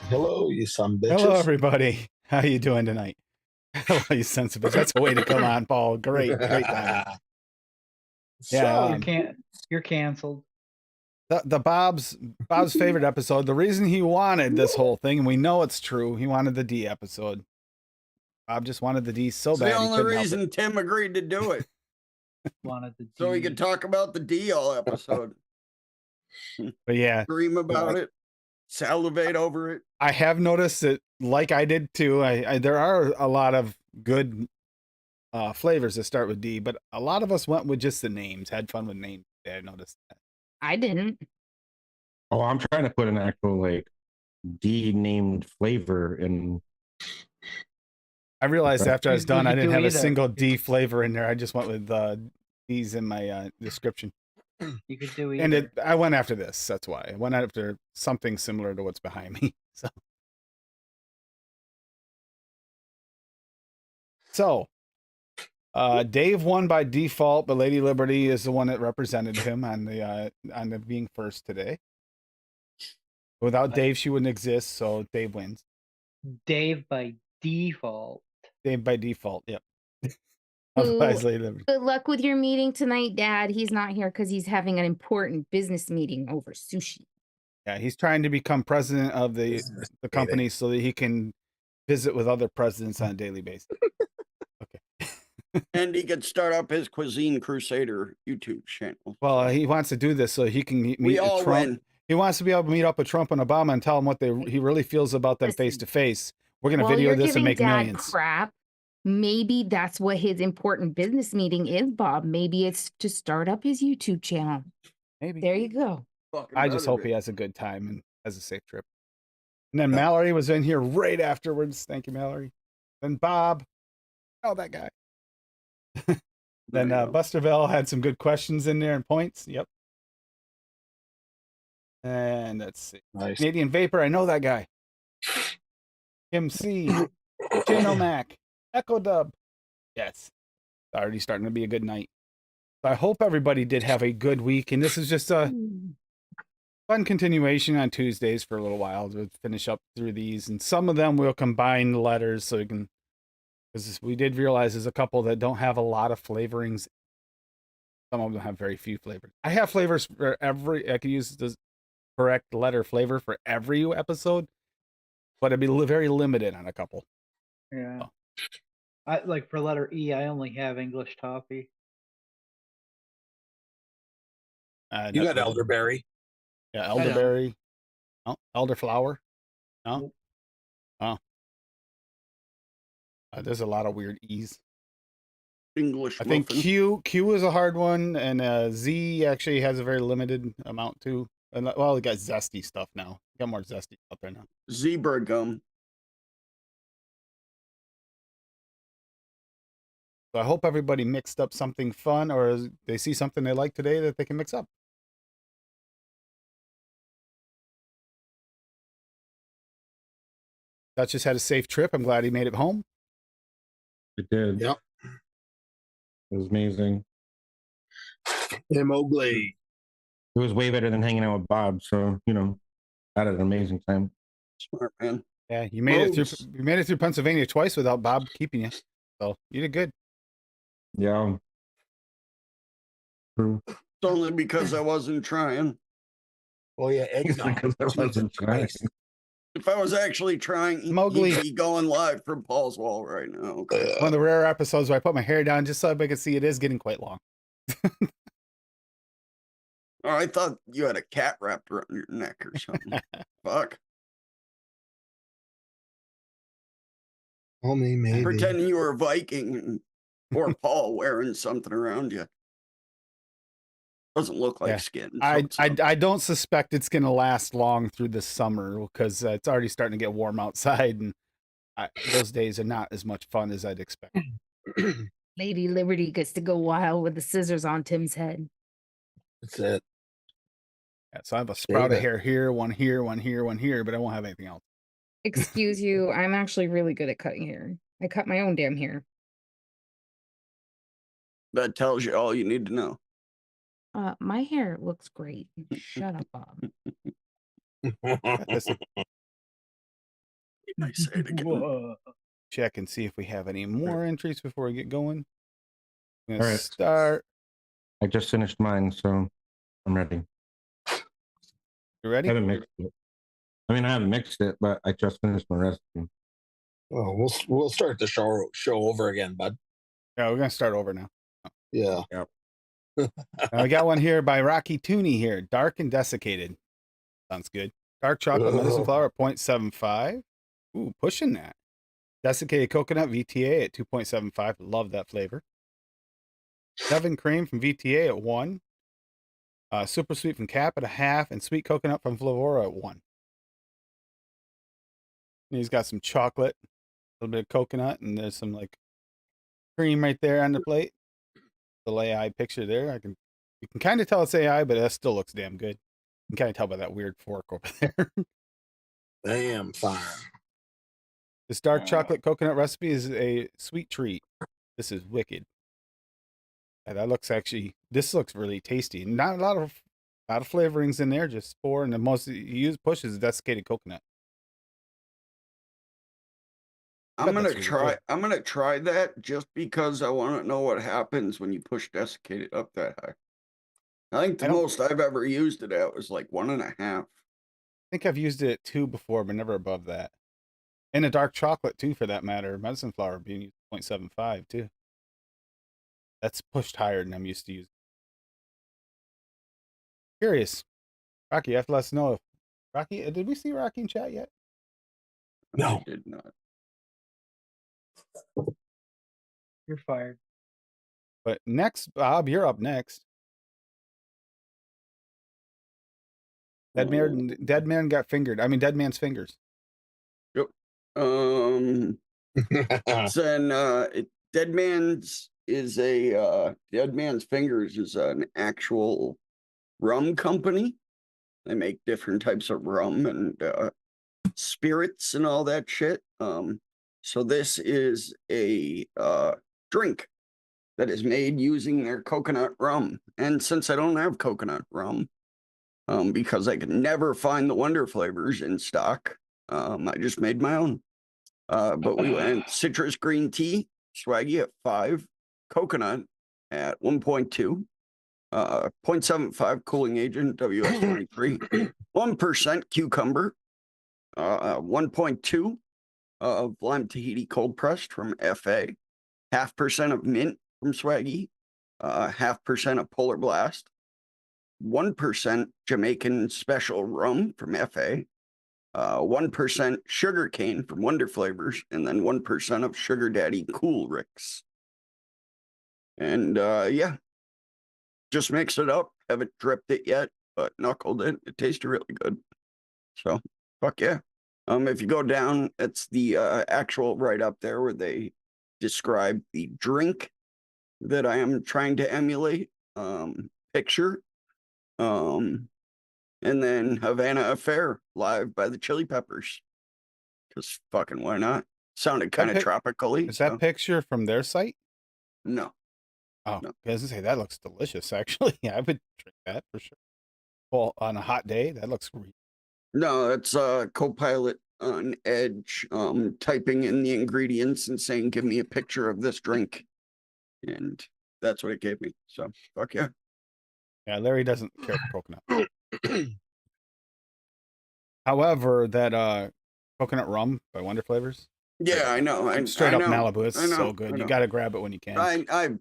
Hello, you some bitches. Hello, everybody. How you doing tonight? Hello, you sons of bitches. That's a way to come on, Paul. Great timing. Yeah, You're canceled. the Bob's favorite episode. The reason he wanted this whole thing, and we know it's true, he wanted the D episode. Bob just wanted the D so bad. The only reason Tim agreed to do it. Wanted the D. So he could talk about the D all episode. But yeah, Dream about it. Salivate over it. I have noticed that, like I did too. I there are a lot of good flavors that start with D, but a lot of us went with just the names. Had fun with names. Yeah, I noticed that. I didn't. Oh, I'm trying to put an actual like D named flavor in. I realized after I was done, I didn't have a either. single D flavor in there. I just went with D's in my description. You could do either. And I went after this. That's why I went after something similar to what's behind me. So, Dave won by default, but Lady Liberty is the one that represented him on the being first today. Without Dave, she wouldn't exist. So Dave wins. Dave by default. Dave by default. Yep. Otherwise, Lady Liberty. Good luck with your meeting tonight, Dad. He's not here because he's having an important business meeting over sushi. Yeah, he's trying to become president of the company so that he can visit with other presidents on a daily basis. Okay. And he could start up his Cuisine Crusader YouTube channel. Well, he wants to do this so he can meet We all Trump. win. He wants to be able to meet up with Trump and Obama and tell them what he really feels about them face to face. We're going to video this and make Dad millions. Crap. Maybe that's what his important business meeting is, Bob. Maybe it's to start up his YouTube channel. Maybe. There you go. I just hope he has a good time and has a safe trip. And then Mallory was in here right afterwards. Thank you, Mallory. Then Bob. Oh, that guy. Then Busterville had some good questions in there and points. Yep. And let's see. Nice. Canadian Vapor. I know that guy. Kim C. Jano Mac. Echo Dub. Yes. It's already starting to be a good night. So I hope everybody did have a good week. And this is just a fun continuation on Tuesdays for a little while to finish up through these. And some of them we'll combine letters so you can, because we did realize there's a couple that don't have a lot of flavorings. Some of them have very few flavors. I have flavors for I could use the correct letter flavor for every episode, but it'd be very limited on a couple. Yeah. Oh. I like for letter E, I only have English toffee. You got elderberry. Yeah, elderberry. No, elderflower. No. Oh. There's a lot of weird E's. English. I think muffin. Q is a hard one, and Z actually has a very limited amount too. And well, we got zesty stuff now. We got more zesty out there now. Zebra gum. So I hope everybody mixed up something fun, or they see something they like today that they can mix up. Dutch just had a safe trip. I'm glad he made it home. It did. Yep. It was amazing. Hey, Mowgli. It was way better than hanging out with Bob. So, I had an amazing time. Smart man. Yeah, you made it through. You made it through Pennsylvania twice without Bob keeping you. So you did good. Yeah. True. It's only because I wasn't trying. Oh yeah, eggnog. Because I wasn't trying. If I was actually trying, Mowgli. he'd be going live from Paul's wall right now. Okay. One of the rare episodes where I put my hair down just so everybody could see it is getting quite long. Oh, I thought you had a cat wrapped around your neck or something. Fuck. Only maybe. Pretending you were a Viking or Paul wearing something around you. Doesn't look like Yeah. skin. So I don't suspect it's going to last long through the summer because it's already starting to get warm outside, and those days are not as much fun as I'd expect. Lady Liberty gets to go wild with the scissors on Tim's head. That's it. Yeah, so I have a sprout of it. hair here, one here, one here, one here, but I won't have anything else. Excuse you, I'm actually really good at cutting hair. I cut my own damn hair. that tells you all you need to know. My hair looks great. Shut up, Bob. Listen, I say it again. Whoa. check and see if we have any more entries before we get going. I'm gonna All right. start. I just finished mine, so I'm ready. You I ready? haven't mixed it. I mean, I haven't mixed it, but I just finished my recipe. Oh, we'll start the show over again, bud. Yeah, we're gonna start over now. Yeah. I got one here by Rocky Tooney here. Dark and desiccated. Sounds good. Dark chocolate medicine flour at 0.75. Ooh, pushing that. Desiccated coconut VTA at 2.75. Love that flavor. 7 cream from VTA at 1. Super sweet from Cap at 0.5, and sweet coconut from Flavora at 1. And he's got some chocolate, a little bit of coconut, and there's some like cream right there on the plate. The AI picture there. You can kind of tell it's AI, but that still looks damn good. You can kind of tell by that weird fork over there. Damn fine. This dark chocolate coconut recipe is a sweet treat. This is wicked. Yeah, this looks really tasty. Not a lot of flavorings in there, just 4, and the most you push is desiccated coconut. I'm gonna that's really try. good. I'm gonna try that just because I want to know what happens when you push desiccated up that high. I think the most I've ever used it at was like 1.5. I think I've used it at 2 before, but never above that. And a dark chocolate too, for that matter. Medicine flour being used 0.75 too. That's pushed higher than I'm used to using. Curious. Rocky, you have to let us know. Rocky, did we see Rocky in chat yet? No. I did not. You're fired. But next, Bob, you're up next. Dead man got fingered. I mean, dead man's fingers. Yep. Dead Man's is a Dead Man's Fingers is an actual rum company. They make different types of rum and spirits and all that shit. So this is a drink that is made using their coconut rum. And since I don't have coconut rum, because I could never find the Wonder flavors in stock, I just made my own. But we went citrus green tea, swaggy at 5, coconut at 1.2, 0.75 cooling agent, WS23, 1% cucumber, 1.2 of lime Tahiti cold pressed from FA, 0.5% of mint from Swaggy, 0.5% of Polar Blast, 1% Jamaican special rum from FA, 1% sugar cane from Wonder Flavors, and then 1% of Sugar Daddy Cool Ricks. And yeah, just mix it up. Haven't dripped it yet, but knuckled it. It tasted really good. So, fuck yeah. If you go down, it's the actual right up there where they describe the drink that I am trying to emulate. Picture. And then Havana Affair live by the Chili Peppers. Because fucking why not? Sounded kind of tropically. Is that picture from their site? No. Oh, No. I was gonna say that looks delicious. Actually, I would drink that for sure. Well, on a hot day, that looks great. No, it's Copilot on Edge, typing in the ingredients and saying, "Give me a picture of this drink," and that's what it gave me. So fuck yeah. Yeah, Larry doesn't care for coconut. However, that coconut rum by Wonder Flavors. Yeah, I know. Straight I up know, Malibu. It's I know, so good. I You know. got to grab it when you can.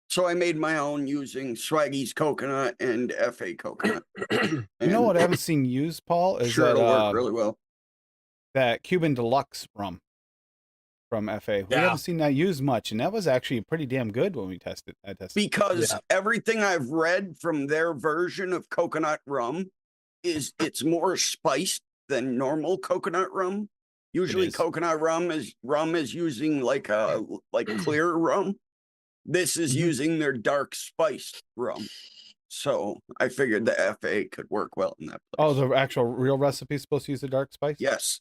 So I made my own using Swaggy's coconut and FA coconut. You know what I haven't seen used, Paul, is Sure, that it'll work really well. that Cuban Deluxe rum from FA. We Yeah. haven't seen that used much, and that was actually pretty damn good when we tested. I tested. Because Yeah. everything I've read from their version of coconut rum is it's more spiced than normal coconut rum. Usually is. coconut rum is using like clear rum. This is Mhm. using their dark spiced rum. So I figured the FA could work well in that place. Oh, the actual real recipe is supposed to use the dark spice? Yes.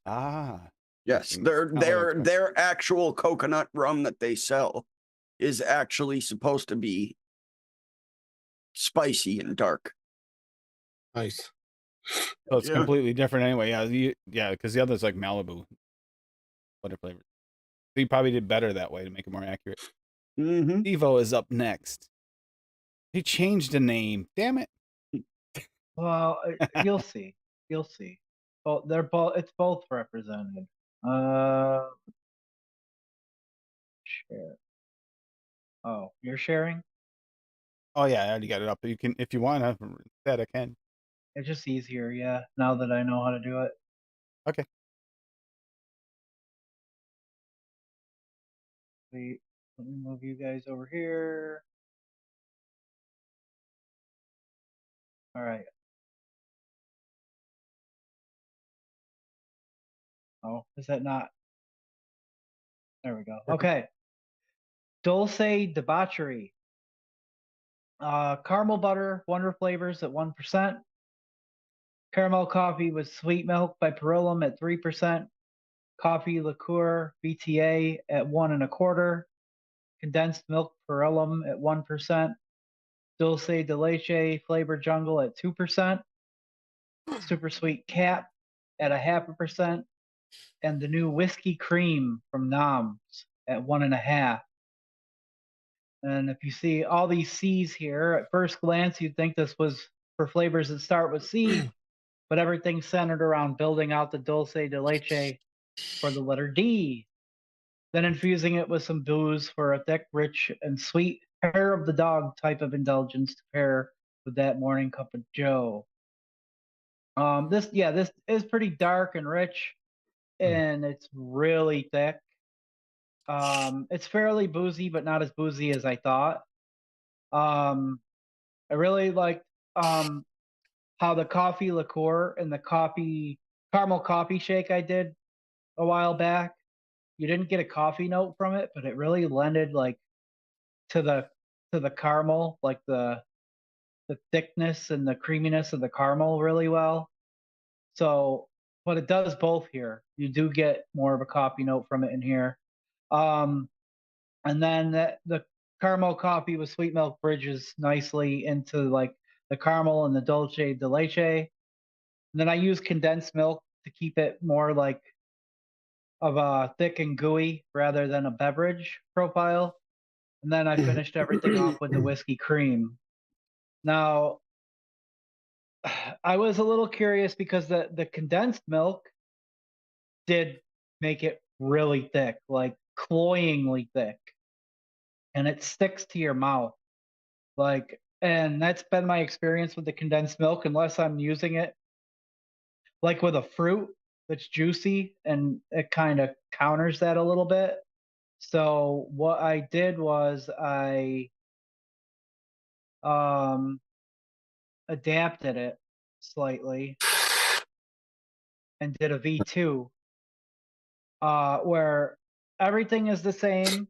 Ah. Yes. Interesting. Their Not what I their expected. their actual coconut rum that they sell is actually supposed to be spicy and dark. Nice. So it's Yeah. completely different anyway. Yeah, because the other's like Malibu. Butter flavor. So you probably did better that way to make it more accurate. Mm-hmm. Evo is up next. He changed the name. Damn it. Well, you'll see. You'll see. Well, they're both. It's both represented. Share. Oh, you're sharing? Oh yeah, I already got it up. You can, if you want, I can. It's just easier, yeah. Now that I know how to do it. Okay. Wait, let me move you guys over here. All right. Oh, is that not? There we go. Okay. Dulce Debauchery. Caramel butter, Wonder Flavors at 1%. Caramel coffee with sweet milk by Perillum at 3%. Coffee liqueur VTA at 1.25%. Condensed milk Perillum at 1%. Dulce de leche flavor jungle at 2%. Super sweet cap at 0.5%. And the new whiskey cream from Noms at 1.5%. And if you see all these C's here, at first glance, you'd think this was for flavors that start with C, but everything's centered around building out the dulce de leche for the letter D. Then infusing it with some booze for a thick, rich, and sweet hair of the dog type of indulgence to pair with that morning cup of Joe. This is pretty dark and rich, and it's really thick. It's fairly boozy, but not as boozy as I thought. I really liked how the coffee liqueur and the caramel coffee shake I did a while back. You didn't get a coffee note from it, but it really lended like to the caramel, like the thickness and the creaminess of the caramel really well. So, but it does both here. You do get more of a coffee note from it in here. And then the caramel coffee with sweet milk bridges nicely into like the caramel and the dulce de leche. And then I use condensed milk to keep it more like of a thick and gooey rather than a beverage profile. And then I finished everything off with the whiskey cream. Now, I was a little curious because the condensed milk did make it really thick, like cloyingly thick, and it sticks to your mouth. And that's been my experience with the condensed milk, unless I'm using it like with a fruit that's juicy, and it kind of counters that a little bit. So what I did was I adapted it slightly and did a V2, where everything is the same.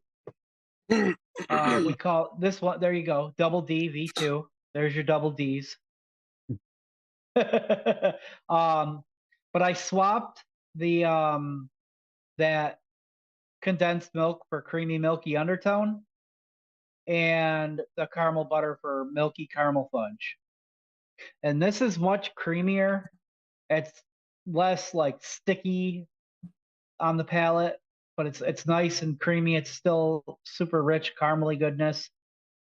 We call this one, there you go, double D V2. There's your double D's. But I swapped the that condensed milk for creamy milky undertone, and the caramel butter for milky caramel fudge. And this is much creamier. It's less like sticky on the palate, but it's nice and creamy. It's still super rich caramely goodness.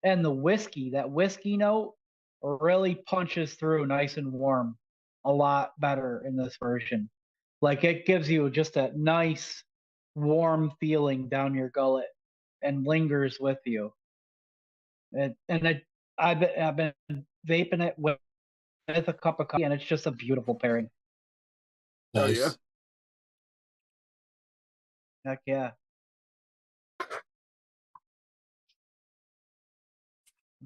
And the whiskey, that whiskey note really punches through nice and warm a lot better in this version. Like it gives you just a nice, warm feeling down your gullet and lingers with you. I've been vaping it with a cup of coffee, and it's just a beautiful pairing. Oh, Nice. yeah. Heck yeah.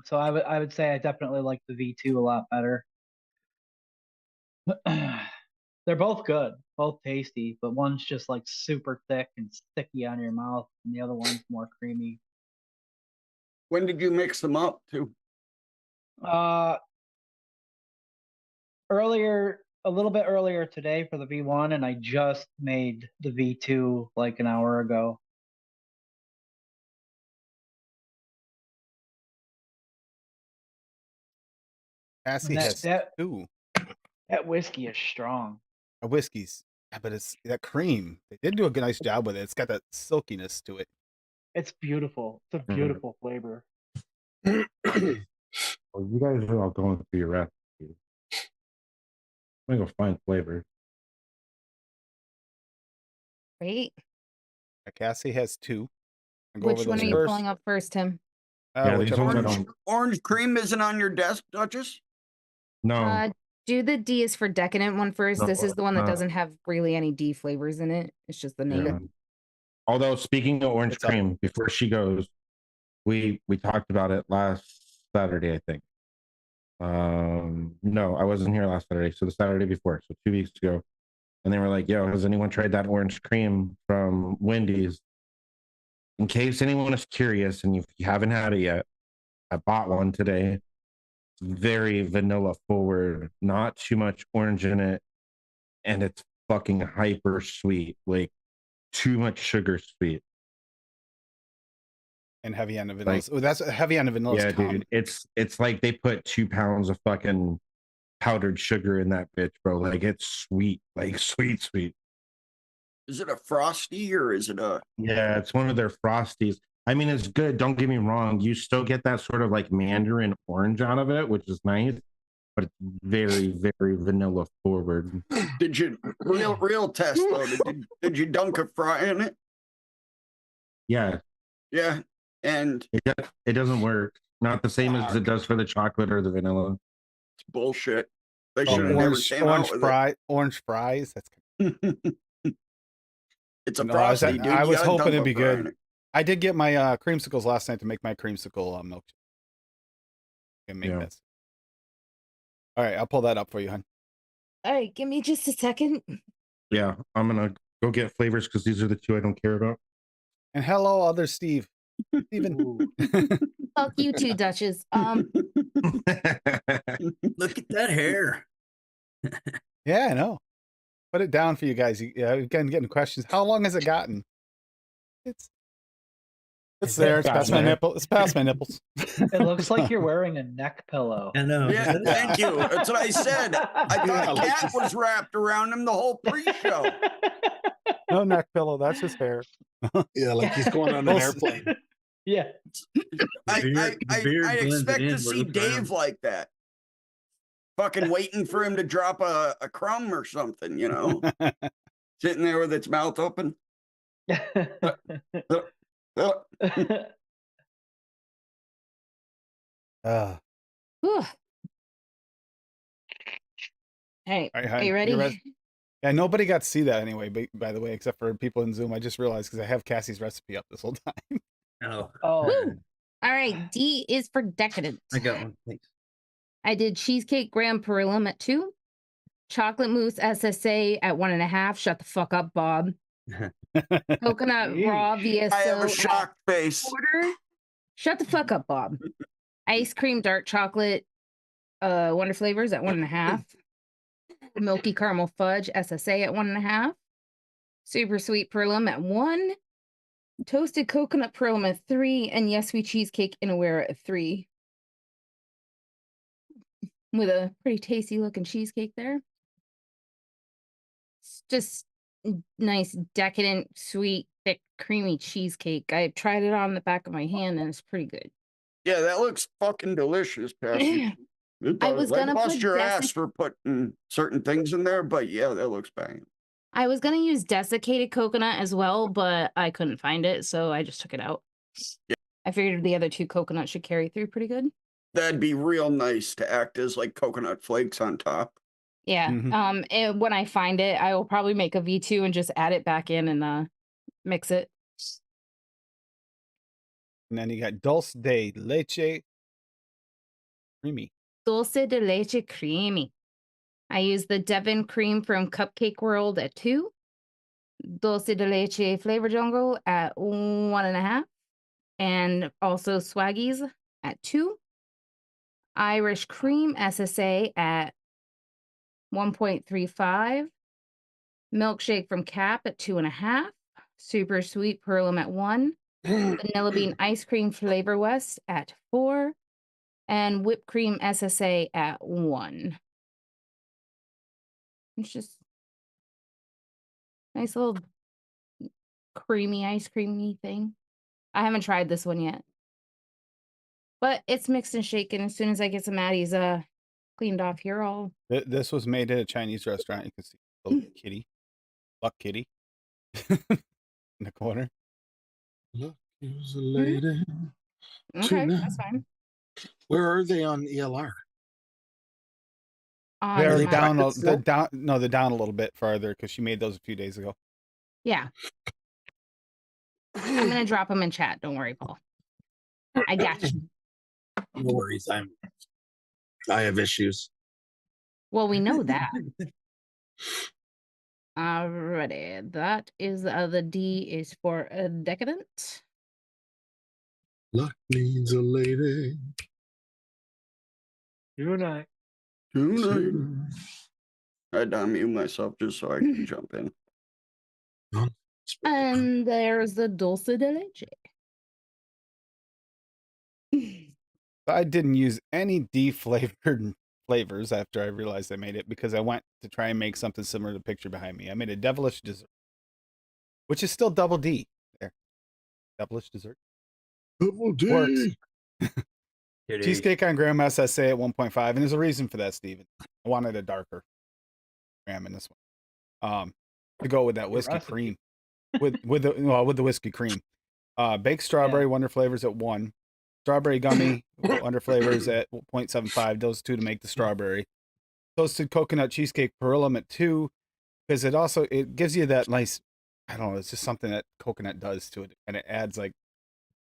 So I would say I definitely like the V2 a lot better. They're both good, both tasty, but one's just like super thick and sticky on your mouth, and the other one's more creamy. When did you mix them up too? Earlier, a little bit earlier today for the V1, and I just made the V2 like an hour ago. Cassie And has two that whiskey is strong. whiskeys. Yeah, but it's that cream. They did do a good, nice job with it. It's got that silkiness to it. It's beautiful. It's a beautiful flavor. Well, you guys are all going through your recipe. I'm gonna go find flavor. Right? Cassie has two. I'll go Which over one those are you first. pulling up first, Tim? Yeah, these Whichever ones I one. don't. Orange cream isn't on your desk, Duchess? No, Do the D is for decadent one first. No, This is the one that no. doesn't have really any D flavors in it. It's just the name. yeah. Although speaking of orange It's up. cream, before she goes, we talked about it last Saturday, I think. No, I wasn't here last Saturday, so the Saturday before, so 2 weeks ago. And they were like, yo, has anyone tried that orange cream from Wendy's? In case anyone is curious, and if you haven't had it yet, I bought one today. Very vanilla forward, not too much orange in it, and it's fucking hyper sweet, like too much sugar sweet. And heavy on the vanilla. Oh, that's heavy on the vanilla. Yeah, dude, it's like they put 2 pounds of fucking powdered sugar in that bitch, bro. Like it's sweet, like sweet. Is it a Frosty or is it a... Yeah, it's one of their Frosties. I mean, it's good. Don't get me wrong. You still get that sort of like mandarin orange out of it, which is nice, but it's very, very vanilla forward. Did you real test though? Did you dunk a fry in it? Yeah, Yeah, and it doesn't work. Not the same as it does for the chocolate or the vanilla. it's bullshit. They should have never orange came out with orange fries. That's it. It's a No, I was Frosty, dude. I You was gotta hoping dunk it'd a be fry in good. it. I did get my creamsicles last night to make my creamsicle milkshake. Can make Yeah. this. All right, I'll pull that up for you, hon. All right, give me just a second. Yeah, I'm gonna go get flavors because these are the 2 I don't care about. And hello, other Steve. Steven. Fuck you too, Duchess. Look at that hair. Yeah, I know. Put it down for you guys. Yeah, again, getting questions. How long has it gotten? It's there. It's past my nipple. It's past my nipples. It looks like you're wearing a neck pillow. I know. Yeah, thank you. That's what I said. I thought a cat was wrapped around him the whole pre-show. No neck pillow. That's his hair. Yeah, like he's going on an airplane. Yeah. I beard blends it expect in, to but see look Dave around. like that. Fucking waiting for him to drop a crumb or something, you know? Sitting there with its mouth open. Uh, Whew. Hey, all right, are hon. you ready? Yeah, nobody got to see that anyway, by the way, except for people in Zoom. I just realized because I have Cassie's recipe up this whole time. Oh, Oh, Woo. All right, D is for decadent. I got one. Thanks. I did cheesecake graham perillum at 2, chocolate mousse SSA at 1.5. Shut the fuck up, Bob. Coconut raw Yeesh. I have a VSO at shocked face. 1/4. Shut the fuck up, Bob. Ice cream dark chocolate Wonder Flavors at 1.5. Milky caramel fudge SSA at 1.5. Super sweet perillum at 1. Toasted coconut perillum at 3. And yes, we cheesecake Inawera at 3. With a pretty tasty looking cheesecake there. It's just nice, decadent, sweet, thick, creamy cheesecake. I tried it on the back of my hand and it's pretty good. Yeah, that looks fucking delicious, Passion. I was gonna bust put your Jessica- ass for putting certain things in there, but yeah, that looks bang. I was gonna use desiccated coconut as well, but I couldn't find it, so I just took it out. Yeah. I figured the other 2 coconuts should carry through pretty good. That'd be real nice to act as like coconut flakes on top. Yeah. And when I find it, I will probably make a V2 and just add it back in and mix it. And then you got dulce de leche creamy. Dulce de leche creamy. I use the Devon cream from Cupcake World at 2. Dulce de leche flavor jungle at 1.5. And also Swaggies at 2. Irish cream SSA at 1.35. Milkshake from Cap at 2.5. Super sweet Perlum at 1. Vanilla bean ice cream Flavor West at 4. And whipped cream SSA at 1. It's just nice little creamy ice creamy thing. I haven't tried this one yet. But it's mixed and shaken. As soon as I get some Addies cleaned off here, I'll... This was made at a Chinese restaurant. You can see the little kitty, Buck Kitty, in the corner. Look, here's a lady. Okay, that's fine. Where are they on ELR? They're My- down. private They're still? down. No, they're down a little bit farther because she made those a few days ago. Yeah, I'm gonna drop them in chat. Don't worry, Paul. I got you. No worries. I have issues. Well, we know that. Alrighty, that is the D is for a decadent. Luck needs a lady. You and I. Tonight. I had to unmute myself just so I could jump in. And there's the dulce de leche. I didn't use any flavored flavors after I realized I made it because I went to try and make something similar to the picture behind me. I made a devilish dessert, which is still double D. There, devilish dessert. Double D. Works. It is. Cheesecake on graham SSA at 1.5, and there's a reason for that, Steven. I wanted a darker graham in this one. To go with that whiskey recipe. cream, with the whiskey cream. Baked strawberry wonder flavors at 1. Strawberry gummy wonder flavors at 0.75. Those 2 to make the strawberry. Toasted coconut cheesecake perillum at 2, because it gives you that nice, I don't know, it's just something that coconut does to it, and it adds like,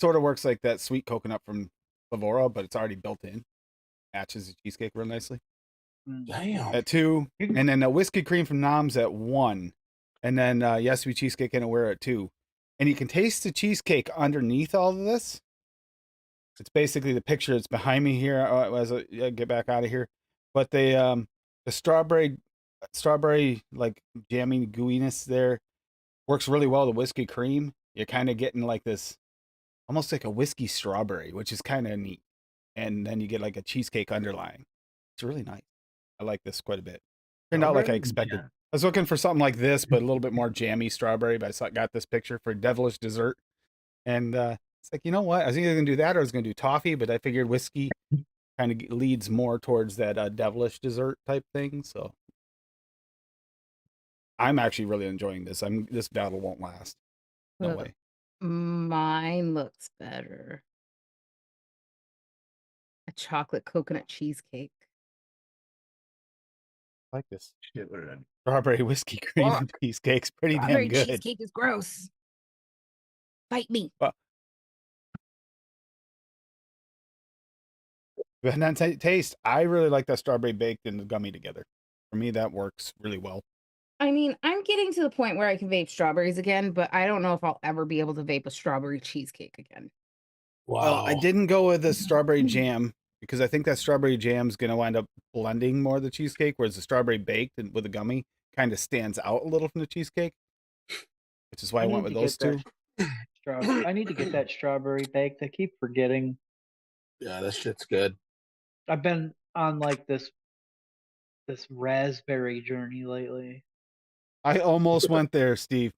sort of works like that sweet coconut from Lavora, but it's already built in. Matches the cheesecake real nicely. Damn. At 2, and then a whiskey cream from Nom's at 1, and then Yes We Cheesecake Anywhere at 2. And you can taste the cheesecake underneath all of this. It's basically the picture that's behind me here as I get back out of here. But the strawberry like jammy gooiness there works really well. The whiskey cream, you're kind of getting like this, almost like a whiskey strawberry, which is kind of neat. And then you get like a cheesecake underlying. It's really nice. I like this quite a bit. Turned out like I expected. I was looking for something like this, but a little bit more jammy strawberry. But I got this picture for devilish dessert, and it's like, you know what? I was either gonna do that or I was gonna do toffee, but I figured whiskey kind of leads more towards that devilish dessert type thing. So I'm actually really enjoying this. This battle won't last. No way. Mine looks better. A chocolate coconut cheesecake. I like this Shit, what did I do? strawberry whiskey cream Fuck. cheesecake's pretty Strawberry damn good. cheesecake is gross. Fight me. But then taste, I really like that strawberry baked and the gummy together. For me, that works really well. I mean, I'm getting to the point where I can vape strawberries again, but I don't know if I'll ever be able to vape a strawberry cheesecake again. Wow. I didn't go with the strawberry jam because I think that strawberry jam is going to wind up blending more of the cheesecake, whereas the strawberry baked and with the gummy kind of stands out a little from the cheesecake, which is why I went with those 2. I need to get that strawberry baked. I keep forgetting. Yeah, that shit's good. I've been on like this raspberry journey lately. I almost went there, Steve.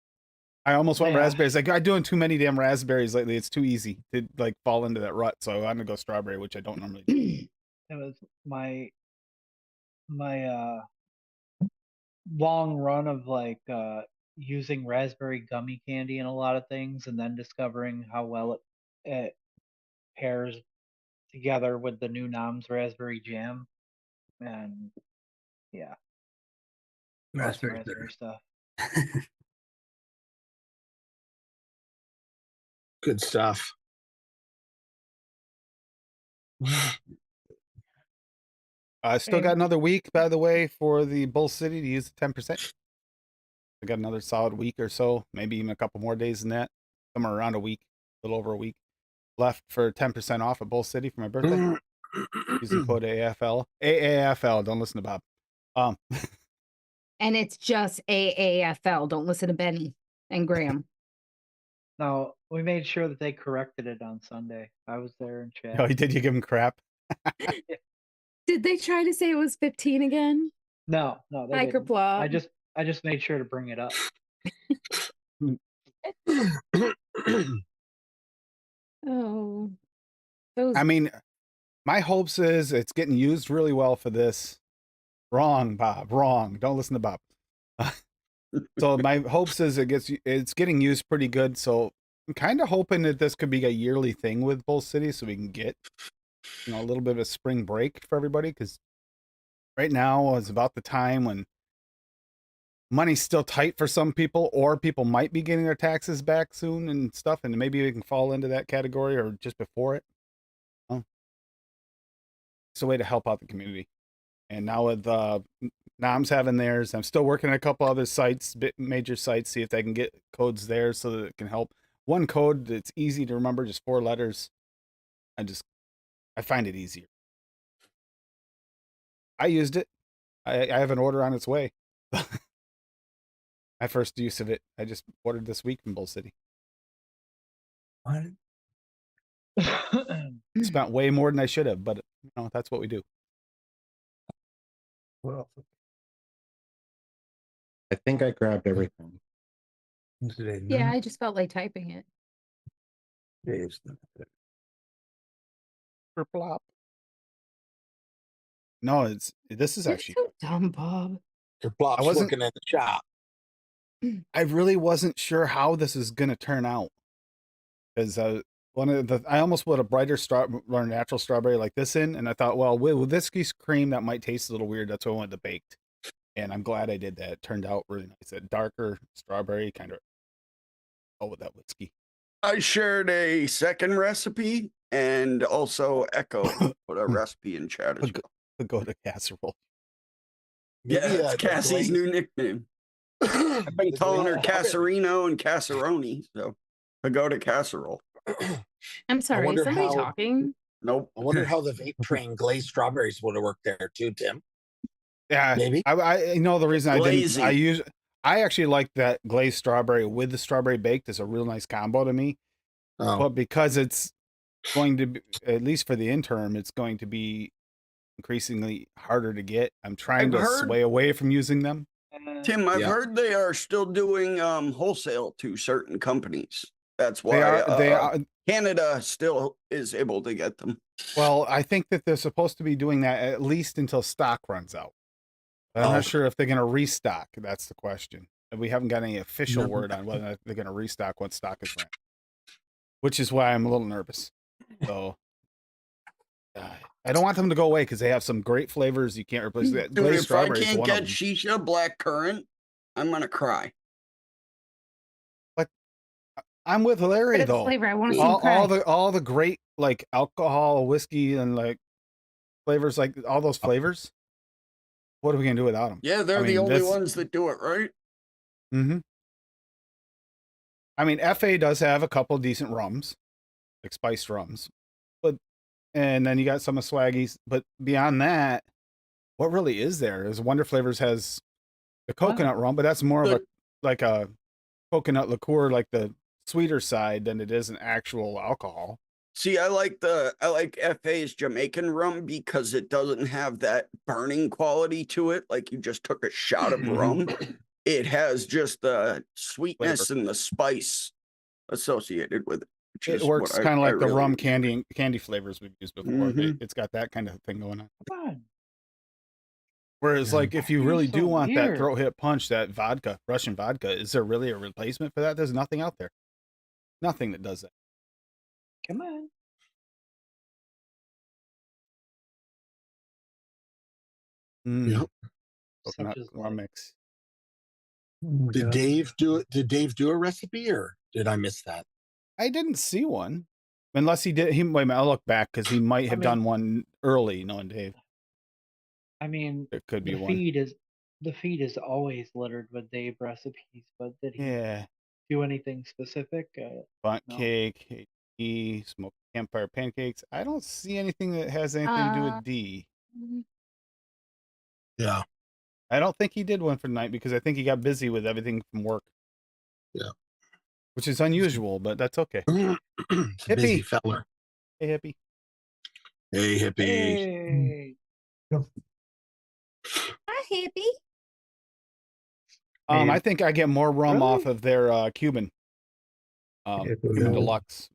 I almost went Yeah. raspberries. Like, I'm doing too many damn raspberries lately. It's too easy to like fall into that rut. So I'm gonna go strawberry, which I don't normally do. It was my long run of like using raspberry gummy candy in a lot of things, and then discovering how well it pairs together with the new Nom's raspberry jam, and yeah, awesome raspberry stuff. Good stuff. I still got another week, by the way, for the Bull City to use the 10%. I got another solid week or so, maybe even a couple more days than that. Somewhere around a week, a little over a week left for 10% off at Bull City for my birthday. Using code AAFL. AAFL. Don't listen to Bob. And it's just AAFL. Don't listen to Benny and Graham. No, we made sure that they corrected it on Sunday. I was there in chat. Oh, did you give him crap? Did they try to say it was 15 again? No, they didn't. Microplot. I just made sure to bring it up. Oh, those. I mean, my hopes is it's getting used really well for this. Wrong, Bob. Wrong. Don't listen to Bob. So my hopes is it's getting used pretty good. So I'm kind of hoping that this could be a yearly thing with Bull City, so we can get a little bit of a spring break for everybody. Because right now is about the time when money's still tight for some people, or people might be getting their taxes back soon and stuff, and maybe we can fall into that category or just before it. It's a way to help out the community. And now with Noms having theirs, I'm still working on a couple other sites, major sites, see if I can get codes there so that it can help. One code that's easy to remember, just 4 letters. I find it easier. I used it. I have an order on its way. My first use of it, I just ordered this week from Bull City. What? Spent way more than I should have, but that's what we do. Well, I think I grabbed everything. today. Yeah, I just felt like typing it. For plop. No, this is You're actually. so dumb, Bob. Your plop's working in the shop. I really wasn't sure how this is gonna turn out, because I almost put a brighter or natural strawberry like this in, and I thought, well, with whiskey cream that might taste a little weird. That's why I wanted the baked, and I'm glad I did that. It turned out really nice. That darker strawberry kind of with that whiskey. I shared a second recipe and also Echo put a recipe in chat as well. Go to casserole. Yeah, it's Cassie's new nickname. I've been calling her Casserino and Casseroni, so Pagoda Casserole. I'm sorry, is somebody talking? Nope. I wonder how the vape train glazed strawberries would have worked there too, Tim. Yeah, maybe. I know the reason Glazy. I didn't. I actually like that glazed strawberry with the strawberry baked is a real nice combo to me. Oh. But because it's going to be, at least for the interim, it's going to be increasingly harder to get. I'm trying to sway away from using them. Tim, I've heard they are still doing wholesale to certain companies. That's why Canada still is able to get them. Well, I think that they're supposed to be doing that at least until stock runs out. But I'm not sure if they're going to restock. That's the question. And we haven't got any official word on whether they're going to restock once stock is ran, which is why I'm a little nervous. So I don't want them to go away because they have some great flavors. You can't replace that. Dude, Glazed if I strawberry is can't one get of them. shisha blackcurrant, I'm gonna cry. But I'm with Larry though. Flavor. I want to see all the great like alcohol, whiskey, and like flavors, like all those flavors. What are we gonna do without them? Yeah, they're the only ones that do it, right? Mm-hmm. I mean, FA does have a couple decent rums, like spiced rums, and then you got some of Swaggy's. But beyond that, what really is there? Is Wonder Flavors has the coconut rum, but that's more of a coconut liqueur, like the sweeter side than it is an actual alcohol. See, I like FA's Jamaican rum because it doesn't have that burning quality to it. Like you just took a shot of rum. It has just the sweetness and the spice associated with it. It works kind of like the rum candy flavors we've used before. It's got that kind of thing going on. Come on. Whereas, Yeah. like, if you You're really so do want that weird. throat hit punch, that vodka, Russian vodka, is there really a replacement for that? There's nothing out there. Nothing that does that. Come on. Yep. Coconut Such as rum life. mix. Oh my Did God. Dave do it? Did Dave do a recipe, or did I miss that? I didn't see one. Unless he did. Wait a minute, I'll look back because he might have done one early, knowing Dave. I mean, It could be the one. feed is always littered with Dave recipes, but did he Yeah. do anything specific? Bunt No. cake, smoked campfire pancakes. I don't see anything that has anything to do with D. Yeah. I don't think he did one for tonight because I think he got busy with everything from work. Yeah. Which is unusual, but that's okay. It's a busy Hippie. feller. Hey, hippie. Hey, hippie. Hey, Hi, hippie. I think I get more rum Really? off of their Cuban. Cuban Yeah. Deluxe.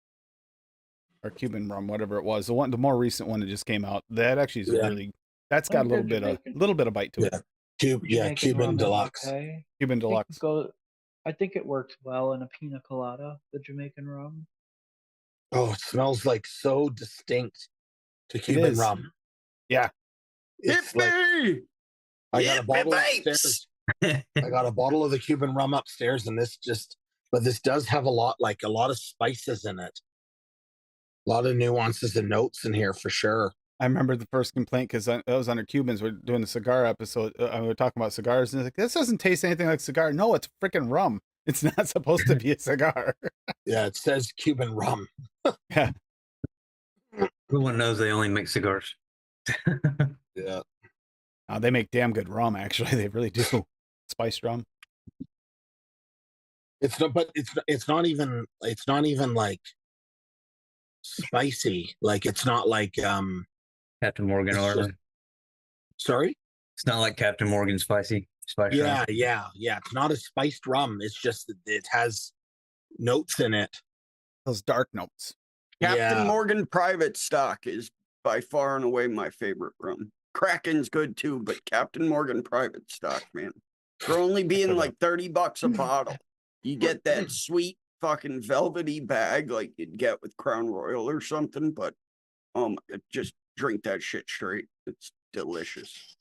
Or Cuban rum, whatever it was. The more recent one that just came out. That actually is Yeah. really, that's got a Like little the bit of bite to it. Yeah. Jamaican Cuban rum is Deluxe. okay. Cuban Deluxe. I think it works well in a pina colada, the Jamaican rum. Oh, it smells like so distinct to Cuban is. rum. Yeah. It's like Hippie! I got a Hippie bottle vapes! upstairs. I got a bottle of the Cuban rum upstairs, and but this does have a lot of spices in it. A lot of nuances and notes in here for sure. I remember the first complaint because that was under Cubans. We're doing the cigar episode. We were talking about cigars, and it's like, this doesn't taste anything like cigar. No, it's freaking rum. It's not supposed to be a cigar. Yeah, it says Cuban rum. Yeah. Everyone knows they only make cigars. Yeah. They make damn good rum, actually. They really do. Spiced rum. It's not even like spicy. Like it's not like Captain Morgan It's or just- sorry? it's not like Captain Morgan spicy spice Yeah, rum. yeah. It's not a spiced rum. It's just that it has notes in it. Those dark notes. Captain Yeah. Morgan Private Stock is by far and away my favorite rum. Kraken's good too, but Captain Morgan Private Stock, man. For only being like $30 a bottle, you get that sweet fucking velvety bag like you'd get with Crown Royal or something, but just drink that shit straight. It's delicious.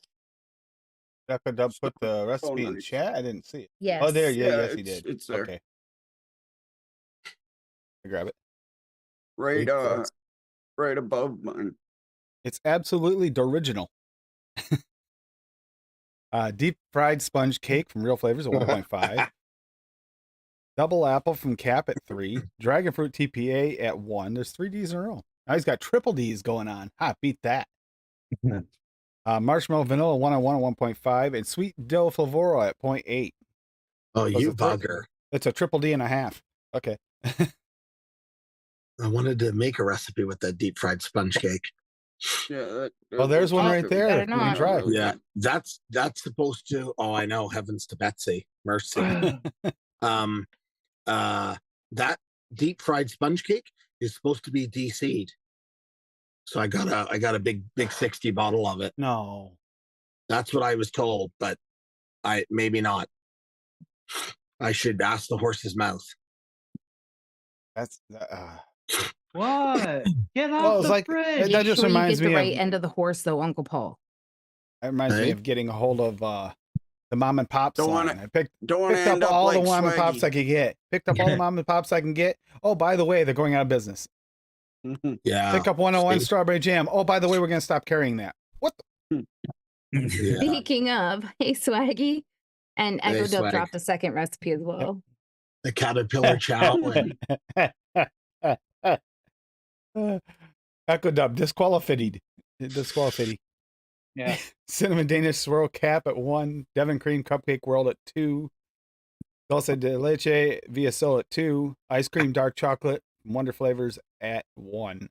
Echo Dub put the So recipe in nice. chat. I didn't see it. Yes. Oh, there. Yeah, Yeah, yes, he did. it's there. Okay. I grab it. Right, Wait, right above mine. It's absolutely original. Deep fried sponge cake from Real Flavors at 1.5. Double apple from Cap at 3. Dragon fruit TPA at 1. There's 3 Ds in a row. Now he's got triple Ds going on. Beat that. Marshmallow vanilla 101 at 1.5. And sweet dill flavoro at 0.8. Oh, you it's a bugger. It's a triple D and a half. Okay. I wanted to make a recipe with that deep fried sponge cake. Yeah. Well, there's one right there. Better not. Try. Yeah, that's supposed to. Oh, I know. Heavens to Betsy, mercy. That deep fried sponge cake is supposed to be DC'd. So I got a big 60 bottle of it. No. That's what I was told, but maybe not. I should ask the horse's mouth. That's What? Get Well, off it's the like- fridge. that Make just sure you reminds get the me of- right end of the horse, though, Uncle Paul. That reminds me Hey? of getting a hold of the mom and pops Don't line. wanna- I picked Don't want to up end up all like the mom and pops I Swaggy. could get. Picked up all the mom and pops I can get. Oh, by the way, they're going out of business. Yeah. Pick up 101 see? strawberry jam. Oh, by the way, we're going to stop carrying that. What? Yeah. Speaking of, hey, Swaggy. And Hey, Echo Dub Swag. dropped a second recipe as well. The caterpillar chow. And Echo Dub disqualified. Disqualified. Yeah. Cinnamon Danish swirl cap at 1. Devon cream cupcake world at 2. Dulce de leche via sol at 2. Ice cream dark chocolate Wonder Flavors at 1.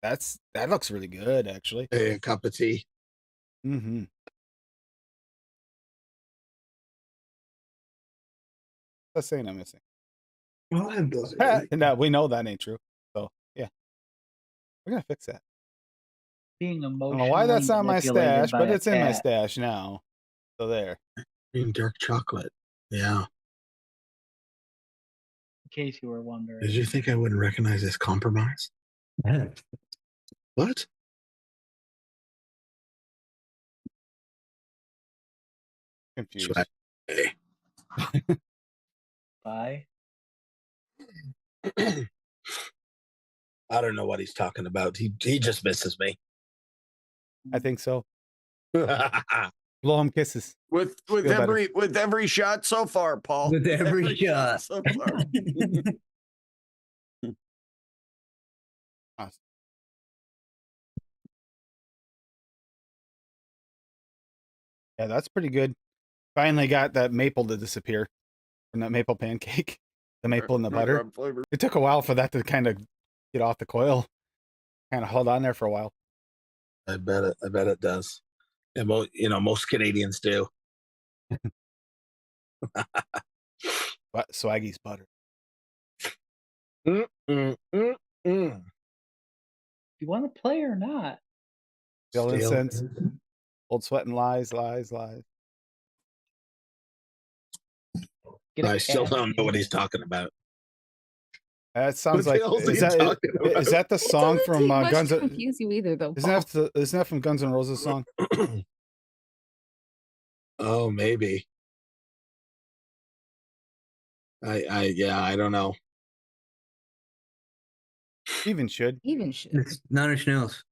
That looks really good, actually. a cup of tea. Mm-hmm. That's saying I'm missing. Well, that doesn't. No, we know that ain't true. So yeah, we're gonna fix that. being I emotionally don't know why that's not my manipulated stash, by but a it's in my cat. stash now. So there. Green dark chocolate. Yeah. In case you were wondering. Did you think I wouldn't recognize this compromise? What? Confused. Hey. Bye. I don't know what he's talking about. He just misses me. I think so. Blow him kisses. With Feel better. every shot so far, Paul. With every shot. so far. Awesome. Yeah, that's pretty good. Finally got that maple to disappear from that maple pancake. The maple and the butter. Rub flavor. It took a while for that to kind of get off the coil. Kind of held on there for a while. I bet it does. And most Canadians do. But Swaggy's butter. You want to play or not? Still Stale. incense. Old sweat and lies. Get a I still cat. don't know what he's talking about. That sounds What like the hell is is he that talking is that the It song doesn't from take much Guns? to confuse you either, though. Paul. Isn't that from Guns N' Roses song? Oh, maybe. I don't know. Even should. It's Nine Inch Nails.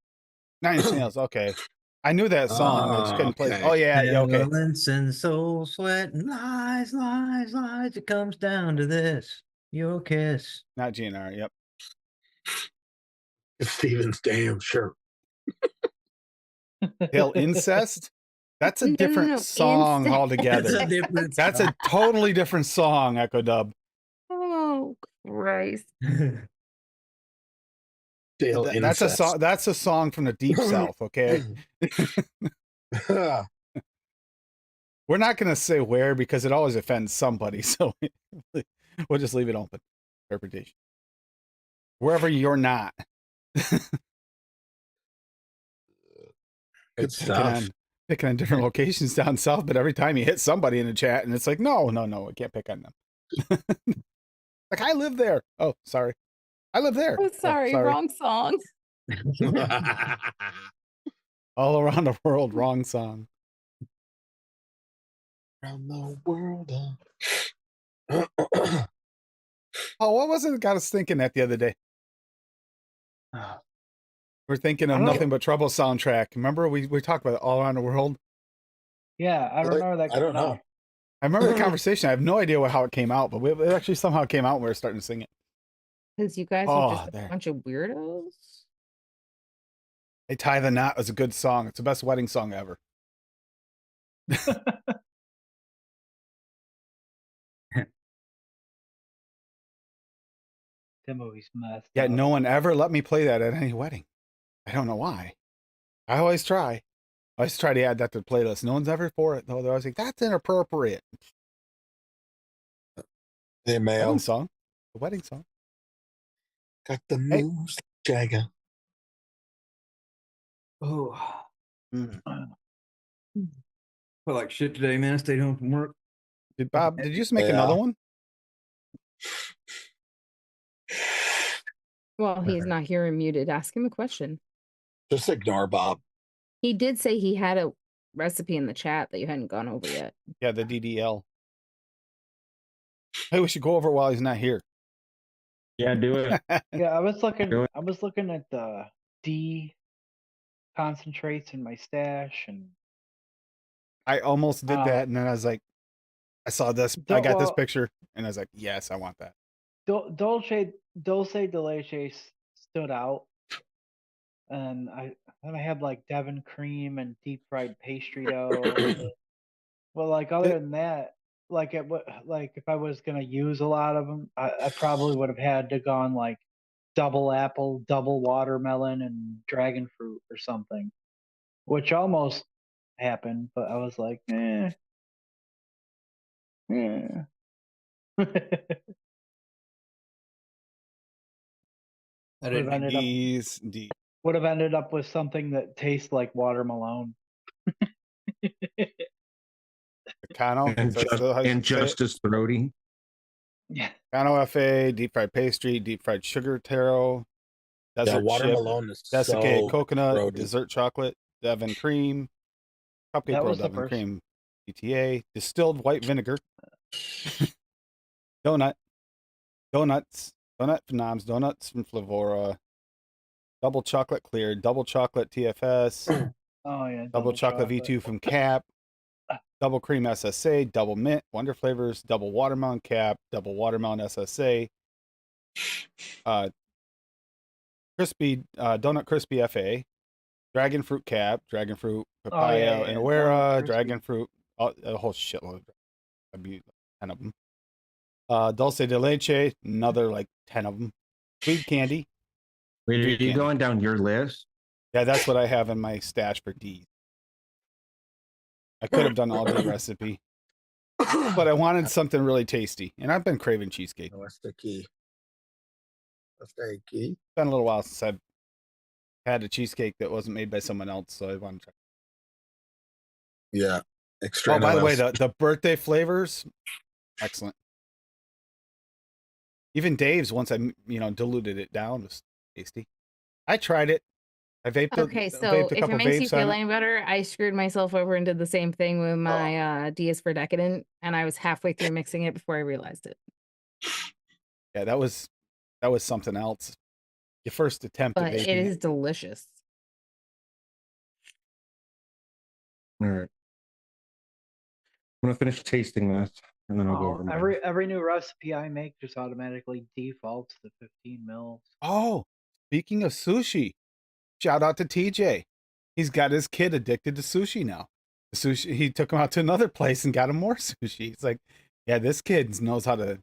Nine Inch Nails. Okay, I knew that song. I just couldn't play. Okay. Oh yeah. Okay. Violence and soul sweat and lies. It comes down to this. Your kiss. Not GNR. Yep. Steven's damn sure. Hail incest. That's a No, no, different no, song incest. altogether. That's a different That's a totally different song. Echo Dub. Oh Christ! Stale That's a incest. song. That's a song from the deep south. Okay. We're not going to say where because it always offends somebody. So we'll just leave it open. Interpretation. Wherever you're not. Good stuff. Picking on different locations down south, but every time you hit somebody in the chat and it's like, no, I can't pick on them. Like, I live there. Oh, sorry. I live there. Oh, sorry, wrong song. All around the world, wrong song. Around the world. Oh, what was it that got us thinking that the other day? We're thinking of Nothing But Trouble soundtrack. Remember we talked about it all around the world? Yeah, I remember that. I don't know. I remember the conversation. I have no idea how it came out, but it actually somehow came out when we were starting to sing it. Because you guys are just a bunch of weirdos. Hey, Tie the Knot is a good song. It's the best wedding song ever. That movie's messed Yeah, up. no one ever let me play that at any wedding. I don't know why. I always try. I always try to add that to the playlist. No one's ever for it, though. They're always like, that's inappropriate. Hey, Mayo. Wedding song. The wedding song. Got the moves, Jagger. Oh. Feel like shit today, man. I stayed home from work. Bob, did you just make another one? Well, he's not here and muted. Ask him a question. Just ignore Bob. He did say he had a recipe in the chat that you hadn't gone over yet. Yeah, the DDL. Hey, we should go over it while he's not here. Yeah, do it. Yeah, I was looking. Do it. I was looking at the D concentrates in my stash, and I almost did that, and then I was like, I saw this. I got this picture, and I was like, yes, I want that. Dulce de Leche stood out, and I had like Devon cream and deep fried pastry dough. Well, like other than that, like if I was gonna use a lot of them, I probably would have had to gone like double apple, double watermelon, and dragon fruit or something, which almost happened, but I was like, eh. I didn't. ended up D. would have ended up with something that tastes like watermelon. Kano, And, is that still how you and say it? just as throaty. Yeah. Kano FA, deep fried pastry, deep fried sugar taro, Yeah, desert chip, watermelon is desiccated so coconut, roady. dessert chocolate, Devon cream, cupcake That roll was the Devon first. cream, ETA, distilled white vinegar, donuts from Noms, donuts from Flavora, double chocolate clear, double chocolate TFS, Oh yeah. double chocolate V2 from Cap, double cream SSA, double mint, Wonder Flavors, double watermelon Cap, double watermelon SSA, crispy donut crispy FA, dragon fruit Cap, dragon fruit papaya and Donut Awera, crispy. dragon fruit, a whole shitload. I'd be 10 of them. Dulce de leche, another like 10 of them. Sweet candy. Wait, are Sweet you candy. going down your list? Yeah, that's what I have in my stash for D. I could have done all D recipe, but I wanted something really tasty, and I've been craving cheesecake. What's the key? What's the key? It's been a little while since I've had a cheesecake that wasn't made by someone else, so I wanted to try. Yeah. Extra. Oh, by the way, the birthday flavors, excellent. Even Dave's, once I diluted it down, was tasty. I tried it. I vaped. Okay, so vaped a if it couple makes you vapes on feel it. any better, I screwed myself over and did the same thing with my D is for Decadent, and I was halfway through mixing it before I realized it. Yeah, that was something else. Your first attempt But at vaping. it is delicious. All right. I'm gonna finish tasting this, and then I'll go over mine. Every new recipe I make just automatically defaults to 15 mils. Oh, speaking of sushi, shout out to TJ. He's got his kid addicted to sushi now. Sushi. He took him out to another place and got him more sushi. He's like, yeah, this kid knows how to.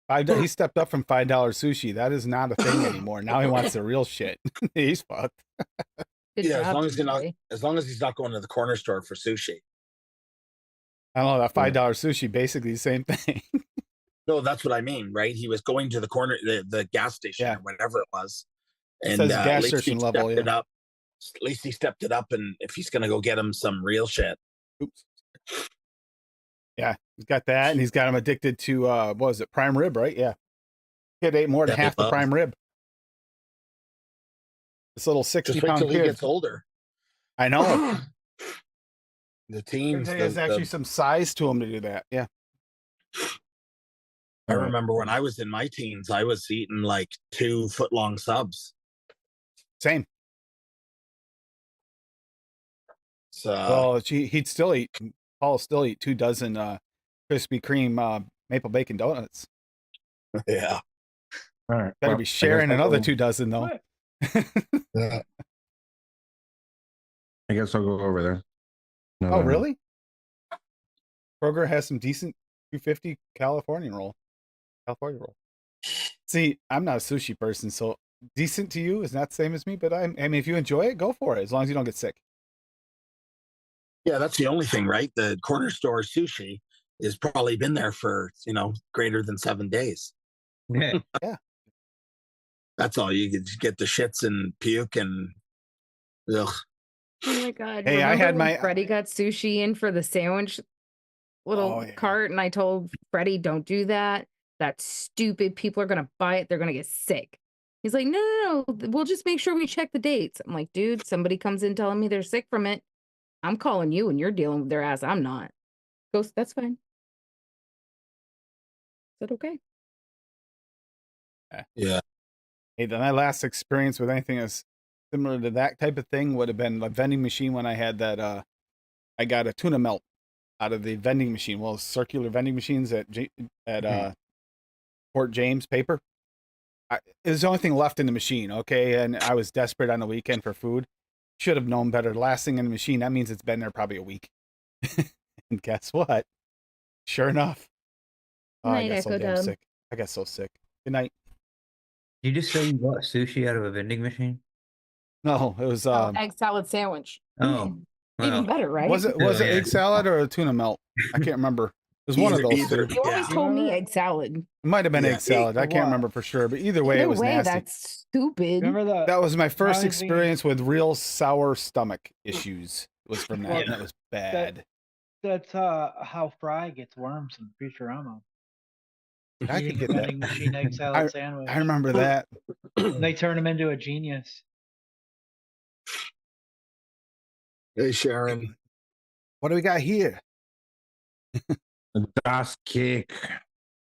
He stepped up from $5 sushi. That is not a thing anymore. Now he wants the real shit. He's fucked. Good Yeah, job, as long as he's not going to the corner store for sushi. I don't know, that $5 sushi, basically the same thing. No, that's what I mean, right? He was going to the corner, the gas station or whatever it was. It And says at gas least station he level, stepped it up. At least he stepped it up, and if he's gonna go get him some real shit. Oops. Yeah, he's got that, and he's got him addicted to what was it, prime rib, right? Yeah. Kid ate more than half the prime rib. This little 60-pound kid. He gets older. I know. The teens. There's actually some size to him to do that. Yeah. I remember when I was in my teens, I was eating like 2 foot-long subs. Same. So, well, he'd still eat. Paul still eat 2 dozen Krispy Kreme maple bacon donuts. Yeah. All right. Better be sharing another 2 dozen though. Yeah. I guess I'll go over there. No, oh, really? Kroger has some decent $2.50 California roll. See, I'm not a sushi person, so decent to you is not the same as me. But I mean, if you enjoy it, go for it. As long as you don't get sick. Yeah, that's the only thing, right? The corner store sushi has probably been there for greater than 7 days. Yeah. Yeah. That's all. You get the shits and puke and ugh. Oh my god! Hey, I had when my Freddie got sushi in for the sandwich little cart, and I told Freddie, "Don't do that. That's stupid. People are gonna buy it. They're gonna get sick." He's like, "No, we'll just make sure we check the dates." I'm like, "Dude, somebody comes in telling me they're sick from it. I'm calling you, and you're dealing with their ass. I'm not." Goes, "That's fine." Is that okay? Yeah. Hey, my last experience with anything is similar to that type of thing would have been a vending machine when I had that. I got a tuna melt out of the vending machine. Well, circular vending machines at Port James paper. It was the only thing left in the machine. Okay, and I was desperate on the weekend for food. Should have known better. Last thing in the machine, that means it's been there probably a week. And guess what? Sure enough. Oh, I got so damn sick. I got so sick. Good night. Did you just say you bought sushi out of a vending machine? No, it was egg salad sandwich. Oh, Even better, right? Was it egg salad or a tuna melt? I can't remember. was one of those Either, two. You always yeah. told me Remember- egg salad. It might have been Yeah, egg salad. I or can't what? remember for sure, but either way, it Either was way, nasty. that's stupid. Remember the That was my first reminds me- experience with real sour stomach issues. Was from that, Well, and that was bad. That's how Fry gets worms in Futurama. I Eating could get a that. vending machine egg salad sandwich. I remember that. They turn him into a genius. Hey, Sharon. What do we got here? Das cake.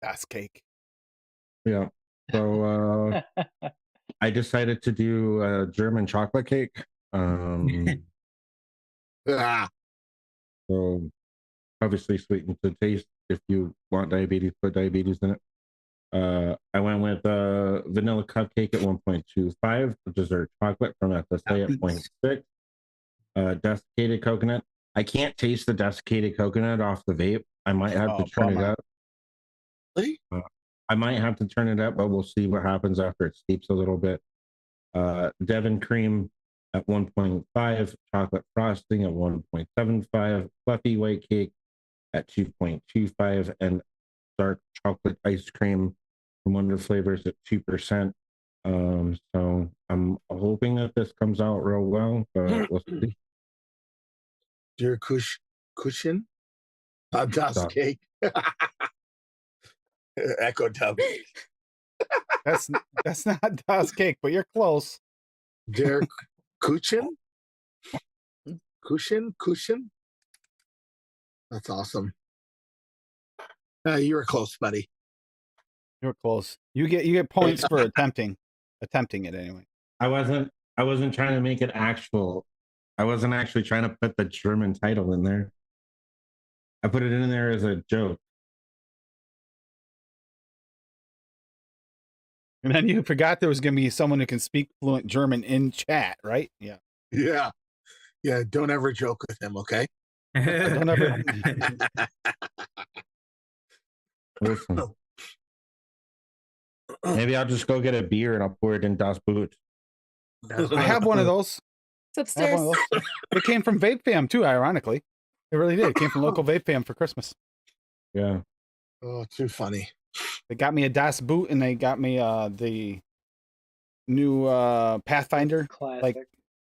Das cake. Yeah. So I decided to do a German chocolate cake. Ah, So obviously sweetened to taste. If you want diabetes, put diabetes in it. I went with vanilla cupcake at 1.25, dessert chocolate from FSA at 0.6, desiccated coconut. I can't taste the desiccated coconut off the vape. I might have to turn it bummer. up. really? I might have to turn it up, but we'll see what happens after it steeps a little bit. Devon cream at 1.5, chocolate frosting at 1.75, fluffy white cake at 2.25, and dark chocolate ice cream from Wonder Flavors at 2%. So I'm hoping that this comes out real well, but we'll see. Dear cushion? Das Stop. cake. Echo dub. That's not Das cake, but you're close. Dear cushion? Cushion? That's awesome. You were close, buddy. You're close. You get points for attempting it anyway. I wasn't trying to make it actual. I wasn't actually trying to put the German title in there. I put it in there as a joke. And then you forgot there was going to be someone who can speak fluent German in chat, right? Yeah. Yeah. Yeah. Don't ever joke with him, okay? Don't ever. Listen. Maybe I'll just go get a beer and I'll pour it in Das Boot. I have one of those. It's I have upstairs. one of those. It came from Vape Fam too, ironically. It really did. It came from local Vape Fam for Christmas. Yeah. Oh, too funny. They got me a Das Boot and they got me the new Pathfinder. Classic. Like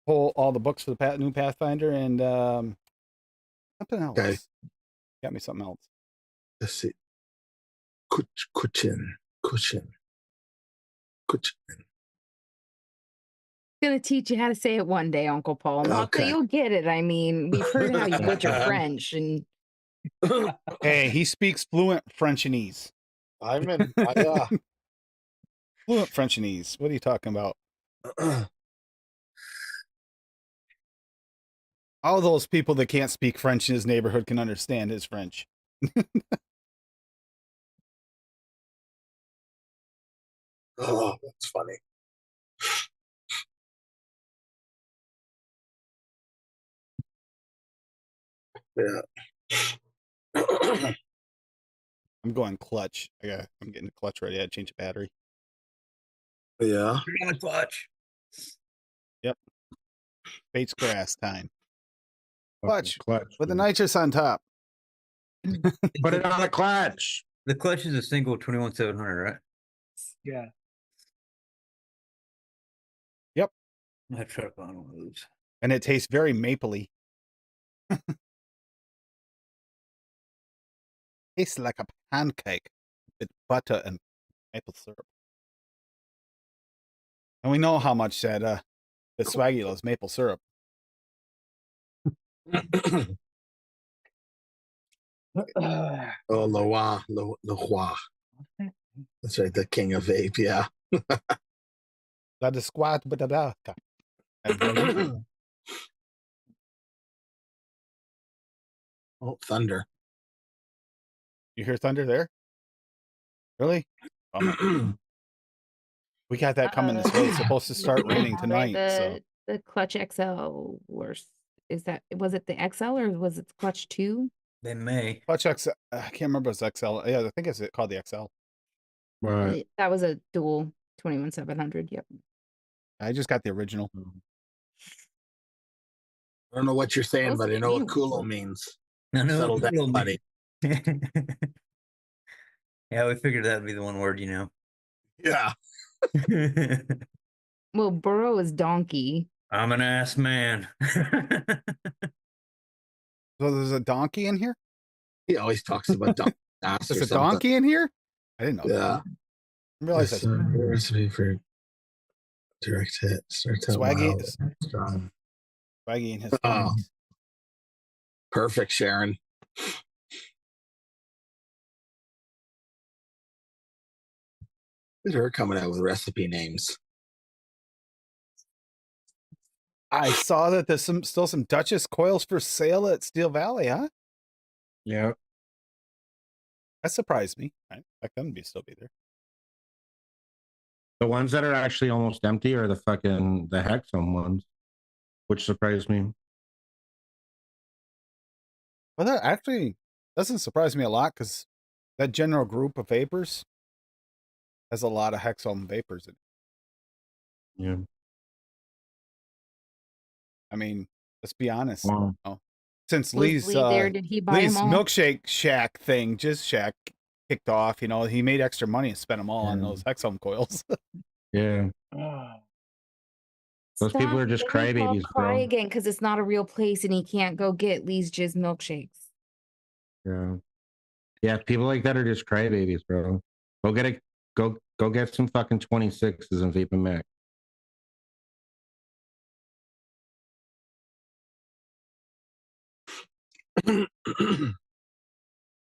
all the books for the new Pathfinder and something else. Okay. Got me something else. Let's see. Cushion. Gonna teach you how to say it one day, Uncle Paul. Not Okay. that you'll get it. I mean, we've heard how you butcher French, and Hey, he speaks fluent Frenchanese. I'm in. Fluent Frenchanese. What are you talking about? All those people that can't speak French in his neighborhood can understand his French. Oh, that's funny. Yeah. I'm going clutch. I'm getting the clutch ready. I had to change the battery. Yeah. You're on the clutch. Bates grass time. Fucking Clutch with the dude. nitrous on top. Put it on the clutch. The clutch is a single 21700, right? Yeah. I tried to find one of those. And it tastes very mapley. Tastes like a pancake with butter and maple syrup. And we know how much that Swaggy loves maple syrup. Oh, Loa. That's right. The king of vape. Yeah. La de squat, but Oh, thunder. You hear thunder there? Really? Bummer. We got that coming this way. It's supposed to start raining tonight. So the Clutch XL, or was it the XL or was it the Clutch 2? They may. Clutch XL, I can't remember if it's XL. Yeah, I think it's called the XL. Right. That was a dual 21700. Yep. I just got the original. I don't know what you're saying, Those but I are know what new. culo means. I know Settle what down, culo buddy. Yeah, we figured that'd be the one word, you know. Yeah. Well, burro is donkey. I'm an ass man. So there's a donkey in here? He always talks about ass There's or a something. donkey in here? I didn't know that. Yeah. I realized that's Recipe for direct hit. Starts out Swaggy- mild, strong. Swaggy and his Oh. donkeys. Perfect, Sharon. Look at her coming out with recipe names. I saw that there's still some Duchess coils for sale at Steel Valley, huh? Yeah. That surprised me. I expect them to still be there. The ones that are actually almost empty are the Hexum ones, which surprised me. Well, that actually doesn't surprise me a lot because that general group of vapors has a lot of Hexum vapors in it. Yeah. I mean, let's be honest. Wow. Since Was Lee's Lee there? Did he buy Lee's them all? milkshake shack thing, Jizz Shack, kicked off, he made extra money and spent them all on Yeah. those Hexum coils. Yeah. Those people are just Then he'll crybabies, cry bro. again because it's not a real place and he can't go get Lee's Jizz milkshakes. Yeah. Yeah, people like that are just crybabies, bro. Go get some fucking 26s and vape and Mac.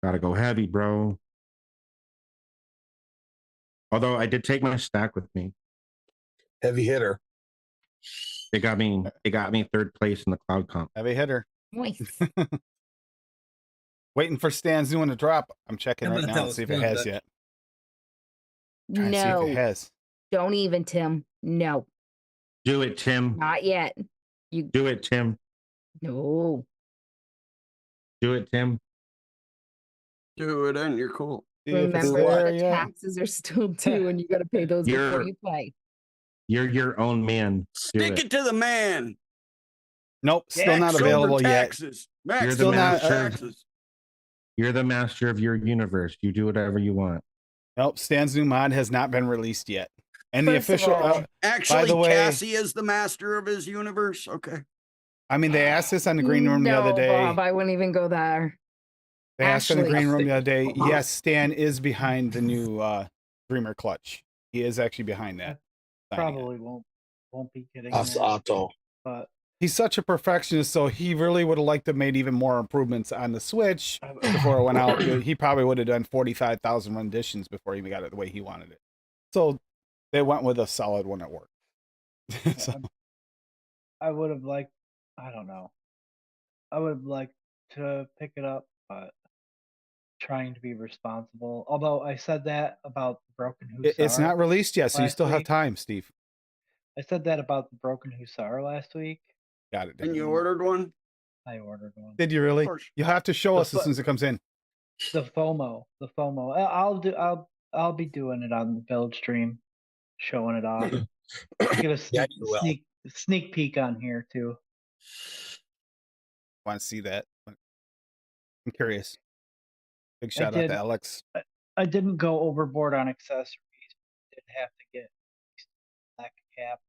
Gotta go heavy, bro. Although I did take my stack with me. Heavy hitter. It got me third place in the cloud comp. Heavy hitter. Nice. Waiting for Stan's new one to drop. I'm checking How right about now that to see if was it fun, has Dutch? yet. Trying to see if it No, has. don't even, Tim. No, Do it, Tim. not yet. Do it, Tim. No. Do it, Tim. Do it and you're cool. See if it's Remember, there the yet. taxes are still due and you got to pay those before You're- you play. You're your own man. Do Stick it to the man. Nope, still not Tax over available yet. taxes. Max You're the Still not- master. taxes. You're the master of your universe. You do whatever you want. Nope, Stan's new mod has not been released yet. And the First of official, all- Actually, the way- Cassie is the master of his universe. Okay. I mean, they asked this on the green room the other day. Bob, I wouldn't even go there. They asked in the Ashley. green room the other day. Yes, Stan is behind the new Dreamer clutch. He is actually behind that. signing it. Probably won't be getting Us that, Otto. but He's such a perfectionist, so he really would have liked to have made even more improvements on the Switch before it went out. He probably would have done 45,000 renditions before he even got it the way he wanted it. So they went with a solid one at work. So, I would have liked. I don't know. I would have liked to pick it up, but trying to be responsible. Although I said that about the Broken Hussar. it's not released yet, so you last still have week. time, Steve. I said that about the Broken Hussar last week. Got it. And you ordered one? I ordered one. Did you really? Of course. You have to show The us as soon as it comes in. The FOMO. I'll be doing it on the build stream, showing it off. Get a Yeah, you will. sneak peek on here too. Want to see that? I'm curious. Big shout out did. to Alex. I didn't go overboard on accessories. Did have to get black cap.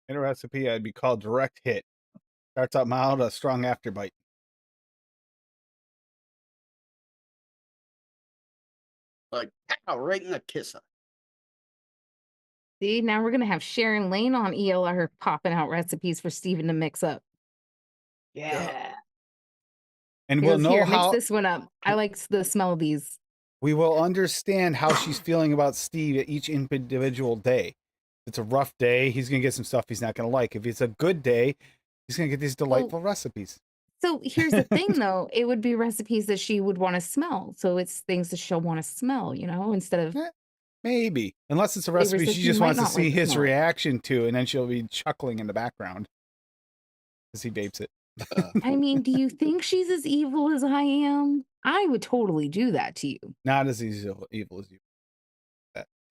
In a recipe, I'd be called direct hit. Starts out mild, a strong afterbite. Like, pow, right in the kisser. See, now we're gonna have Sharon Lane on ELR popping out recipes for Steven to mix up. Yeah. And He we'll goes, know "Here, how mix this one up. I like the smell of these." we will understand how she's feeling about Steve at each individual day. If it's a rough day, he's gonna get some stuff he's not gonna like. If it's a good day, he's gonna get these delightful recipes. So here's the thing, though. It would be recipes that she would want to smell. So it's things that she'll want to smell, instead of Maybe. Unless it's a Flavors recipe that she you just might wants to not see like the his smell of. reaction to, and then she'll be chuckling in the background as he vapes it. I mean, do you think she's as evil as I am? I would totally do that to you. Not as evil as you.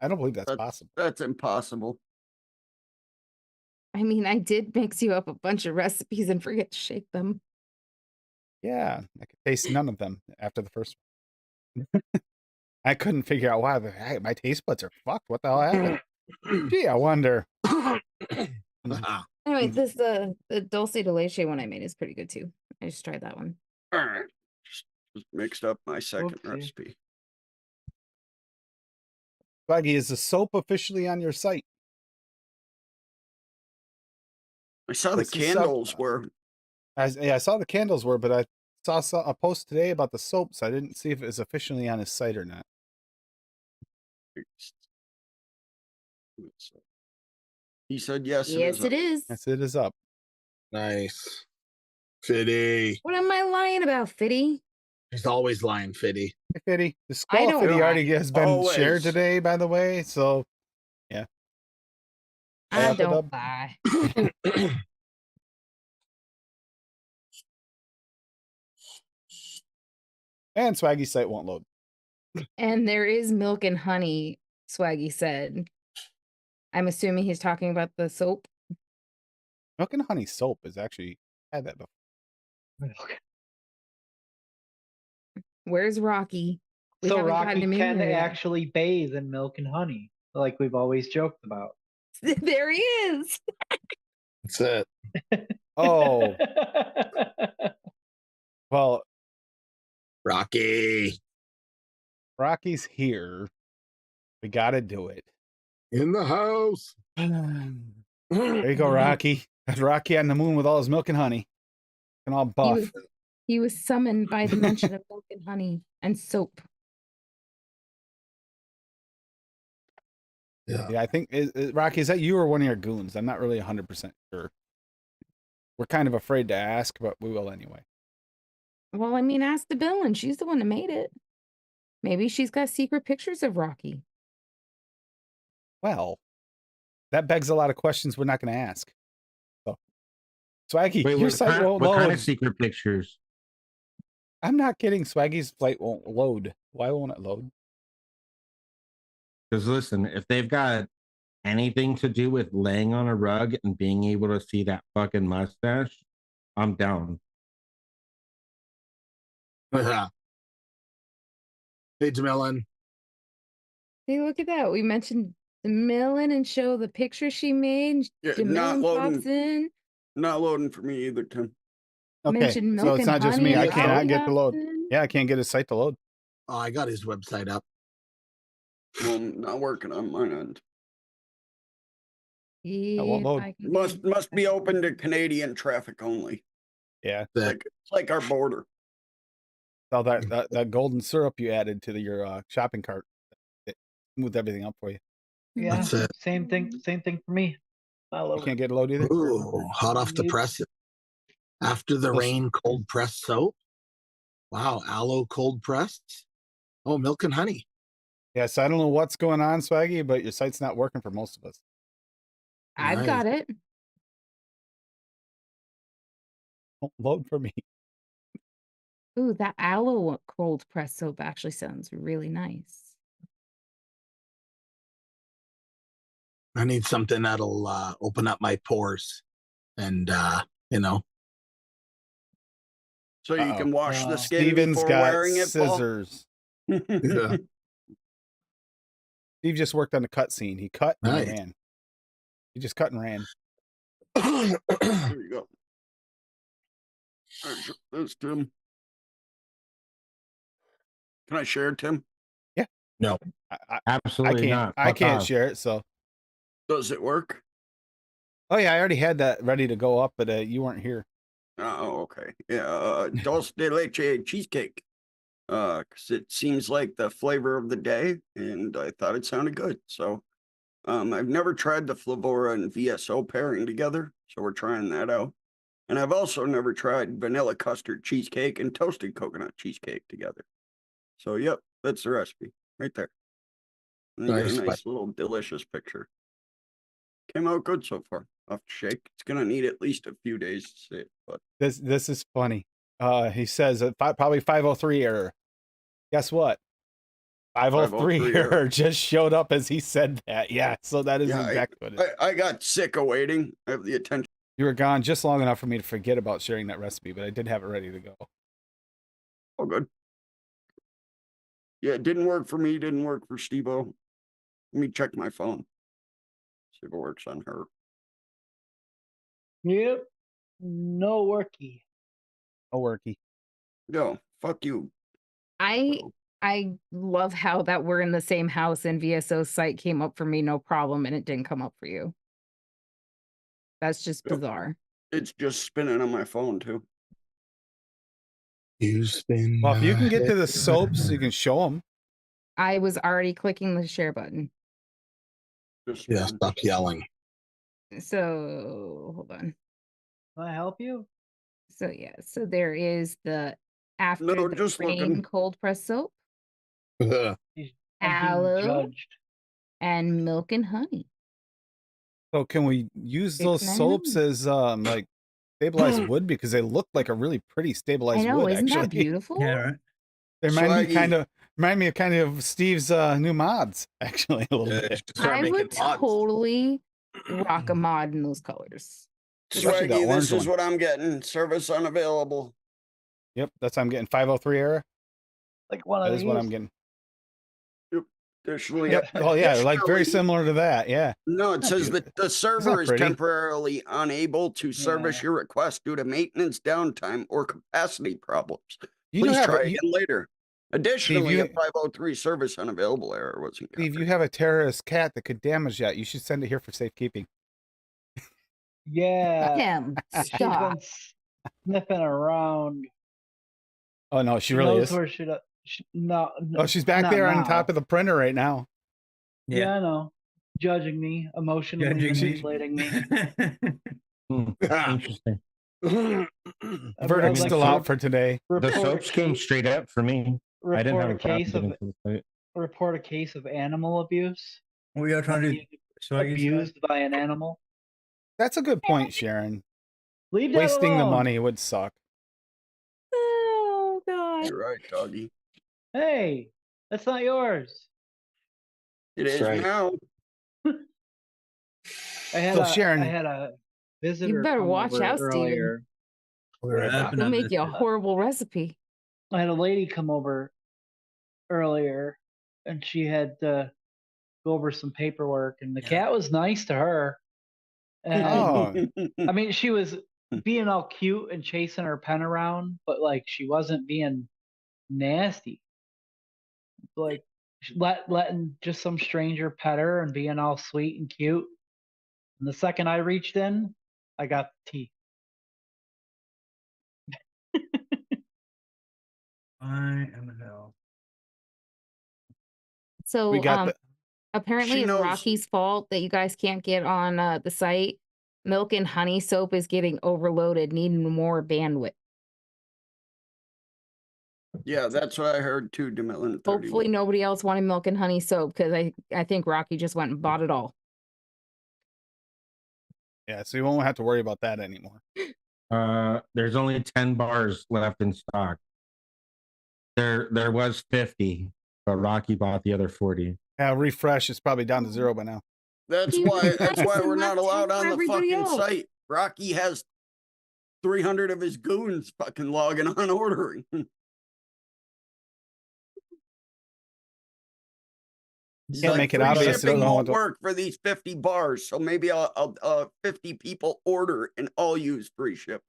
I don't believe that's possible. That's impossible. I mean, I did mix you up a bunch of recipes and forget to shake them. Yeah, I could taste none of them after the first one. I couldn't figure out why. Hey, my taste buds are fucked. What the hell happened? Gee, I wonder. Anyway, the dulce de leche one I made is pretty good too. I just tried that one. All right. Just mixed up my second Oopsie. recipe. Swaggy, is the soap officially on your site? I saw This the is candles were. I saw the candles were, but I saw a post today about the soaps. I didn't see if it was officially on his site or not. He said yes. Yes, it is. Yes, it is up. Nice. Fitty. What am I lying about, Fitty? He's always lying, Fitty. Hey, Fitty. The I Squall don't Fitty lie. already has been Always. shared today, by the way. So, yeah. I Apple don't dub. lie. And Swaggy's site won't load. And there is milk and honey, Swaggy said. I'm assuming he's talking about the soap. Milk and honey soap is actually had that before. Where's Rocky? We So haven't gotten Rocky him in can here yet. actually bathe in milk and honey, like we've always joked about. There he is. That's it. Oh, well, Rocky. Rocky's here. We got to do it. In the house. There you go, Rocky. That's Rocky on the moon with all his milk and honey. And all buff. He was summoned by the mention of milk and honey and soap. Yeah. Yeah, I think, Rocky, is that you or one of your goons? I'm not really 100% sure. We're kind of afraid to ask, but we will anyway. Well, I mean, ask the villain. She's the one that made it. Maybe she's got secret pictures of Rocky. Well, that begs a lot of questions we're not going to ask. So, Swaggy, Wait, your site won't what kind load. of secret pictures? I'm not kidding. Swaggy's flight won't load. Why won't it load? Because listen, if they've got anything to do with laying on a rug and being able to see that fucking mustache, I'm down. Hey, Jamilin. Hey, look at that. We mentioned Jamilin and show the picture she made. Yeah, not Jamilin loading. pops in. Not loading for me either, Tim. Okay, Mentioned so milk it's and not just honey. me. I Yeah, cannot Rocky get the pops load. in. Yeah, I can't get his site to load. Oh, I got his website up. Well, not working on mine end. won't If load. I can Must be open to Canadian traffic only. Yeah, It's like our border. so that golden syrup you added to your shopping cart, it smoothed everything up for you. Yeah, That's it. same thing for me. All You over. can't get a load either. Ooh, hot off the press. After the rain, cold press soap. Wow, aloe cold pressed. Oh, milk and honey. Yeah, so I don't know what's going on, Swaggy, but your site's not working for most of us. I've got it. Won't load for me. Ooh, that aloe cold press soap actually sounds really nice. I need something that'll open up my pores, and So you can wash the skin Steven's before got wearing it, Paul? scissors. Yeah. Steve just worked on the cut scene. He cut and Nice. ran. He just cut and ran. There you go. All right, that's Tim. Can I share, Tim? No. I Absolutely can't. not. I Fuck can't off. share it. So, Does it work? oh yeah, I already had that ready to go up, but you weren't here. Oh, okay. Yeah, dulce de leche cheesecake. 'Cause it seems like the flavor of the day, and I thought it sounded good. So, I've never tried the Flavora and VSO pairing together, so we're trying that out. And I've also never tried vanilla custard cheesecake and toasted coconut cheesecake together. So, yep, that's the recipe right there. And you get Nice, a nice little delicious picture. Came out good so far. I'll have to shake. It's gonna need at least a few days to see it, but This is funny. He says probably 503 error. Guess what? 503 503 error just showed up as he said that. Yeah, so that is Yeah, exactly what it is. I got sick of waiting. I have the attention. You were gone just long enough for me to forget about sharing that recipe, but I did have it ready to go. Oh, good. Yeah, it didn't work for me. Didn't work for Steve-O. Let me check my phone. See if it works on her. Yep. No worky. Oh, worky. No, fuck you. I love how that we're in the same house and VSO's site came up for me no problem and it didn't come up for you. That's just Yep. bizarre. It's just spinning on my phone too. You spin. Well, if you can get to the my soaps, you head. can show them. I was already clicking the share button. Just Yeah, spinning. stop yelling. So hold on. Can I help you? So yeah, so there is the after No, the just rain looking. cold press soap, I'm being aloe, judged. and milk and honey. So can we use those soaps $6.99. as like stabilized wood, because they look like a really pretty I stabilized know, wood? isn't Actually, that beautiful? Yeah, right. they remind me Swaggy. kind of Steve's new mods. Actually, a little Yeah, bit. you should start I making would mods. totally rock a mod in those colors. Especially the Swaggy, orange this is one. what I'm getting. Service unavailable. Yep, that's what I'm getting. 503 error. Like one of That these. is what I'm getting. Additionally, Yep. Oh yeah, like very additionally- similar to that. Yeah. No, it Not says that beautiful. the server is pretty. temporarily unable to service Yeah. your request due to maintenance downtime or capacity problems. You Please have try a, again later. Additionally, you- a 503 service unavailable error was Steve, encountered. you have a terrorist cat that could damage that. You should send it here for safekeeping. Yeah. Tim, She's stop. been sniffing around. Oh no, she She really knows is. where no. Oh, she's back not there on now. top of the printer right now. Yeah, I know. Judging me, emotionally Judging me. manipulating me. Interesting. Verdict's like still to out for today. The report a soaps came case- straight up for me. I didn't have report a a case problem of getting to the site. report a case of animal abuse. We are trying to do. Being So I guess abused by an animal. That's a good point, Sharon. Leave that Wasting the alone. money would suck. Oh God. You're right, doggy. Hey, that's not yours. It That's is right. now. I had So, a Sharon- I had a visitor. You better come watch over out, Steven. earlier. We're right back. happened? He'll I make missed you a it. horrible recipe. I had a lady come over earlier, and she had to go over some paperwork, and the Yeah. cat was nice to her. And Oh. I mean, she was being all cute and chasing her pen around, but like she wasn't being nasty. Like letting just some stranger pet her and being all sweet and cute. And the second I reached in, I got the tea. I am in hell. So We got the apparently She it's knows. Rocky's fault that you guys can't get on the site. Milk and honey soap is getting overloaded, needing more bandwidth. Yeah, that's what I heard too, Demillion 30. Hopefully nobody else wanted milk and honey soap because I think Rocky just went and bought it all. yeah, so you won't have to worry about that anymore. There's only 10 bars left in stock. There was 50, but Rocky bought the other 40. Refresh is probably down to 0 by now. That's Even why less we're than not left allowed for on the everybody fucking else. site. Rocky has 300 of his goons fucking logging on ordering. He's Can't like, make it free obvious, they don't shipping know won't what to- work for these 50 bars, so maybe I'll 50 people order and all use free ship.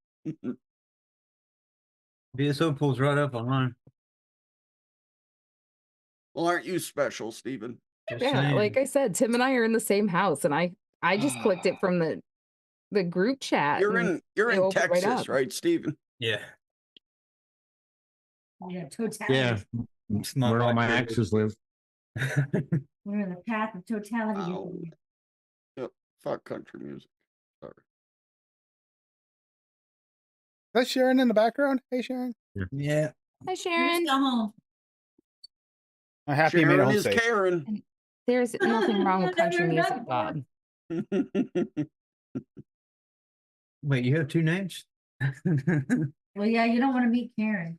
VSO pulls right up online. Well, aren't you special, Steven? Just Yeah, saying. like I said, Tim and I are in the same house, and I just clicked it from the group chat. You're and in it opened right Texas, up. right, Steven? Yeah. Yeah, totality. Yeah, It's not where all right my here. exes live. We're in the path of totality. Ow. Yep. Fuck country music. Sorry. Is that Sharon in the background? Hey, Sharon. Yeah. Hi, Just Sharon. go home. I'm happy you made it Sharon home is safe. Karen. There's nothing wrong with country music, Bob. Wait, you have two names? Well, yeah, you don't want to meet Karen.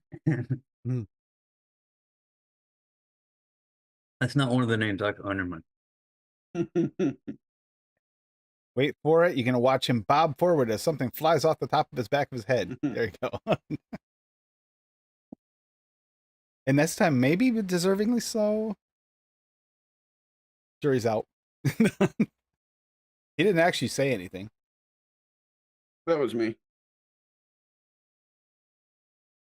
That's not one of the names I can under my. Wait for it. You're gonna watch him bob forward as something flies off the top of his back of his head. There you go. And this time, maybe deservingly so. Jury's out. He didn't actually say anything. That was me.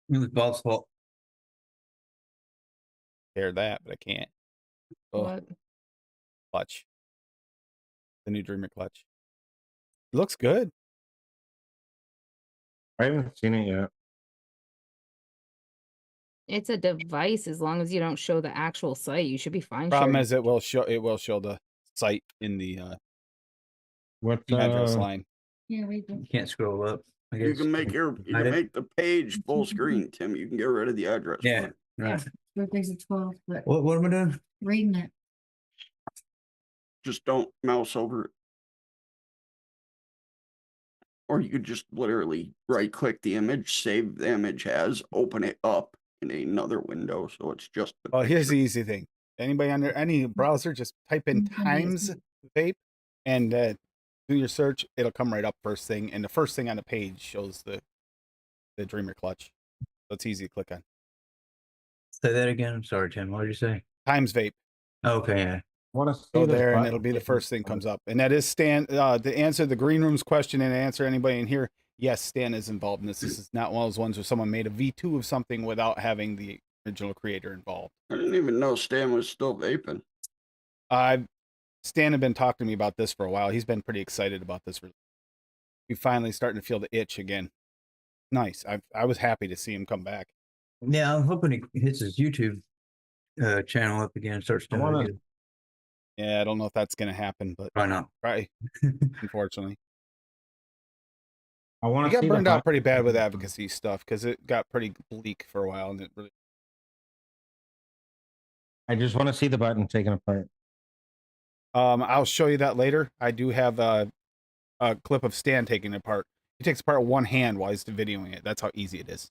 It was Bob's fault. Hear that, but I can't. Oh, What? clutch. The new Dreamer clutch. It looks good. I haven't seen it yet. It's a device. As long as you don't show the actual site, you should be fine. Problem sharing. is, it will show the site in the What address line. Yeah, we do. You can't scroll up. I You guess. can make Hide it. make the page full screen, Tim. You can get rid of the address. Yeah. bar. Right. Birthday's at 12, but What am I doing? reading it. Just don't mouse over it. Or you could just literally right click the image, save the image as, open it up in another window. So it's just the Well, here's the picture. easy thing. Anybody under any browser, just type in Times Vape and do your search. It'll come right up first thing, and the first thing on the page shows the Dreamer clutch. So it's easy to click on. Say that again. I'm sorry, Tim. What did you say? Times Vape. Okay, yeah. Want to see Go this there, and button? it'll be the first thing comes up. And that is Stan. To answer the green room's question and answer anybody in here, yes, Stan is involved in this. This is not one of those ones where someone made a V2 of something without having the original creator involved. I didn't even know Stan was still vaping. Stan had been talking to me about this for a while. He's been pretty excited about this. He's finally starting to feel the itch again. Nice. I was happy to see him come back. Yeah, I'm hoping he hits his YouTube channel up again and starts I doing wanna- it. Yeah, I don't know if that's going to happen, but Why not? right, unfortunately. I want He to got see burned the out pretty bad with button. advocacy stuff because it got pretty bleak for a while, and it really. I just want to see the button taken apart. I'll show you that later. I do have a clip of Stan taking it apart. He takes apart one hand while he's videoing it. That's how easy it is.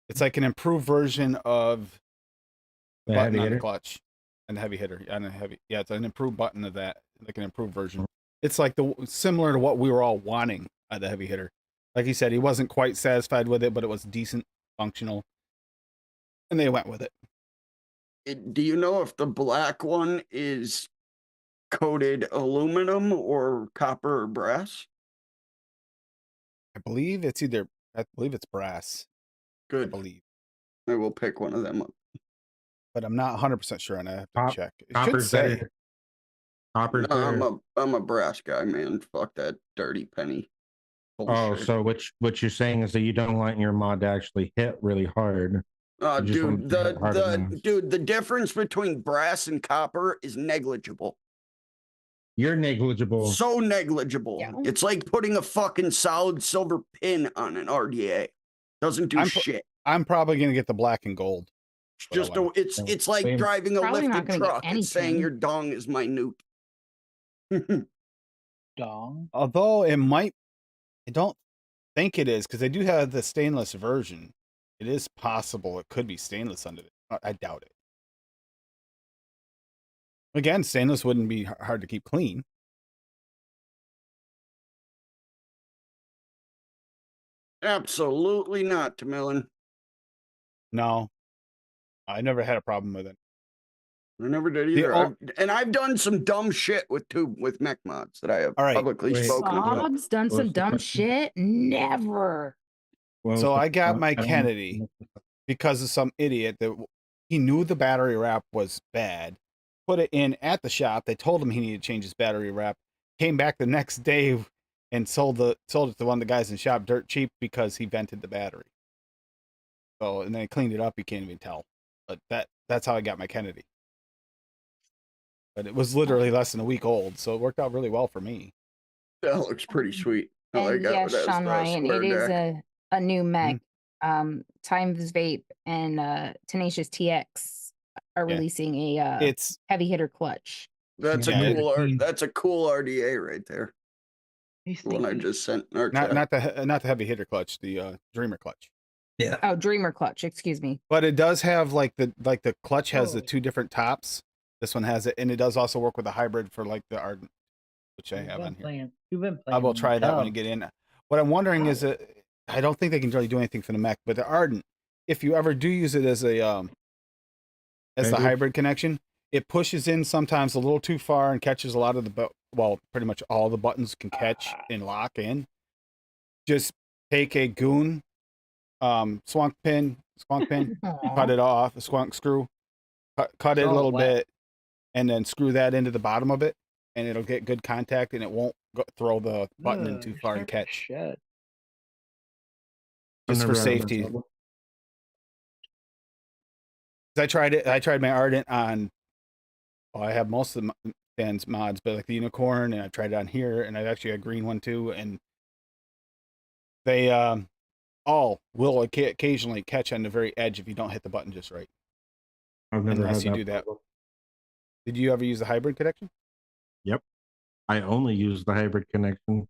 It's like an improved version of The button heavy on the hitter. clutch and the heavy hitter. And a heavy, yeah, it's an improved button of that, like an improved version. It's like similar to what we were all wanting out of the heavy hitter. Like he said, he wasn't quite satisfied with it, but it was decent, functional, and they went with it. Do you know if the black one is coated aluminum or copper or brass? I believe it's brass. I Good. believe, I will pick one of them up. but I'm not 100% sure, and I have to check. It should Copper's say. better. Copper's No, better. I'm a brass guy, man. Fuck that dirty penny. Oh, Bullshit. so what you're saying is that you don't want your mod to actually hit really hard. You just want Dude, it to hit hard enough. the difference between brass and copper is negligible. You're negligible. So negligible. Yeah. It's like putting a fucking solid silver pin on an RDA. Doesn't do shit. I'm probably gonna get the black and gold. It's just it's like Same. driving a Probably not lifted gonna get truck and saying anything. your dong is minute. Dong. Although it might, I don't think it is because they do have the stainless version. It is possible it could be stainless under it. I doubt it. Again, stainless wouldn't be hard to keep clean. Absolutely not, Tamillan. No, I never had a problem with it. I never did The either. o- I've done some dumb shit with mech mods that I have All right. publicly Wait. spoken about. Bob's done What's some the dumb question? shit. Never. What So was the- I got my I don't- Kennedy because of some idiot that he knew the battery wrap was bad. Put it in at the shop. They told him he needed to change his battery wrap. Came back the next day and sold it to one of the guys in the shop dirt cheap because he vented the battery. So and then he cleaned it up. You can't even tell. But that's how I got my Kennedy. But it was literally less than a week old, so it worked out really well for me. That looks pretty sweet. I And like that. yes, That's Sean the Ryan, square it is deck. a new mech. Times Vape and Tenacious TX are Yeah. releasing a It's heavy hitter clutch. That's Yeah, a cool it- That's a cool RDA right there. He's The one I thinking. just sent in our chat. not the heavy hitter clutch, the Dreamer clutch. Yeah. Oh, Dreamer clutch. Excuse me. But it does have like the clutch has the Oh. 2 different tops. This one has it, and it does also work with a hybrid for like the Ardent, which I You've have been on here. playing. You've been I playing. will in the try that when you tub. get in. What I'm wondering is that I don't think they can really do anything for the mech, but the Ardent, if you ever do use it as a as the hybrid connection, it pushes in sometimes a little too far and catches a lot of the well, pretty much all the buttons can catch and lock in. Just take a goon squonk pin, cut it off, a squonk screw, cut it a all little wet. bit, and then screw that into the bottom of it, and it'll get good contact, and it won't throw the button in Ugh, too you're far and starting to catch. shed. I've Just for never had that safety. trouble. I tried it. I tried my Ardent on. Well, I have most of the Dan's mods, but like the Unicorn, and I tried it on here, and I actually got a green one too, and they all will occasionally catch on the very edge if you don't hit the button just right. I've never Unless had you that do that. problem. Did you ever use the hybrid connection? Yep. I only use the hybrid connection.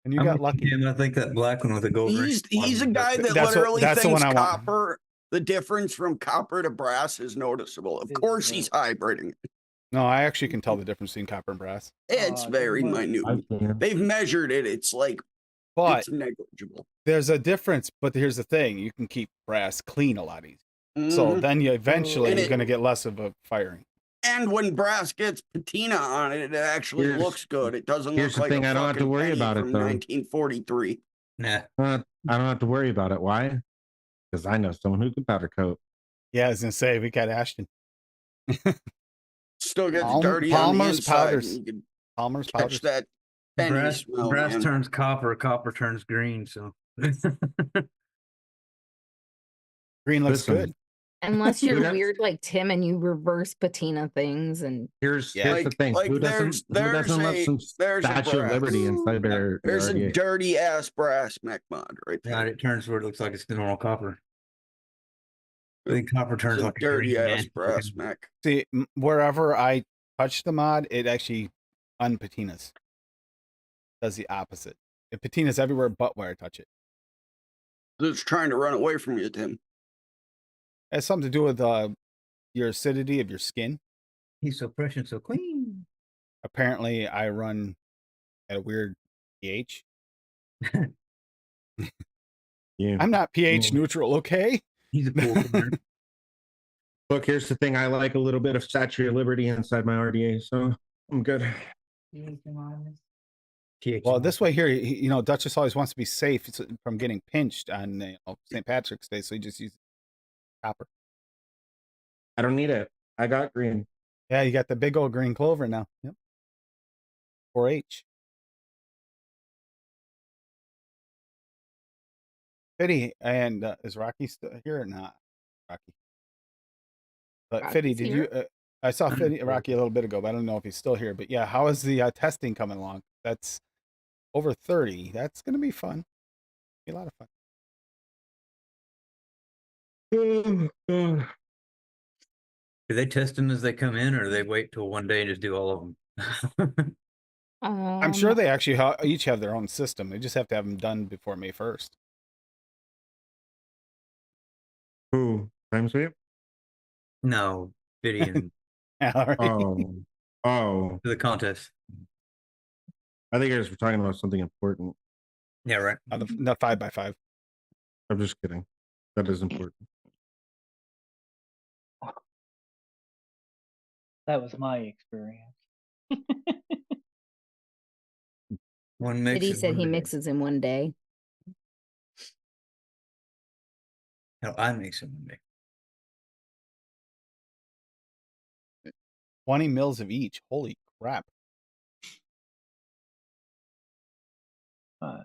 And you I'm got with lucky. Tim. I think that black one with the gold ring. He's a guy that That's literally the thinks one I want. copper. The difference from copper to brass is noticeable. Of course, he's hybriding it. No, I actually can tell the difference between copper and brass. It's very what? minute. I can. They've measured it. It's like But it's negligible. there's a difference. But here's the thing: you can keep brass clean a lot easier. So Mhm. then you eventually And you're it- going to get less of a firing. And when brass gets patina on it, it actually Here's- looks good. It doesn't here's look the like thing, a I don't have to fucking worry penny about it, from though. 1943. Nah. I don't have to worry about it. Why? Because I know someone who can powder coat. Yeah, I was going to say we got Ashton. Still gets Palm- dirty on the Palmer's inside. powders. You can Palmer's catch powders. that penny Brass, smell, brass man. turns copper, copper turns green. So Green looks Listen, good. Unless you're that's- weird like Tim and you reverse patina things and Here's Yeah. the thing. Like Who doesn't there's love a some there's a Statue of brass. Liberty inside their There's a RDA? dirty ass brass mech mod right yeah, there. it turns where it looks like it's the normal copper. I think copper It's turns a like a dirty green, ass man. brass mech. See, wherever I touch the mod, it actually unpatinas. Does the opposite. It patinas everywhere but where I touch it. It's trying to run away from you, Tim. It has something to do with your acidity of your skin. He's so fresh and so clean. Apparently, I run at a weird pH. Yeah. I'm not pH neutral, okay? He's a cool cleaner. Look, here's the thing. I like a little bit of Statue of Liberty inside my RDA, so I'm good. Well, this way here, Duchess always wants to be safe from getting pinched on St. Patrick's Day, so he just uses copper. I don't need it. I got green. Yeah, you got the big old green clover now. Yep. 4-H. Fiddy, and is Rocky still here or not? Rocky. But Fiddy, Rocky's did here. you? I saw Rocky a little bit ago, but I don't know if he's still here. But yeah, how is the testing coming along? That's over 30. That's going to be fun. Be a lot of fun. Do they test them as they come in, or do they wait till one day and just do all of them? I'm sure they actually each have their own system. They just have to have them done before May 1st. Who? Time sweep? No, Biddy and All right. Oh. the contest. I think you guys were talking about something important. Yeah, right. The 5x5. I'm just kidding. That is important. That was my experience. One mix. Did he in said one he day. mixes in one day? No, I mix in one day. 20 mils of each. Holy crap.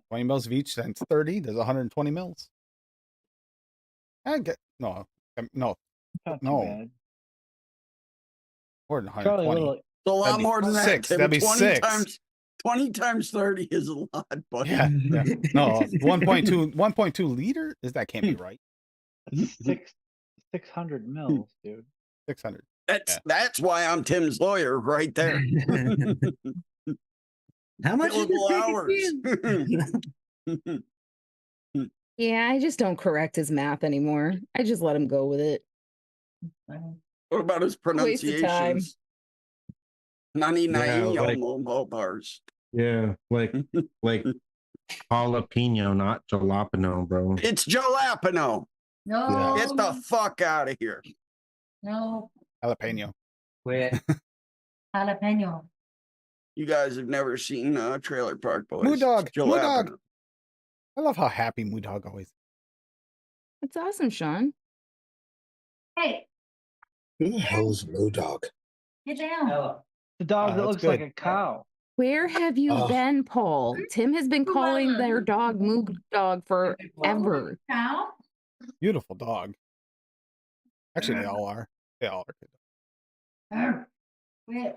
20 mils of each, that's 30. There's 120 mils. I get no. Not too No. bad. More than Charlie 120. Little, It's a lot That'd be more than that, 6. Tim. That'd be 6. 20 times 30 is a lot, buddy. Yeah. No, 1.2 liter? That can't be right. that's 600 mils, dude. 600. That's why I'm Tim's lawyer right there. How much is Billable this hours. thing again? Yeah, I just don't correct his math anymore. I just let him go with it. What about his Waste of time. pronunciations? 99 Yeah, like- bars. Yeah, like jalapeno, not jalapeno, bro. It's jalapeno. No. Get the fuck out of here. No. Jalapeno. Quit. Jalapeno. You guys have never seen Trailer Park Boys. Moo Dog, It's Moo Dog. jalapeno. I love how happy Moo Dog always. That's awesome, Sean. Hey, Who the hell is Moo Dog? get down. Ella. The dog that that's looks good. like a cow. Where have you Oh. been, Paul? Tim has been calling their dog Moo Dog forever. Cow? Beautiful dog. Actually, they all are. They all are good. Quit.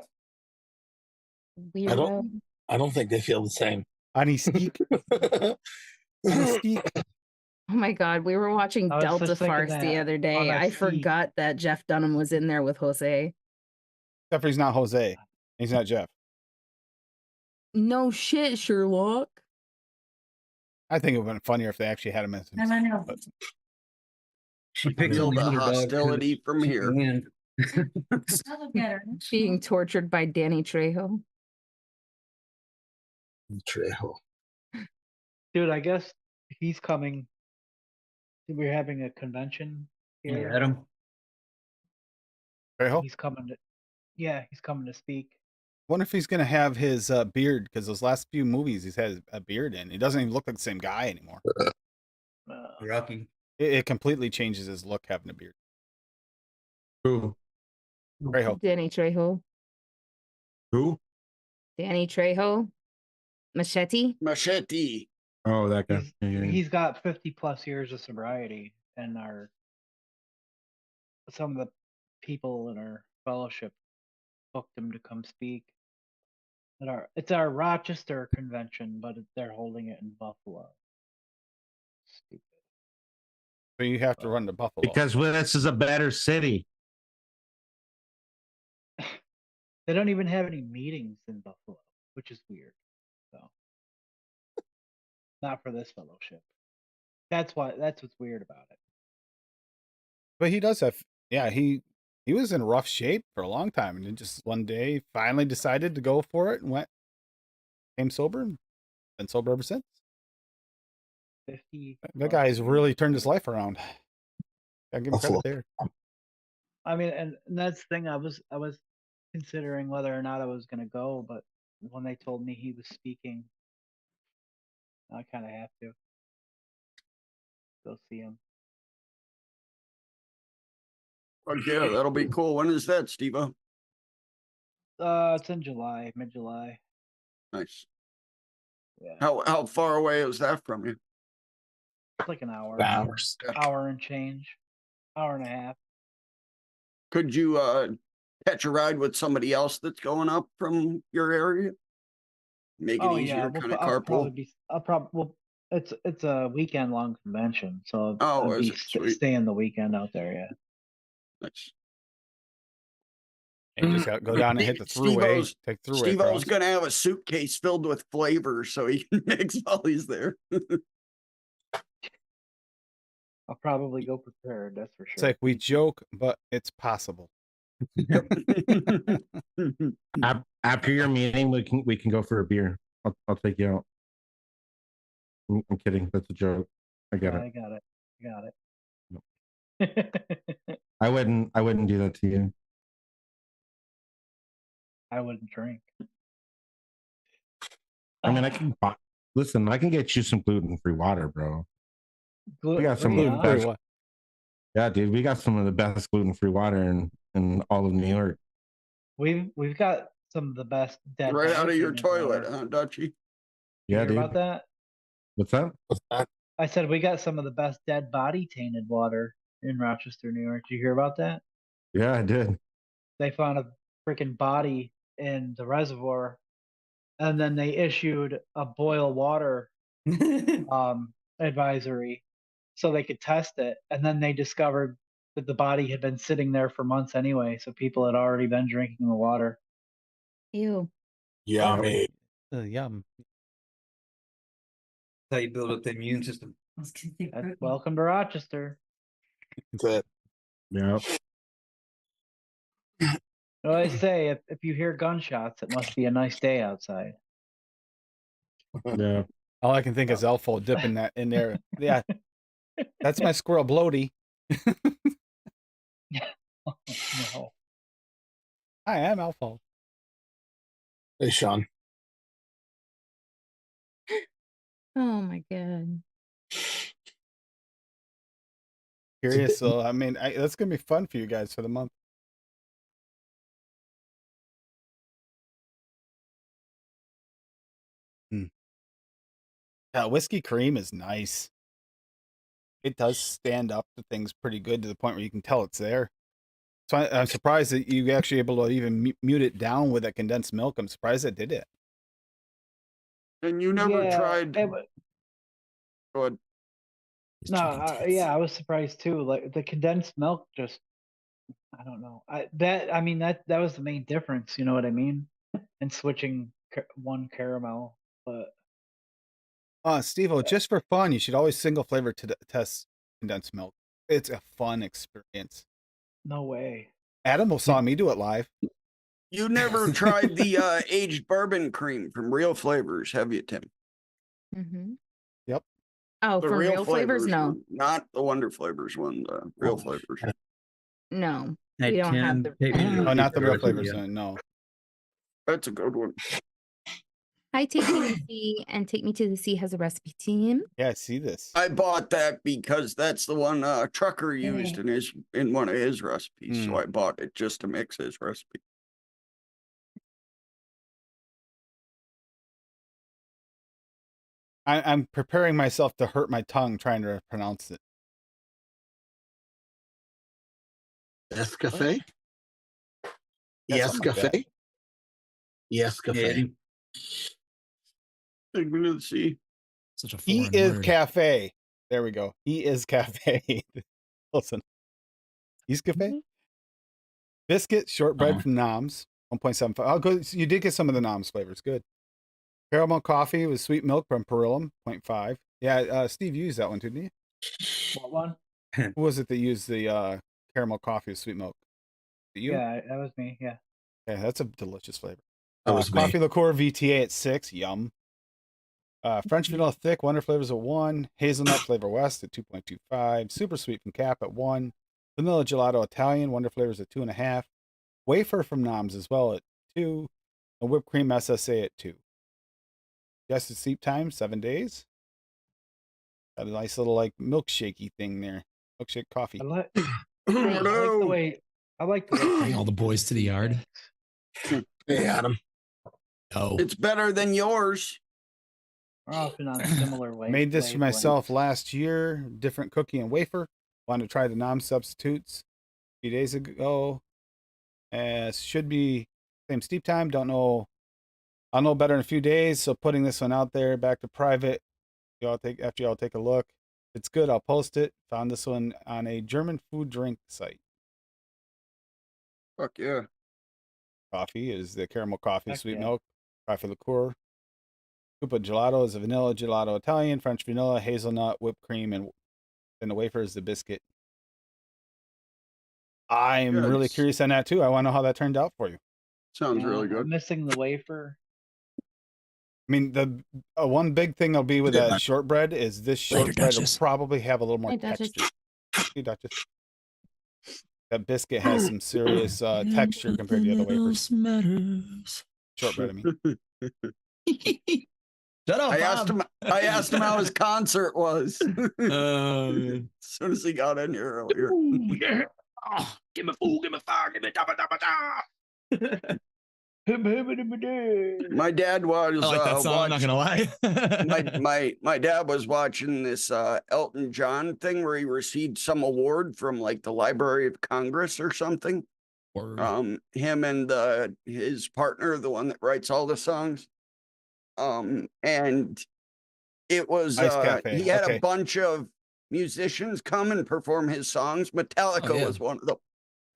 Weirdo. I don't think they feel the same. Honey Steak. Honey Steak. Oh my God, we were watching I was Delta just thinking Farce the that other on day. that I ski. forgot that Jeff Dunham was in there with Jose. Except for he's not Jose. He's not Jeff. No shit, Sherlock. I think it would have been funnier if they actually had him as No, no, no. but She picks Feel on the the underdog 'cause hostility from she here. can win. I'll look at her. Being tortured by Danny Trejo. Trejo. Dude, I guess he's coming. We're having a convention Yeah, here. Adam. Trejo? He's coming to. Yeah, he's coming to speak. Wonder if he's gonna have his beard, because those last few movies he's had a beard in. He doesn't even look like the same guy anymore. Rocky. It completely changes his look having a beard. Who? Trejo. Danny Trejo. Who? Danny Trejo. Machete. Machete. Oh, that guy. He's, Yeah, yeah, yeah. he's got 50 plus years of sobriety, and some of the people in our fellowship booked him to come speak. It's our Rochester convention, but they're holding it in Buffalo. Stupid. So you have to run to Buffalo. Because this is a better city. They don't even have any meetings in Buffalo, which is weird. So, not for this fellowship. That's what's weird about it. But he does have, yeah, he was in rough shape for a long time, and then just one day finally decided to go for it and came sober, and been sober ever since. 50. That guy's really turned his life around. Gotta give him credit there. I mean, and that's the thing. I was considering whether or not I was going to go, but when they told me he was speaking, I kind of have to go see him. Oh, yeah, that'll be cool. When is that, Steve-O? It's in July, mid-July. Nice. Yeah, How far away is that from you? it's like an hour, Hours. hour and change, hour and a half. Could you catch a ride with somebody else that's going up from your area? Make it Oh easier, yeah, kind of I'll probably carpool. be. Well, it's a weekend long convention, so Oh, I'll is be it? Sweet. staying the weekend out there. Yeah. Nice. And you just gotta go down and hit the throughway. Steve-O's- Take throughway Steve-O's across. gonna have a suitcase filled with flavors so he can mix while he's there. I'll probably go prepared. That's for sure. It's like we joke, but it's possible. After your meeting, we can go for a beer. I'll take you out. I'm kidding. That's a joke. I get it. I got it. I wouldn't do that to you. I wouldn't drink. I mean, I can listen. I can get you some gluten-free water, bro. We got some Gluten-free, gluten-free. huh? Yeah, dude, we got some of the best gluten-free water in all of New York. We've got some of the best dead Right out of body your tainted toilet, water. huh, Dutchie? Yeah, Hear dude. about that? What's that? What's that? I said we got some of the best dead body tainted water in Rochester, New York. Did you hear about that? Yeah, I did. They found a freaking body in the reservoir, and then they issued a boil water advisory so they could test it, and then they discovered that the body had been sitting there for months anyway, so people had already been drinking the water. Ew. Yummy. Yum. How you build up the immune system. was gonna say That's- crooked. welcome to Rochester. That's it. Yeah. What do I say? If you hear gunshots, it must be a nice day outside. Yeah. All I can think is Elfo dipping that in there. Yeah, that's my squirrel bloaty. No. I am Elfo. Hey, Sean. Oh my god. Curious. So I mean, that's gonna be fun for you guys for the month. Yeah, whiskey cream is nice. It does stand up to things pretty good to the point where you can tell it's there. So I'm surprised that you actually able to even mute it down with that condensed milk. I'm surprised it did it. And you never Yeah, tried. it wa- Go ahead. His no, chicken tits. yeah, I was surprised too. Like the condensed milk, just I don't know. I mean that was the main difference. You know what I mean? And switching one caramel, but Steve, just for fun, you should always single flavor to test condensed milk. It's a fun experience. no way. Adam saw me do it live. You never tried the aged bourbon cream from Real Flavors, have you, Tim? Mm-hmm. Yep. Oh, The from real flavors? No. one, not the Wonder Flavors one. The Real Flavors. No. Hey, We don't have Tim, the- take me to Oh, not the real recipe. flavors. No. That's a good one. Hi, Take Me to the Sea and Take Me to the Sea has a recipe team. Yeah, I see this. I bought that because that's the one Trucker used in one of his recipes. So I bought it just to mix his recipe. I'm preparing myself to hurt my tongue trying to pronounce it. Escafe? Yeah, something like that. Escafe? Escafe. Take me to the sea. Such a He foreign is word. cafe. There we go. He is cafe. Listen. He's cafe. Biscuit shortbread from Noms. 1.75. Oh, good. You did get some of the Noms flavors. Good. Caramel coffee with sweet milk from Perillum. 0.5. Yeah, Steve used that one, didn't you? What one? Who was it that used the caramel coffee with sweet milk? You? Yeah, that was me. Yeah. Yeah, that's a delicious flavor. That was me. Coffee liqueur VTA at 6. Yum. French vanilla thick, Wonder Flavors at 1. Hazelnut flavor West at 2.25. Super sweet from Cap at 1. Vanilla gelato Italian, Wonder Flavors at 2.5. Wafer from Noms as well at 2. And whipped cream SSA at 2. Suggested sleep time 7 days. Got a nice little like milkshakey thing there. Milkshake coffee. I like the way. I like the way. Bring all the boys to the yard. Hey, Adam. Oh, It's better than yours. We're often on similar ways. Made this for myself last year. Different cookie and wafer. Wanted to try the Nom substitutes a few days ago. Should be same steep time. Don't know. I'll know better in a few days. So putting this one out there back to private. After y'all take a look. If it's good, I'll post it. Found this one on a German food drink site. Fuck yeah. Coffee is the caramel coffee, Heck sweet yeah. milk, coffee liqueur. Scoop of gelato is a vanilla gelato Italian, French vanilla, hazelnut, whipped cream, and then the wafer is the biscuit. I'm Yeah, really it's- curious on that too. I want to know how that turned out for you. Sounds really I'm good. missing the wafer. I mean, the one big thing will be with Good that luck. shortbread is this Later, shortbread will Duchess. probably have a little more Hey, Duchess. texture. Hey, Duchess. That biscuit has some serious texture compared to the other wafers. Matters. Shortbread, I mean. Shut up, I asked him how his concert was. Man. As soon as he got in here earlier. Yeah. Oh, give me food, give me fire, give me da da da da. My dad was I like that song. I'm not gonna lie. my dad was watching this Elton John thing where he received some award from like the Library of Congress or something. Word. Him and his partner, the one that writes all the songs. And it was Ice Cafe, he had okay. a bunch of musicians come and perform his songs. Metallica Oh, yeah. was one of them.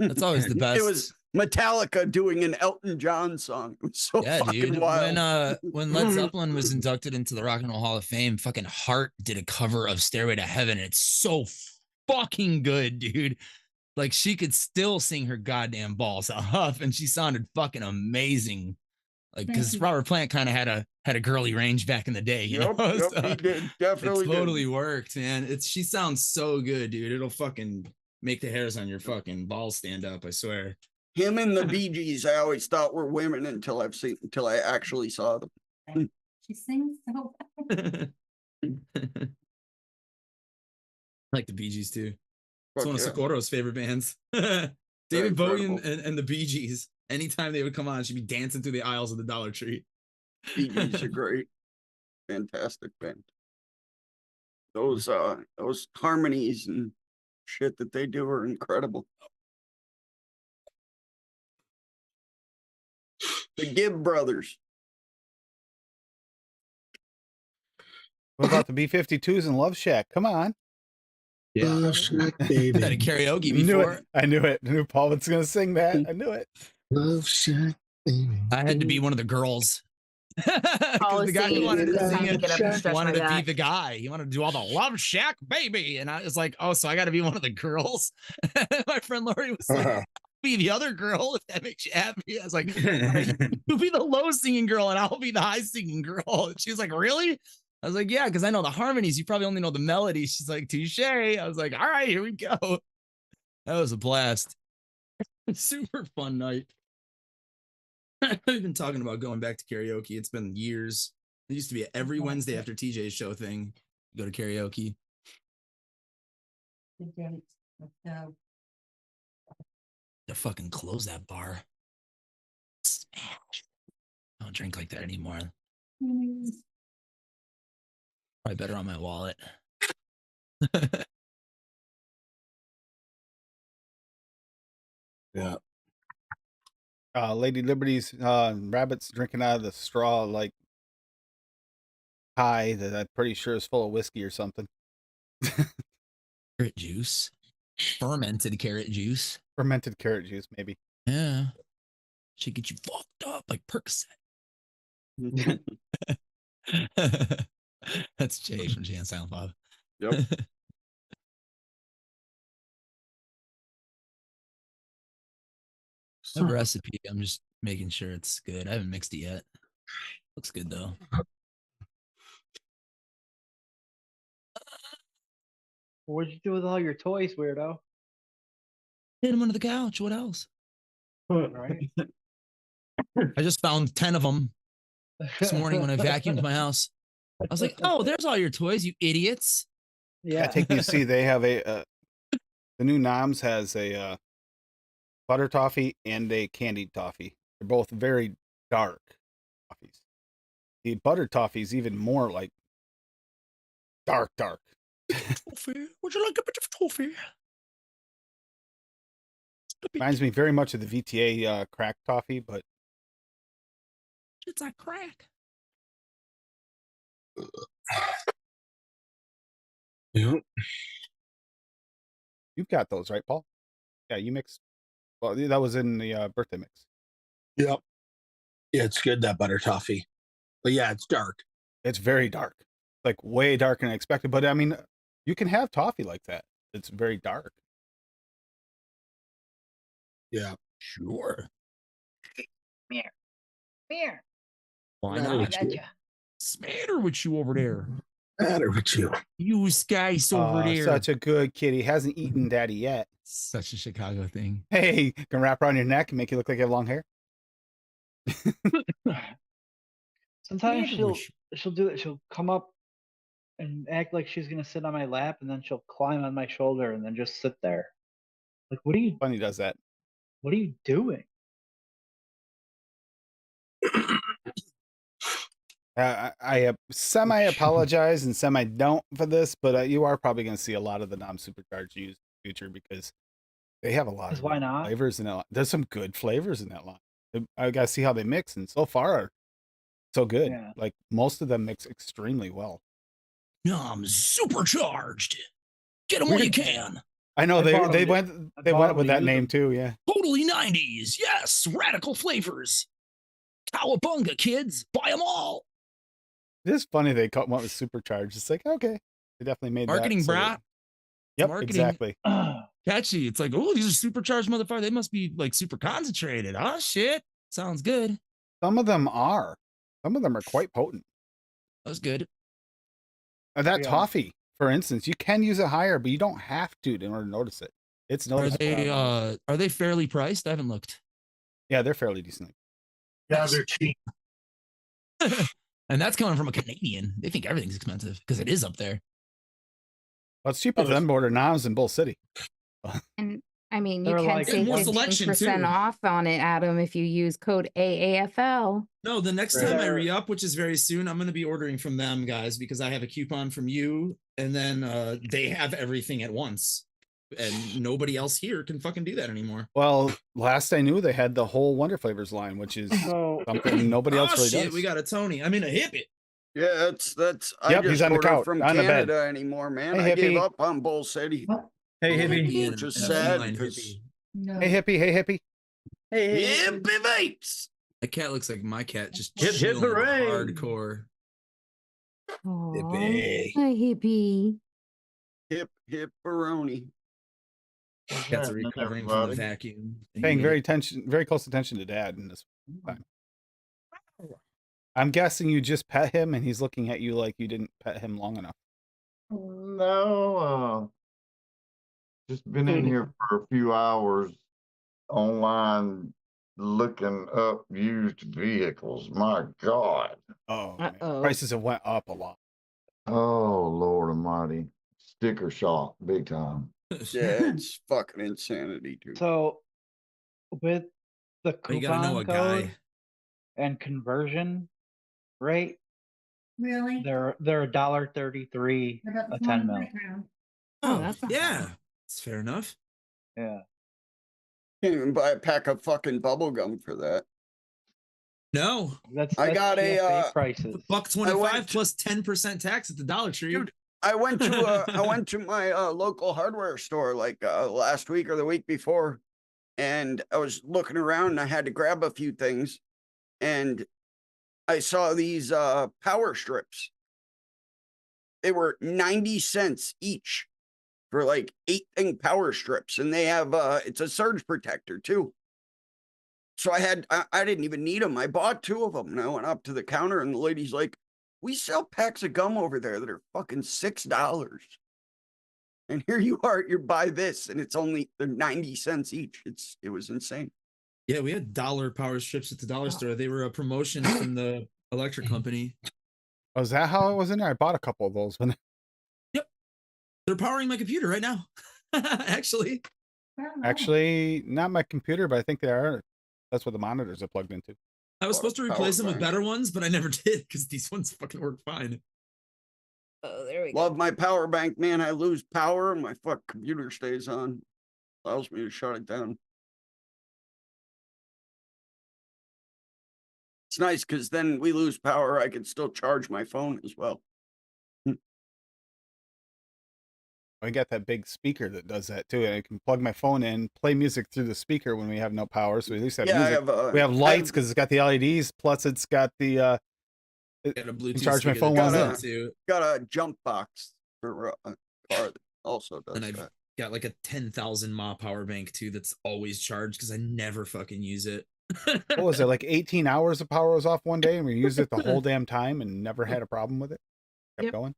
That's always the best. Metallica doing an Elton John song. It was so Yeah, fucking dude. wild. When Led Zeppelin was inducted into the Rock and Roll Hall of Fame, fucking Heart did a cover of Stairway to Heaven. And it's so fucking good, dude. Like she could still sing her goddamn balls off, and she sounded fucking amazing. Like because Robert Plant kind of had a girly range back in the day, you know. Yep, So he did. Definitely it totally did. worked, man. She sounds so good, dude. It'll fucking make the hairs on your fucking balls stand up. I swear. Him and the Bee Gees, I always thought were women until I actually saw them. She sings so I like the Bee Gees too. It's one of Socorro's favorite bands. David Bowie and the Bee Gees. Anytime they would come on, she'd be dancing through the aisles of the Dollar Tree. Bee Gees are great. Fantastic band. Those harmonies and shit that they do are incredible. The Gibb brothers. What about the B-52s and Love Shack? Come on. Yeah. Love Shack, baby. Had a karaoke Knew before. it. I knew it. I knew Paul was going to sing that. I knew it. Love Shack, baby. I had to be one of the girls. Because the guy who wanted to sing it wanted to be the guy. He wanted to do all the Love Shack, baby. And I was like, oh, so I got to be one of the girls. My friend Lori was like, be the other girl if that makes you happy. I was like, you'll be the low singing girl and I'll be the high singing girl. And she was like, really? I was like, yeah, because I know the harmonies. You probably only know the melody. She's like, touche. I was like, all right, here we go. That was a blast. Super fun night. I've been talking about going back to karaoke. It's been years. It used to be every Wednesday after TJ's show thing, go to karaoke. To fucking close that bar. Smash. I don't drink like that anymore. Probably better on my wallet. Yeah. Lady Liberty's rabbits drinking out of the straw like pie that I'm pretty sure is full of whiskey or something. Carrot juice. Fermented carrot juice. Fermented carrot juice, maybe. Yeah. Should get you fucked up like Percocet. That's Jay from Jay and Silent Bob. Yep. I have a recipe. I'm just making sure it's good. I haven't mixed it yet. Looks good though. What'd you do with all your toys, weirdo? Hit them under the couch. What else? Right? I just found 10 of them this morning when I vacuumed my house. I was like, oh, there's all your toys, you idiots. Yeah, take you see they have the new Noms has a butter toffee and a candied toffee. They're both very dark toffees. The butter toffee is even more like dark. Toffee? Would you like a bit of toffee? Reminds me very much of the VTA crack toffee, but It's a crack. Yeah. you've got those, right, Paul? Yeah, you mixed. Well, that was in the birthday mix. Yep. Yeah, it's good, that butter toffee. But yeah, it's dark. It's very dark, like way darker than I expected. But I mean, you can have toffee like that. It's very dark. Yeah. Sure. Here. Here. Why Matter not? with you? What's the matter with you over there? Matter with you? You guys over there. Such a good kitty. Hasn't eaten daddy yet. Such a Chicago thing. Hey, can wrap around your neck and make you look like you have long hair. Sometimes Matter she'll do it. She'll come up and act like she's gonna sit on my lap, and then she'll climb on my shoulder and then just sit there. Like, what are you? Bunny does that. What are you doing? I semi apologize and semi don't for this, but you are probably going to see a lot of the non-supercharged used in the future because they have a lot 'Cause of why not? flavors in that line. There's some good flavors in that line. I got to see how they mix, and so far, so good. Yeah. Like most of them mix extremely well. I'm supercharged. Get them while you can. I know I bought they 'em to- went I they bought went 'em with to that use name 'em. too. Yeah. Totally 90s. Yes, radical flavors. Cowabunga, kids. Buy them all. It is funny they went with supercharged. It's like, okay, they definitely made Marketing, that. So brah. that, yep, Marketing. exactly. Catchy. It's like, oh, these are supercharged motherfuckers. They must be like super concentrated. Oh shit. Sounds good. Some of them are. Some of them are quite potent. That's good. That Yeah. toffee, for instance, you can use it higher, but you don't have to in order to notice it. It's Are noticeable. they fairly priced? I haven't looked. Yeah, they're fairly decent. Yeah, they're cheap. And that's coming from a Canadian. They think everything's expensive because it is up there. Well, it's cheaper for them to order Noms in Bull City. And I mean, you They're can like save more selection, 15% too. off on it, Adam, if you use code AAFL. No, the next Right. time I re-up, which is very soon, I'm going to be ordering from them, guys, because I have a coupon from you, and then they have everything at once, and nobody else here can fucking do that anymore. Well, last I knew, they had the whole Wonder Flavors line, which is So something nobody else really shit, does. we got a Tony. I mean, a hippie. Yeah, that's. I Yep, just he's on the order couch, from on the bed. Canada anymore, man. Hey, I gave hippie. up on Bull City. Hey, hippie. Hippie Which is and a sad feline because hippie. No. Hey, hippie. Hey, hippie. Hey, hippie vapes. That cat looks like my cat, just Hip, hip, chilling hooray. hardcore. Aw, Hippie. hi, hippie. Hipperoni. Cats are recovering from the vacuum. Paying very close attention to Dad in this time. I'm guessing you just pet him, and he's looking at you like you didn't pet him long enough. No, just been in here for a few hours online looking up used vehicles. My God. Oh, man. Uh-oh. Prices have went up a lot. Oh, Lord Almighty. Sticker shock, big time. Yeah, it's fucking insanity, dude. So with the You gotta know coupon a code guy. and conversion rate, Really? they're $1.33 What about the a small 10 mil. playground? Oh, that's not yeah. bad. It's fair enough. Yeah. Can't even buy a pack of fucking bubble gum for that. No. That's I got a, GFA prices. $1.25 plus 10% tax at the Dollar Tree. Dude, I went to my local hardware store like last week or the week before, and I was looking around and I had to grab a few things, and I saw these power strips. They were 90 cents each for like 8-thing power strips, and they have it's a surge protector too. So I didn't even need them. I bought 2 of them, and I went up to the counter, and the lady's like, "We sell packs of gum over there that are fucking $6, and here you are, you buy this, and they're 90 cents each." It was insane. Yeah, we had dollar power strips at the dollar store. They were a promotion from the electric company. Oh, is that how it was in there? I bought a couple of those. They're powering my computer right now. Actually. Actually, not my computer, but I think they are. That's what the monitors are plugged into. I was Bought a supposed to power replace them with bank. better ones, but I never did because these ones fucking work fine. Oh, there we go. Love my power bank, man. I lose power and my computer stays on. Allows me to shut it down. It's nice because then we lose power. I can still charge my phone as well. I got that big speaker that does that too. And I can plug my phone in, play music through the speaker when we have no power. So we at least have Yeah, music. We have lights because it's got the LEDs. Plus, it's got the. Got a can Bluetooth charge my speaker phone that while does I'm that too. got a jump box for a car that also does And I've that. got like a 10,000 mAh power bank too that's always charged because I never fucking use it. What was it, like 18 hours of power was off one day, and we used it the whole damn time and never had a problem with it? Kept Yep. going.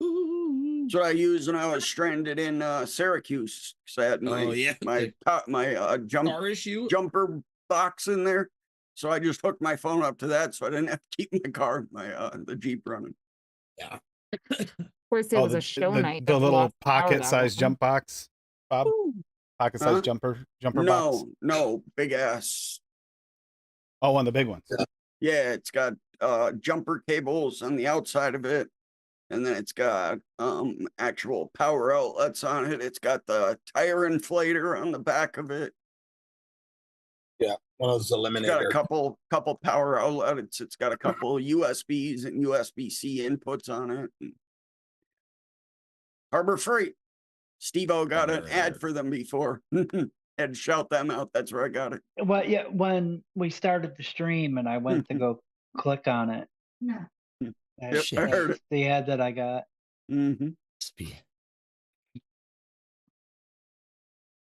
That's what I used when I was stranded in Syracuse. Because I had my Oh, yeah, my Car issue? jumper box in there. So I just hooked my phone up to that, so I didn't have to keep my car, the Jeep running. Yeah. Of course, it was a show night. The That's little lost power that pocket-sized one. jump box, Bob. Pocket-sized Huh? jumper box. No, big ass. Oh, one of the big ones. Yeah, it's got jumper cables on the outside of it, and then it's got actual power outlets on it. It's got the tire inflator on the back of it. Yeah, one of those It's got a eliminator. couple power outlets. It's got a couple USBs and USB-C inputs on it. Harbor Freight. Steve-O got an Never ad heard. for them before. Had to shout them out. That's where I got it. Well, yeah, when we started the stream and I went to go click on it, No. Yep, I heard it. the ad that I got. Mm-hmm.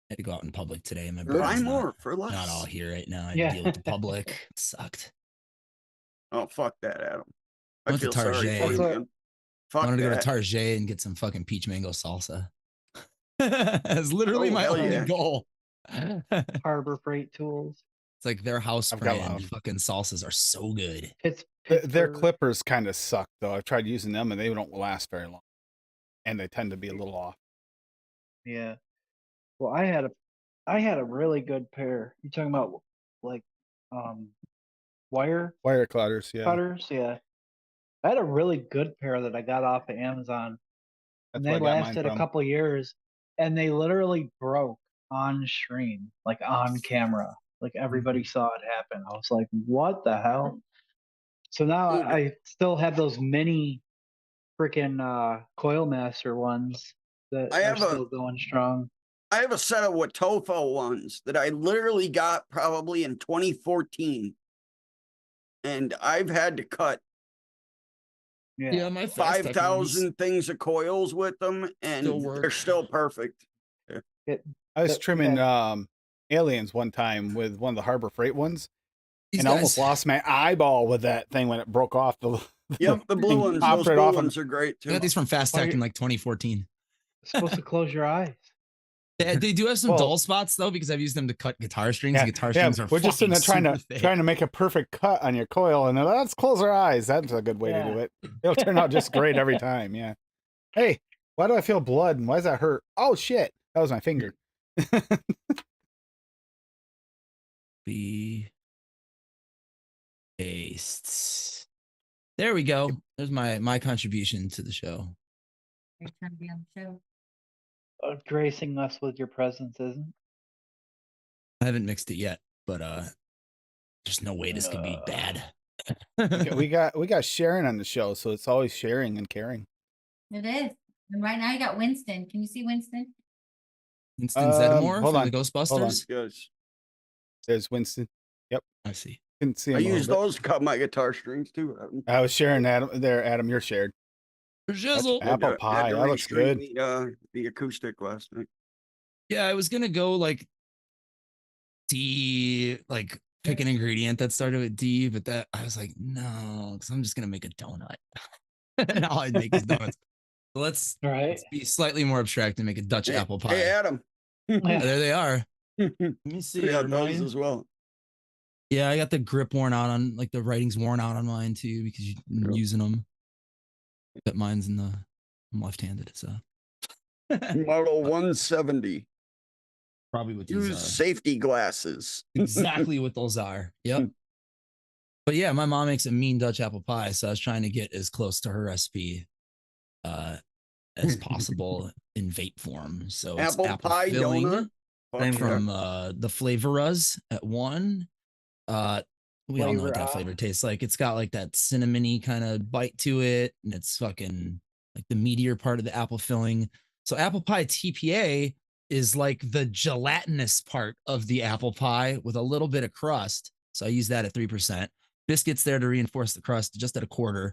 Had to go out in public today. My Buy brother's more for less. not all here right now. I Yeah. deal with the public. It sucked. Oh, fuck that, Adam. I Went to feel sorry Target. for you, That's man. Fuck Wanted to go to that. Target and get some fucking peach mango salsa. That's literally Oh, my hell only yeah. goal. Harbor Freight Tools. It's like their house I've got brand one. fucking salsas are so good. Their Pittsburgh. clippers kind of suck though. I've tried using them and they don't last very long, and they tend to be a little off. Yeah. Well, I had a really good pair. You talking about like wire Wire cutters, yeah. cutters? Yeah. I had a really good pair that I got off of Amazon. That's And where they I got mine lasted a from. couple years and they literally broke on stream, like on camera. Like everybody saw it happen. I was like, what the hell? So now Dude. I still have those mini freaking Coil Master ones that I are have still going strong. I have a set of Watofo ones that I literally got probably in 2014. And I've had to cut Yeah. my fast tech ones 5,000 things of coils with them, and still work. they're still perfect. I was But, trimming yeah. aliens one time with one of the Harbor Freight ones, These and I almost guys- lost my eyeball with that thing when it broke off. Yep, the blue and ones, popped those right blue off ones are great I too. got these from Fast Why Tech you- in like 2014. Supposed to close your eyes. They do have some Well- dull spots though, because I've used them to cut guitar strings. Yeah, The guitar yeah, strings are we're just sitting there fucking trying to super thick. trying to make a perfect cut on your coil, and then let's close our eyes. That's a good way to do it. It'll turn out just great every time. Yeah. Hey, why do I feel blood and why does that hurt? Oh shit, that was my finger. Be based. There we go. There's my contribution to the show. You're trying to be on the show. Gracing us with your presence, isn't? I haven't mixed it yet, but there's no way this could be bad. we got Sharon on the show, so it's always sharing and caring. It is. And right now you got Winston. Can you see Winston? Winston Zeddemore hold from on, the hold on. Ghostbusters. Yes. There's Winston. Yep, I see. couldn't see him. I a little use bit. those to cut my guitar strings too. I was sharing Adam there. Adam, you're shared. Jizzle. Apple Had to pie. That looks restring good. The acoustic last night. Yeah, I was gonna go like D, like pick an ingredient that started with D, but that I was like, no, because I'm just gonna make a donut. And all I make is donuts. So let's be slightly more abstract and make a Dutch apple pie. Hey, Adam. There they are. Let me see. Yeah, are those mine- as well. Yeah, I got the grip worn out on, like the writing's worn out on mine too because you're using them. But mine's in the, I'm left-handed, so. Model 170. Probably what these Use are. safety glasses. Exactly what those are. Yep. But yeah, my mom makes a mean Dutch apple pie, so I was trying to get as close to her recipe as possible in vape form. So it's Apple pie filling donut? Fuck from the Flavoruz at one. We all know what that Flavor, flavor tastes like. It's got like that cinnamony kind of bite to it, and it's fucking like the meatier part of the apple filling. So apple pie TPA is like the gelatinous part of the apple pie with a little bit of crust. So I use that at 3%. Biscuits there to reinforce the crust, just at 1/4.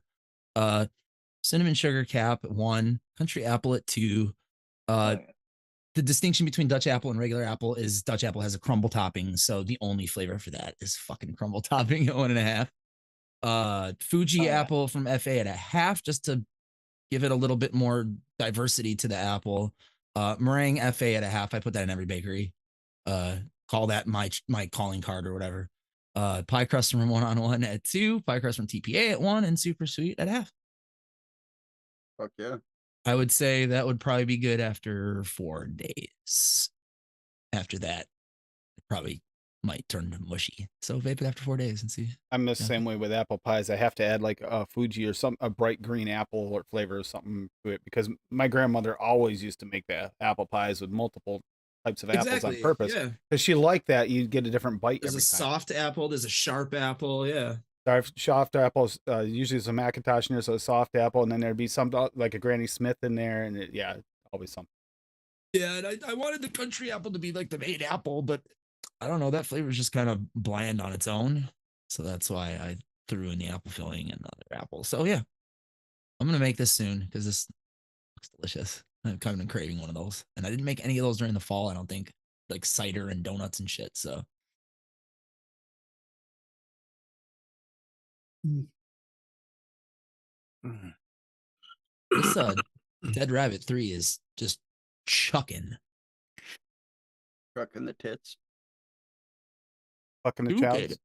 Cinnamon sugar cap at 1. Country apple at 2. The distinction between Dutch apple and regular apple is Dutch apple has a crumble topping, so the only flavor for that is fucking crumble topping at 1.5. Fuji apple from FA at 1/2, just to give it a little bit more diversity to the apple. Meringue FA at 1/2. I put that in every bakery. Call that my calling card or whatever. Pie crust from 1-on-1 at 2. Pie crust from TPA at 1, and super sweet at 1/2. Fuck yeah. I would say that would probably be good after 4 days. After that, it probably might turn to mushy. So vape it after 4 days and see. I'm the same way with apple pies. I have to add like a Fuji or a bright green apple or flavor or something to it because my grandmother always used to make the apple pies with multiple types of apples on purpose. Yeah. Because she liked that. You get a different bite There's every a time. soft apple. There's a sharp apple. Yeah. Soft apples, usually some Macintosh in there, so a soft apple, and then there'd be some like a Granny Smith in there, and always something. Yeah, and I wanted the country apple to be like the main apple, but I don't know. That flavor is just kind of bland on its own. So that's why I threw in the apple filling and other apple. So yeah, I'm gonna make this soon because this looks delicious. I've kind of been craving one of those, and I didn't make any of those during the fall. I don't think, like cider and donuts and shit. So this Dead Rabbit 3 is just chucking. Trucking the tits. Fucking the Stupid. chows.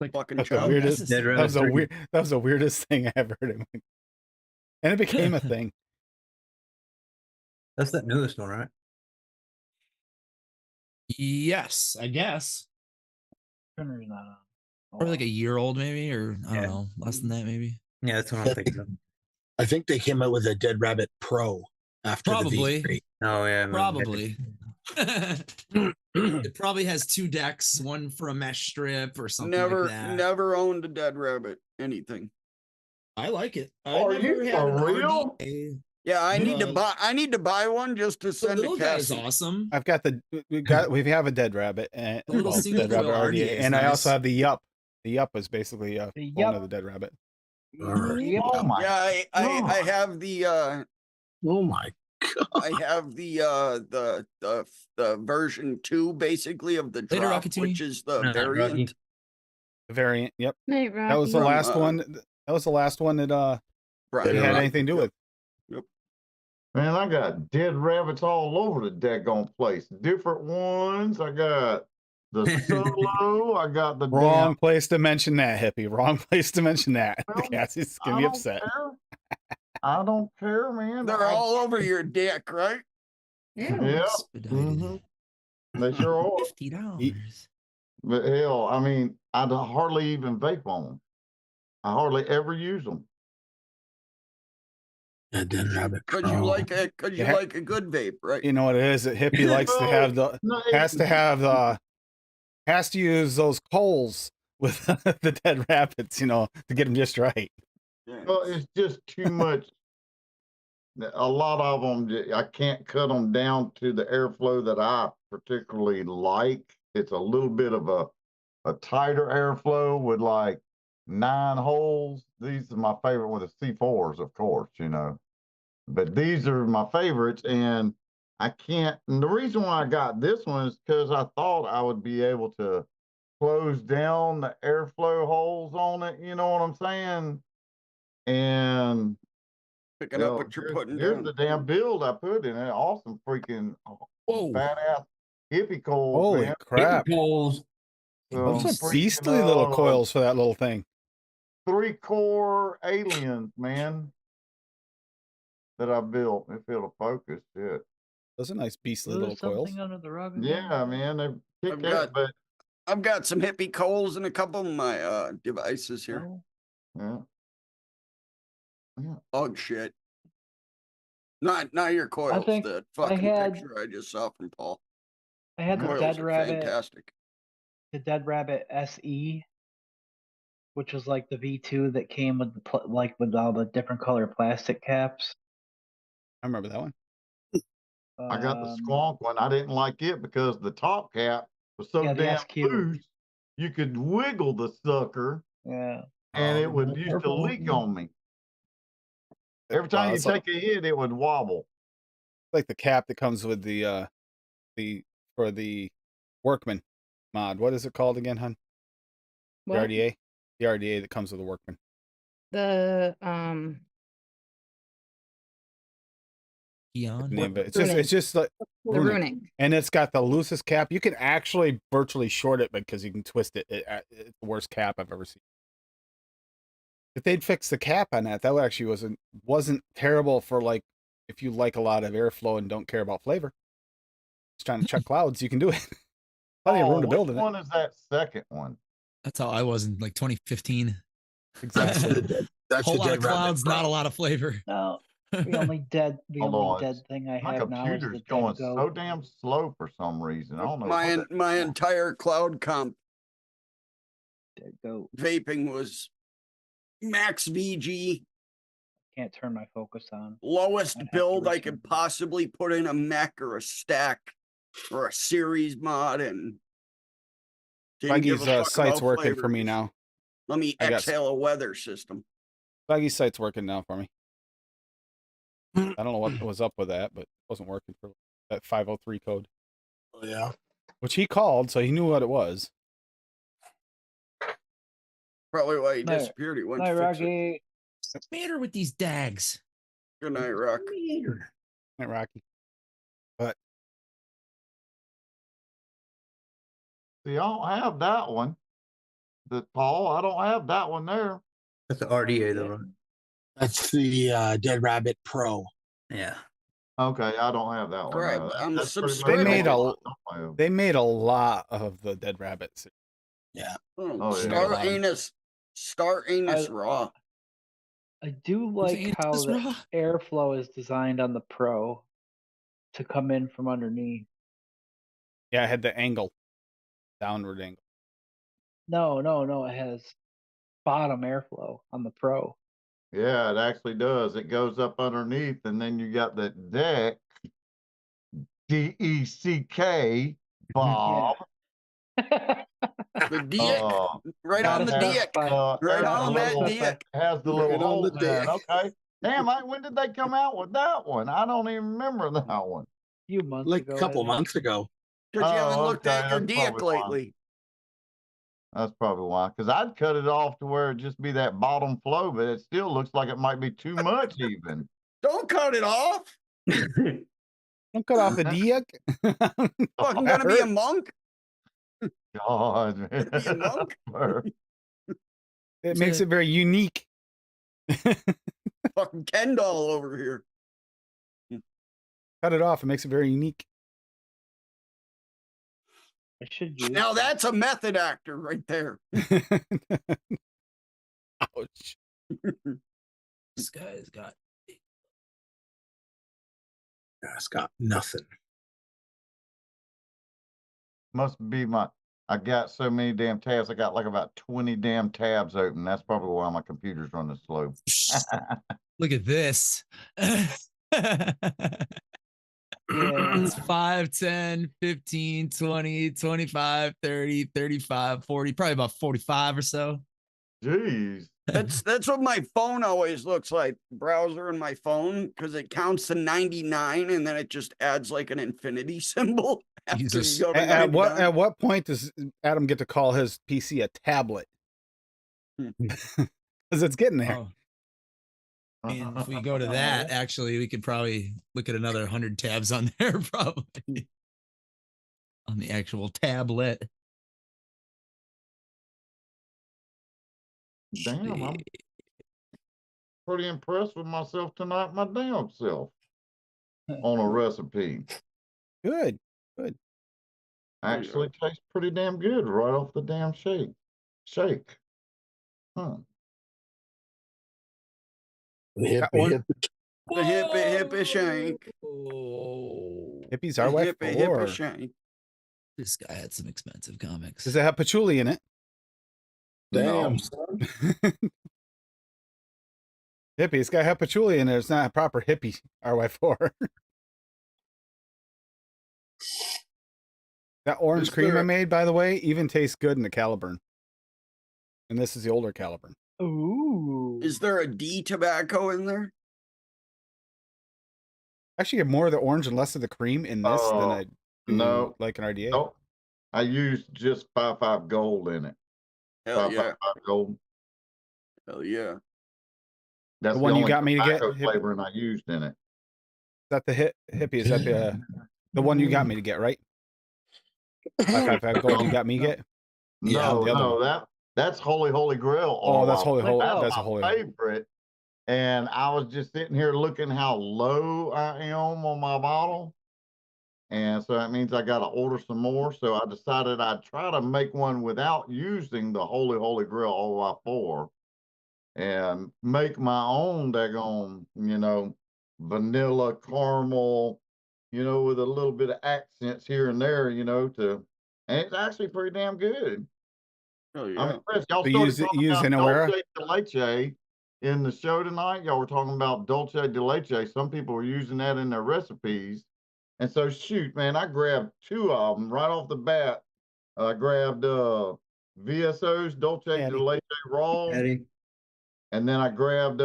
Like fucking That's the chow. weirdest. Dead That Rabbit was the 3. weird. That was the weirdest thing I ever heard. And it became a thing. That's that newest one, right? Yes, I guess. Turner's not on. Probably like a year old, maybe, or I don't Yeah. know, less than that, maybe. Yeah, that's what I'm thinking of. I think they came out with a Dead Rabbit Pro after Probably. the V3. Oh yeah, I remember. Probably. It probably has 2 decks, one for a mesh strip or something like that. Never owned a Dead Rabbit anything. I like it. Are you for real? Yeah, I need to buy one just to The send little to guy is Cassie. awesome. I've got we have a Dead Rabbit and The little single Dead Rabbit coil RDA RDA, is and I also nice. have the Yup. The Yup is basically a The clone Yup. of the Dead Rabbit. Yep. Oh my Yeah, I God. have the Oh my I have the version 2 basically of the Later, drop, Rocketoonie. which is the No, variant. Rocky. The variant. Yep. Night, That was the Rocky. last From, one. That was the last one that we Brian. had anything to do with. Man, I got dead rabbits all over the daggone place. Different ones. I got the solo. I got the Wrong place to mention that, hippie. Wrong place to mention that. Well, Cassie's gonna I be don't upset. care. I don't care, man. They're all over your dick, right? Yeah. Yeah. Expedited. Mhm. They sure are. $50. But hell, I mean, I hardly even vape on them. I hardly ever use them. A Dead Rabbit Cause Pro. you like a Yeah. like a good vape, right? You know what it is? That hippie likes to have the has to use those coals with the Dead Rabbits, to get them just right. Yeah. Well, it's just too much. A lot of them, I can't cut them down to the airflow that I particularly like. It's a little bit of a tighter airflow with like 9 holes. These are my favorite with the C4s, of course, but these are my favorites, and I can't. And the reason why I got this one is because I thought I would be able to close down the airflow holes on it. You know what I'm saying? And Picking up what you're putting here's down. the damn build I put in it. Awesome freaking Whoa. badass hippie coals, Holy man. crap! Coals. Those are Freaking, beastly little coils for that little thing. 3-core aliens, man, that I built. If it'll focus, shit. Those are nice beastly Lose little coils. something under the rug. Yeah, man, they kick I've ass, but I've got some hippie coals in a couple of my devices here. Oh, yeah. Oh shit. Not your coils. think The I fucking had- picture I just saw from Paul. I had the Coils Dead are Rabbit, fantastic. the Dead Rabbit SE, which was like the V2 that came with with all the different color plastic caps. I remember that one. I got the squonk one. I didn't like it because the top cap was so Yeah, the damn SQ. loose. You could wiggle the sucker, Yeah. and it would used to leak on me. Every time you it's like, take a hit, it would wobble. like the cap that comes with for the Workman mod. What is it called again, hun? The What? RDA. The RDA that comes with the Workman. The Eon. Name of it. Runic. It's just like the Runic. runic. And it's got the loosest cap. You can actually virtually short it because you can twist it. It's the worst cap I've ever seen. If they'd fix the cap on that actually wasn't terrible for like if you like a lot of airflow and don't care about flavor. Just trying to check clouds, you can do it. Plenty of room to build in which it. one is that second one? That's how I was in like 2015. Exactly. That's Whole the lot Dead of Rabbit clouds, Pro. not a lot of flavor. No, the only dead Hold on, thing I My have now is the computer's Dead going Goat. so damn slow for some reason. I don't know. My entire cloud comp Dead Goat. vaping was max VG. can't turn my focus on. Lowest I'd have to build I reach could in. possibly put in a mech or a stack or a series mod, and didn't give a Buggy's fuck site's about working for me flavors. now. Let me I got exhale a weather system. Buggy's site's working now for me. I don't know what was up with that, but it wasn't working for that 503 code. Oh, yeah. Which he called, so he knew what it was. Probably why he Night- disappeared. He went Night, to fix it. Rocky. What's the matter with these dags? Good night, Rock. Not Rocky. But See, I don't have that one. Paul, I don't have that one there. That's the RDA though, right? That's the Dead Rabbit Pro. Yeah. Okay, I don't have that one. Crap, no. I'm That's pretty much subscribed. They made all a- I have. they made a lot of the Dead Rabbits. Yeah. Oh, yeah. Star Yeah. anus. Star anus raw. I do Who's like anus how the raw? airflow is designed on the Pro to come in from underneath. Yeah, I had the angle, downward angle. No. It has bottom airflow on the Pro. Yeah, it actually does. It goes up underneath, and then you got that deck, DECK, Bob. The dick. Right Gotta on the has, dick. uh, Right has on the that little- dick. Has the Right little on hole the there. dick. Okay. Damn, when did they come out with that one? I don't even remember that one. few months Like ago. a couple I think. months ago. Because you haven't Oh, looked okay, at your that's dick probably why. lately. That's probably why. Because I'd cut it off to where it just be that bottom flow, but it still looks like it might be too much even. Don't cut it off. Don't cut off the dick. Fucking gonna be a monk? God, man. Gonna be a monk? It makes it very unique. Fucking Ken doll over here. Cut it off. It makes it very unique. I should use. Now that's a method actor right there. Ouch. This guy's got. It's got nothing. Must be I got so many damn tabs. I got like about 20 damn tabs open. That's probably why my computer's running slow. Look at this. It's 5, 10, 15, 20, 25, 30, 35, 40, probably about 45 or so. Jeez. That's what my phone always looks like. Browser and my phone, because it counts to 99 and then it just adds like an infinity symbol. After Jesus. you go to At 99. at what point does Adam get to call his PC a tablet? Because it's getting there. Oh. And if we go to that, actually, we could probably look at another 100 tabs on there, probably. On the actual tablet. Damn, I'm pretty impressed with myself tonight, my damn self, on a recipe. Good. Actually tastes pretty damn good right off the damn shake. Huh. The Got one. The hippie shank. Hippies are way Hippie shank. This guy had some expensive comics. Does it have patchouli in it? Damn, No. son. Hippie. It's got to have patchouli in it. It's not a proper hippie RY4. That orange Is cream I there- made, by the way, even tastes good in the Caliburn. And this is the older Caliburn. Ooh. Is there a D tobacco in there? I actually get more of the orange and less of the cream in this than I do no. like an RDA. Nope. I used just 5.5 gold in it. Hell yeah. 5.5 gold. Hell yeah. That's The one you only got me to get, tobacco Hip- flavoring I used in it. Is that the hippie? Is that the one you got me to get, right? 555 gold you got me to get? Yeah, No, the other no, that's Holy Grail. Oh, that's Wild. Holy. That's That's a my Holy. favorite. And I was just sitting here looking how low I am on my bottle. And so that means I got to order some more. So I decided I'd try to make one without using the Holy Grail OI4 and make my own daggone, vanilla caramel, with a little bit of accents here and there, and it's actually pretty damn good. Hell yeah. I'm impressed. Y'all So started use it- talking use about Inawera? dulce de leche, in the show tonight, y'all were talking about dulce de leche. Some people were using that in their recipes. And so, shoot, man, I grabbed 2 of them right off the bat. I grabbed VSO's Dulce de Leche Raw. Eddie. And then I grabbed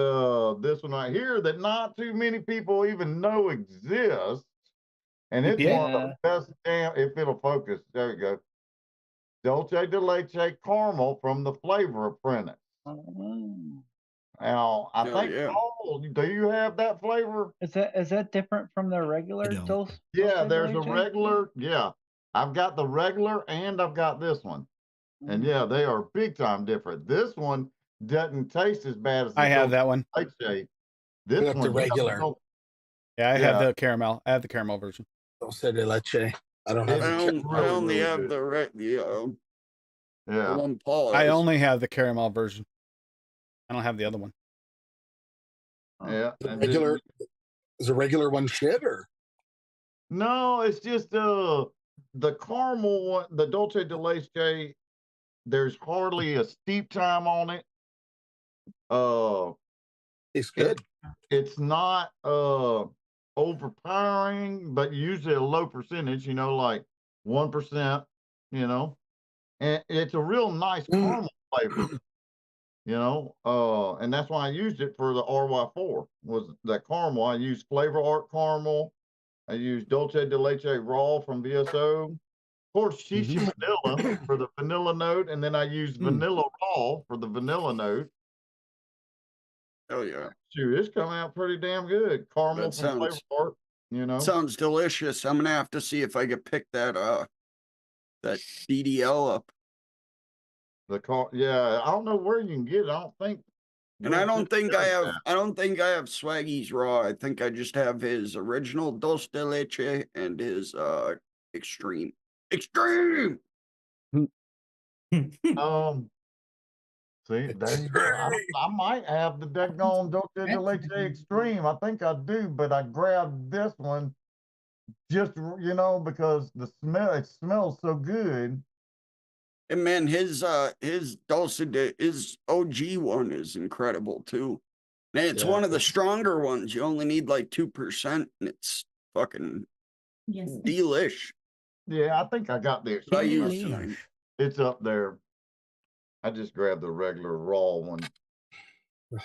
this one right here that not too many people even know exists. And it's one of the best damn, if it'll focus, there you go. Dulce de Leche Caramel from the Flavor Apprentice. Now, I think, Paul, do you have that flavor? Is that different from the regular dulce? Yeah, there's a regular. Yeah, I've got the regular and I've got this one. And yeah, they are big time different. This one doesn't taste as bad as the I have that one. Leche. This one, the regular. Yeah, I have the caramel. I have the caramel version. Dulce de leche. I don't have. I only have the one Paul. I only have the caramel version. I don't have the other one. Yeah, regular. Is a regular one shit or? No, it's just the caramel one, the dulce de leche. There's hardly a steep time on it. It's good. It's not overpowering, but usually a low percentage, like 1%, and it's a real nice caramel flavor, and that's why I used it for the RY4 was that caramel. I used Flavor Art caramel. I used Dulce de Leche Raw from VSO. Of course, Shishi Vanilla for the vanilla note, and then I used Vanilla Raw for the vanilla note. Oh yeah, shoot, it's coming out pretty damn good. Caramel from Flavor Art, Sounds delicious. I'm gonna have to see if I could pick that DDL up. Yeah, I don't know where you can get it. I don't think. And I don't think I have. I don't think I have Swaggy's Raw. I think I just have his original Dulce de Leche and his Extreme. Extreme. See, there you go. I might have the daggone Dulce de Leche Extreme. I think I do, but I grabbed this one just because the smell. It smells so good. And man, his Dulce de his OG one is incredible too. And it's one of the stronger ones. You only need like 2%, and it's fucking delish. Yeah, I think I got the Extreme. It's up there. I just grabbed the regular raw one.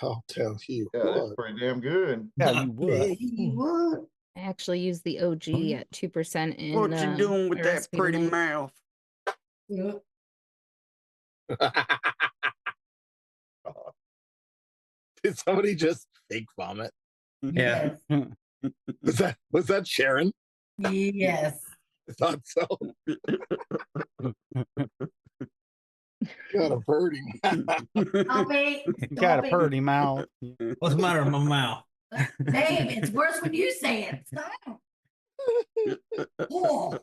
I'll tell you. Yeah, it's pretty damn good. Yeah, you would. I actually use the OG at 2% in. What you doing with that pretty mouth? Did somebody just fake vomit? Yeah. Was that Sharon? Yes. I thought so. Got a birdie. Got a purty mouth. What's the matter with my mouth? Babe, it's worse when you say it. Stop. Oh.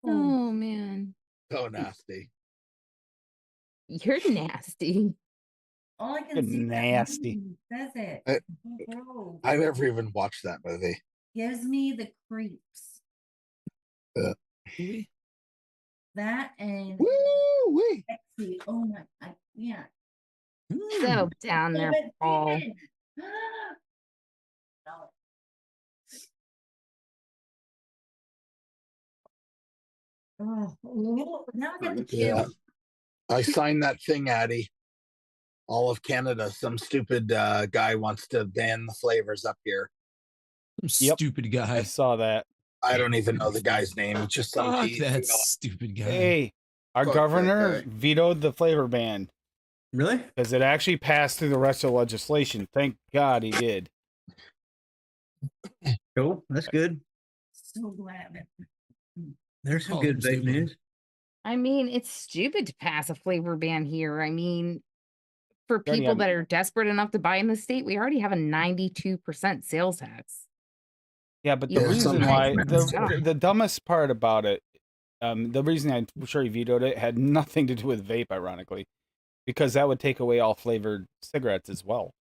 Oh man. So nasty. You're nasty. All I can You're see nasty. says it. I never even watched that movie. Gives me the creeps. That and Woo-wee. sexy. Oh my, yeah. So down there, Paul. Oh, now I got the chill. Yeah. I signed that thing, Addie. All of Canada. Some stupid guy wants to ban the flavors up here. Some stupid guy. I saw that. I don't even know the guy's name. It's just some Fuck that stupid guy. Hey, our governor vetoed the flavor ban. Really? Because it actually passed through the rest of the legislation. Thank God he did. Cool. That's good. So glad. There's some good vape news. I mean, it's stupid to pass a flavor ban here. I mean, for people that are desperate enough to buy in the state, we already have a 92% sales tax. Yeah, but the reason why the dumbest part about it, the reason I'm sure he vetoed it had nothing to do with vape, ironically, because that would take away all flavored cigarettes as well,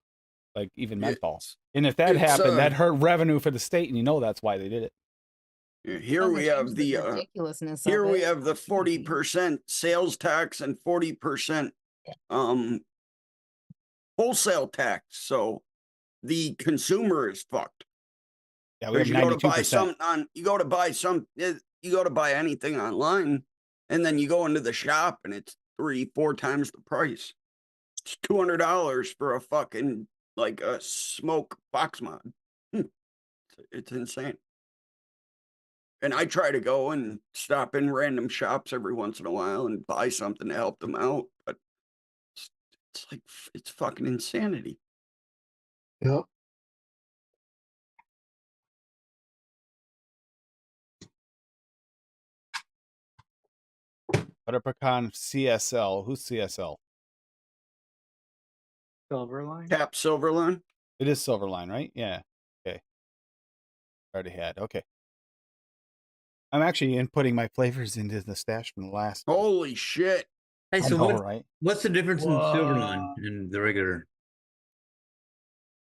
like even menthol. And if that happened, that hurt revenue for the state, and that's why they did it. Here we have the ridiculousness. Here we have the 40% sales tax and 40% wholesale tax. So the consumer is fucked. Yeah, we have You go to buy 92%. something on, you go to buy anything online, and then you go into the shop and it's 3-4 times the price. It's $200 for a fucking like a smoke box mod. It's insane. And I try to go and stop in random shops every once in a while and buy something to help them out, but it's like it's fucking insanity. Yep. Butter pecan CSL. Who's CSL? Silverline. Tap Silverline. It is Silverline, right? Yeah. Okay. Already had. Okay. I'm actually inputting my flavors into the stash from the last. Holy shit. Hey, so All right. what's the difference in Silverline and the regular?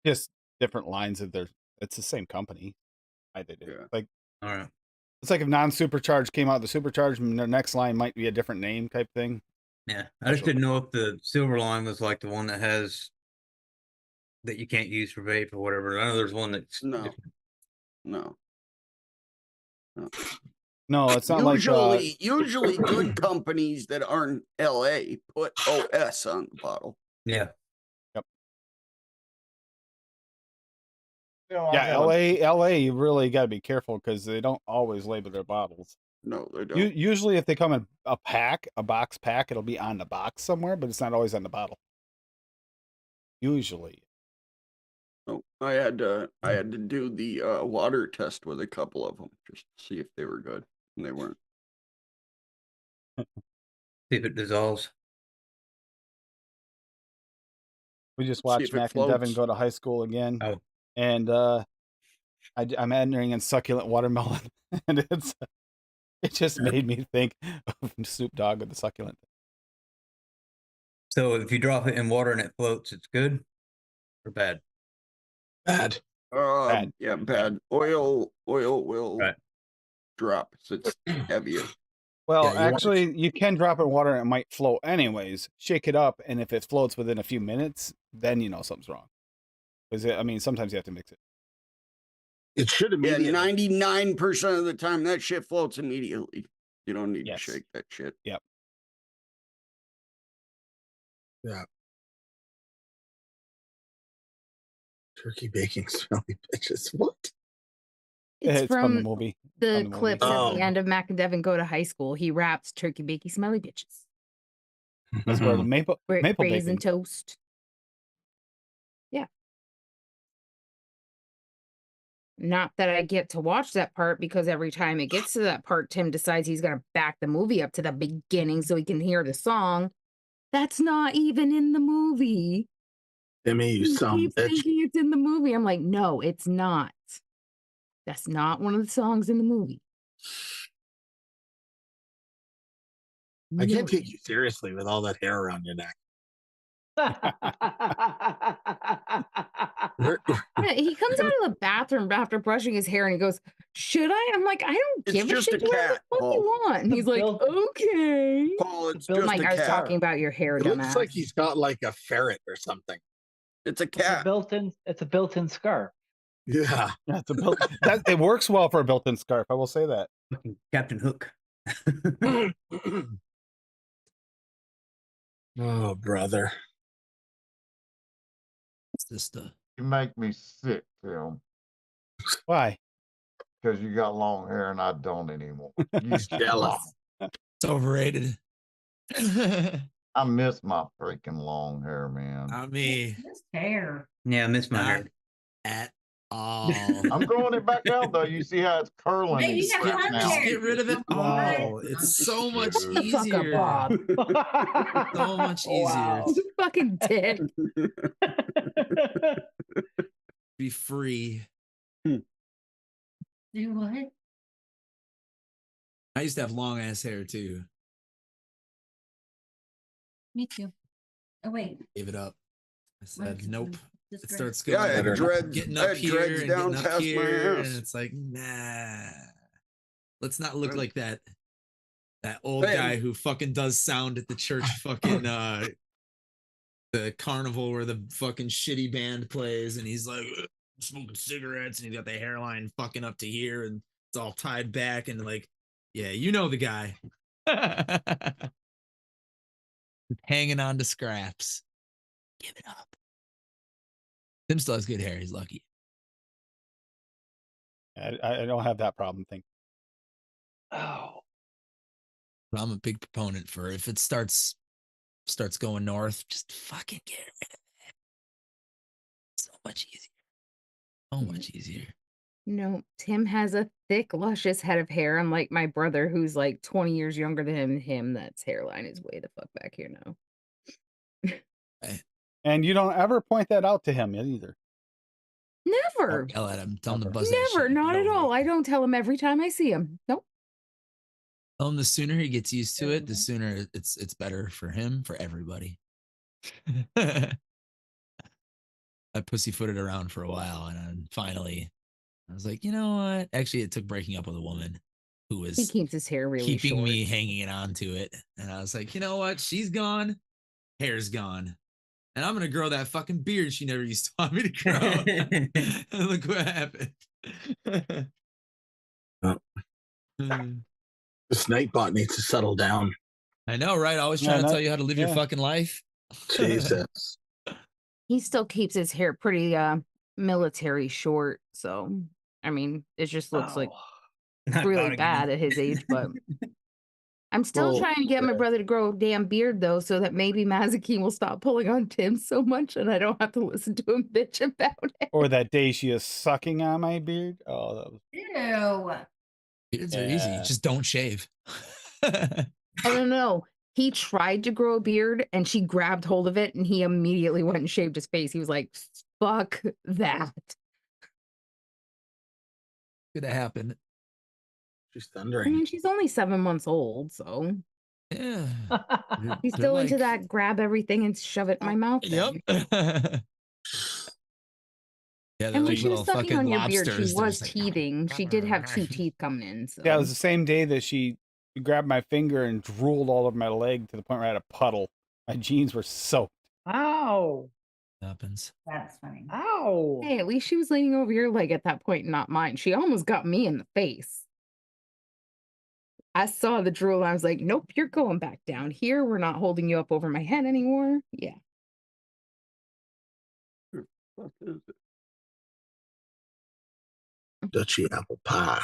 Just different lines of their. It's the same company. I did it. Yeah. Like, All right. it's like if non-supercharged came out, the supercharged, the next line might be a different name type thing. Yeah, I just didn't know if the Silverline was like the one that has that you can't use for vape or whatever. I know there's one that's No. different. No. No, it's not Usually good companies that aren't LA put OS on the bottle. Yeah. Yeah, LA, you really got to be careful because they don't always label their bottles. No, they don't. Usually, if they come in a box pack, it'll be on the box somewhere, but it's not always on the bottle. Usually. Oh, I had to do the water test with a couple of them just to see if they were good, and they weren't. See if it dissolves. We just See watched if it Mac and Devin floats. go to high school again, Oh, and I'm entering in succulent watermelon, and it just made me think of Snoop Dogg with the succulent. so if you drop it in water and it floats, it's good or bad? Bad. Bad. Yeah, bad. Oil will Right. drop. So it's heavier. Well, Yeah, you want- actually, you can drop it in water and it might float anyways. Shake it up, and if it floats within a few minutes, then you know something's wrong. Because I mean, sometimes you have to mix it. It should Yeah, immediately. 99% of the time that shit floats immediately. You don't need Yes. to shake that shit. Yep. Yeah. Turkey baking smelly bitches. What? It's from the from movie. the From the movie. clips at Oh. the end of Mac and Devin Go to High School. He raps turkey bakey smelly bitches. That's where the maple Raisin bacon. toast. Yeah. Not that I get to watch that part because every time it gets to that part, Tim decides he's going to back the movie up to the beginning so he can hear the song. That's not even in the movie. Timmy, you He some keeps bitch. thinking it's in the movie. I'm like, no, it's not. That's not one of the songs in the movie. I No, can't take you seriously with all that hair around your neck. Yeah, he comes out of the bathroom after brushing his hair and he goes, should I? I'm like, I don't It's give a just shit. a Do whatever cat, the fuck you Paul. want. And he's like, Bill- okay. Paul, it's Bill- just Mike, a I was cat. talking about your hair, It dumbass. looks like he's got like a ferret or something. It's a It's a cat. built-in scarf. Yeah. That's a it works well for a built-in scarf. I will say that. Fucking Captain Hook. Oh, brother. What's this stuff? You make me sick, Tim, Why? because you got long hair and I don't anymore. You Jealous. It's overrated. I miss my freaking long hair, man. Not me. This hair. Yeah, I miss my Not hair. at all. I'm growing it back out though. You see how it's curling Maybe and you have shit long now. Just hair. get rid of it Wow. all. It's so much Shut the fuck up, easier. Bob. So much easier. Wow. You fucking dick. Be free. Do what? I used to have long ass hair too. Me too. Oh wait. Gave it up. I said, Mine's nope. just It gray. starts Yeah, I going had like dreads. getting I up had here dreads and down getting up past my here, and ass. it's like, nah. Let's not look Right. like that old Hey. guy who fucking does sound at the church fucking the carnival where the fucking shitty band plays, and he's like smoking cigarettes, and he's got the hairline fucking up to here, and it's all tied back, and like, yeah, you know the guy. Hanging on to scraps. Give it up. Tim still has good hair. He's lucky. I don't have that problem. Think. Oh, But I'm a big proponent for if it starts going north, just fucking get rid of it. So much easier. So much easier. No, Tim has a thick, luscious head of hair, unlike my brother, who's like 20 years younger than him. That's hairline is way the fuck back here now. And you don't ever point that out to him either. Never. Yell at him. Tell him to buzz that Never, shit. not Get at over it. all. I don't tell him every time I see him. Nope. Tell him the sooner he gets used to it, the sooner it's better for him, for everybody. I pussyfooted around for a while, and then finally I was like, you know what? Actually, it took breaking up with a woman who He was keeps his hair really keeping short. me hanging on to it. And I was like, you know what? She's gone. Hair's gone. And I'm going to grow that fucking beard she never used to want me to grow. And look what happened. This Nightbot needs to settle down. I know, right? Always trying to tell you how to live your fucking life. Jesus. He still keeps his hair pretty military short, so I mean, it just looks like Not really about bad again. at his age, but I'm still Well, trying to get my brother to grow a damn beard though, so that maybe Mazakine will stop pulling on Tim so much and I don't have to listen to him bitch about it. Or that day she is sucking on my beard. Oh, that was. Ew. Beards are easy. Just don't shave. Oh no. He tried to grow a beard and she grabbed hold of it and he immediately went and shaved his face. He was like, fuck that. Could have happened. She's I thundering. mean, she's only 7 months old, so Yeah. he's still into that grab everything and shove it in my mouth. Yep. thing. Yeah, And when she was sucking on your beard, she lobsters. They're was just like, teething. She did have 2 teeth coming in. So Yeah, it was the same day that she grabbed my finger and drooled all over my leg to the point where I had a puddle. My jeans were soaked. Ow. happens. That's funny. Ow. Hey, at least she was leaning over your leg at that point, not mine. She almost got me in the face. I saw the drool and I was like, nope, you're going back down here. We're not holding you up over my head anymore. Yeah. What is it? Dutchy apple pie.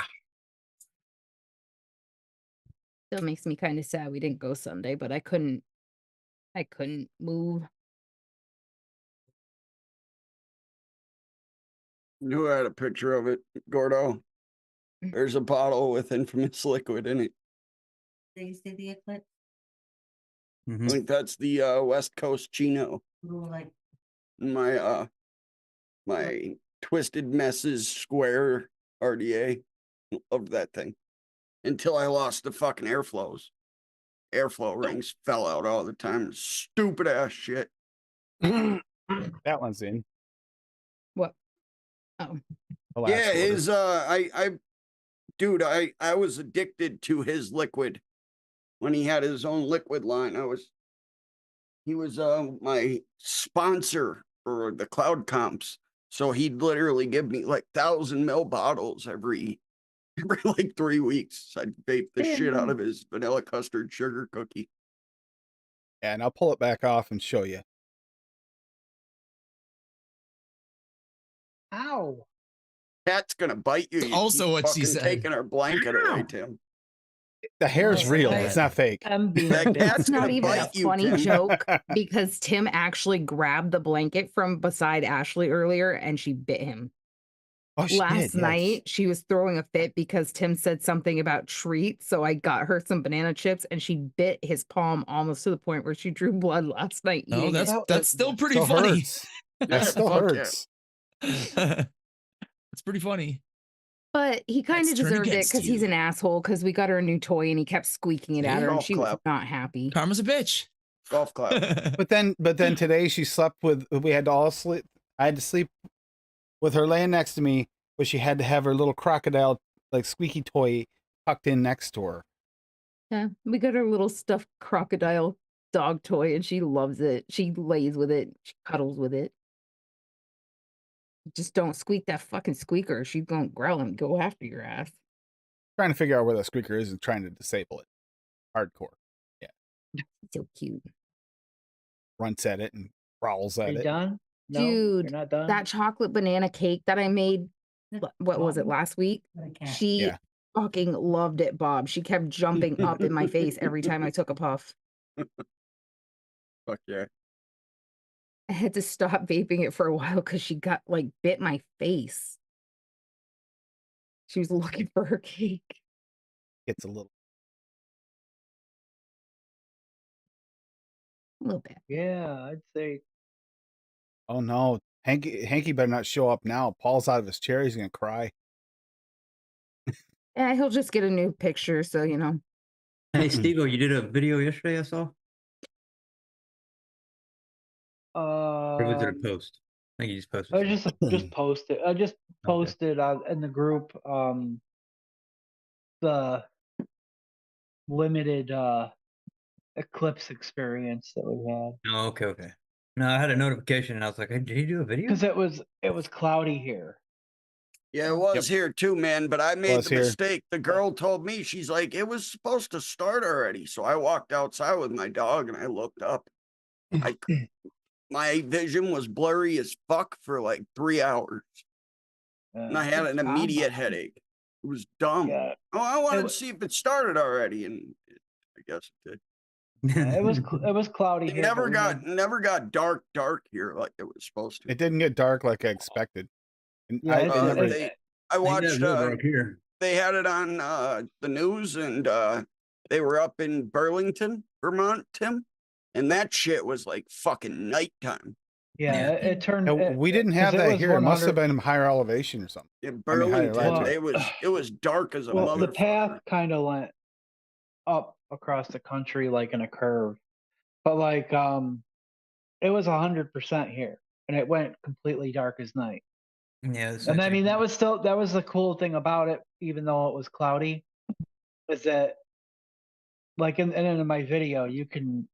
Still makes me kind of sad we didn't go Sunday, but I couldn't move. You had a picture of it, Gordo. There's a bottle with infamous liquid in it. Did you see the eclipse? I think that's the West Coast Chino. Ooh, like My my Twisted Messes Square RDA. Loved that thing. Until I lost the fucking airflows. Airflow rings fell out all the time. Stupid ass shit. That one's in. What? Oh. The last Yeah, order. his dude, I was addicted to his liquid when he had his own liquid line. He was my sponsor for the cloud comps. So he'd literally give me like 1,000 ml bottles every like 3 weeks. I'd vape the shit out of his vanilla custard sugar cookie. Yeah, and I'll pull it back off and show you. Ow. Cat's gonna bite you. You Also keep what she fucking said. taking our blanket away, Tim. The hair's Oh, real. I- It's not fake. That cat's It's not gonna even a bite you, funny Tim. joke because Tim actually grabbed the blanket from beside Ashley earlier and she bit him. Oh, she Last did, yes. night, she was throwing a fit because Tim said something about treats. So I got her some banana chips and she bit his palm almost to the point where she drew blood last night. No, eating it. that's still pretty Still funny. hurts. That still Fuck yeah. hurts. It's pretty funny. But he kind of Let's turn deserved it against because he's you. an asshole because we got her a new toy and he kept squeaking it at her and Golf she was clap. not happy. Karma's a bitch. Golf clap. But then today she slept with. We had to all sleep. I had to sleep with her laying next to me, but she had to have her little crocodile like squeaky toy tucked in next to her. Yeah, we got our little stuffed crocodile dog toy and she loves it. She lays with it. She cuddles with it. Just don't squeak that fucking squeaker. She's gonna growl and go after your ass. Trying to figure out where that squeaker is and trying to disable it. Hardcore. Yeah. So cute. Runts at it and growls Are at you it. done? No, Dude, you're not done. that chocolate banana cake that I made, what was it, last week? She Yeah. fucking loved it, Bob. She kept jumping up in my face every time I took a puff. Fuck yeah. I had to stop vaping it for a while because she got like bit my face. She was looking for her cake. It's a little. A little bit. Yeah, I'd say. Oh no. Hanky better not show up now. Paul's out of his chair. He's gonna cry. Yeah, he'll just get a new picture, so you know. Hey, Steve, you did a video yesterday, I saw? Or was it a post? I think you just posted. I just posted. I just posted in the group the limited eclipse experience that we had. Oh, okay. No, I had a notification and I was like, hey, did he do a video? Because it was cloudy here. Yeah, it was here too, man. But I made the here. mistake. The girl told me, she's like, it was supposed to start already. So I walked outside with my dog and I looked up. My vision was blurry as fuck for like 3 hours. And I had an immediate headache. It was dumb. Yeah. Oh, I wanted to see if it started already, and I guess it did. Yeah, it was cloudy It here. never got dark here like it was supposed to. It didn't get dark like I expected. And Yeah, I watched. They had it on the news, and they were up in Burlington, Vermont, Tim, and that shit was like fucking nighttime. Yeah, it turned. We didn't have that here. It must have been higher elevation or something. In Burlington, it was dark as a motherfucker. The path kind of went up across the country like in a curve, but like it was 100% here, and it went completely dark as night. Yeah, and I mean that was the cool thing about it, even though it was cloudy, is that like in my video you can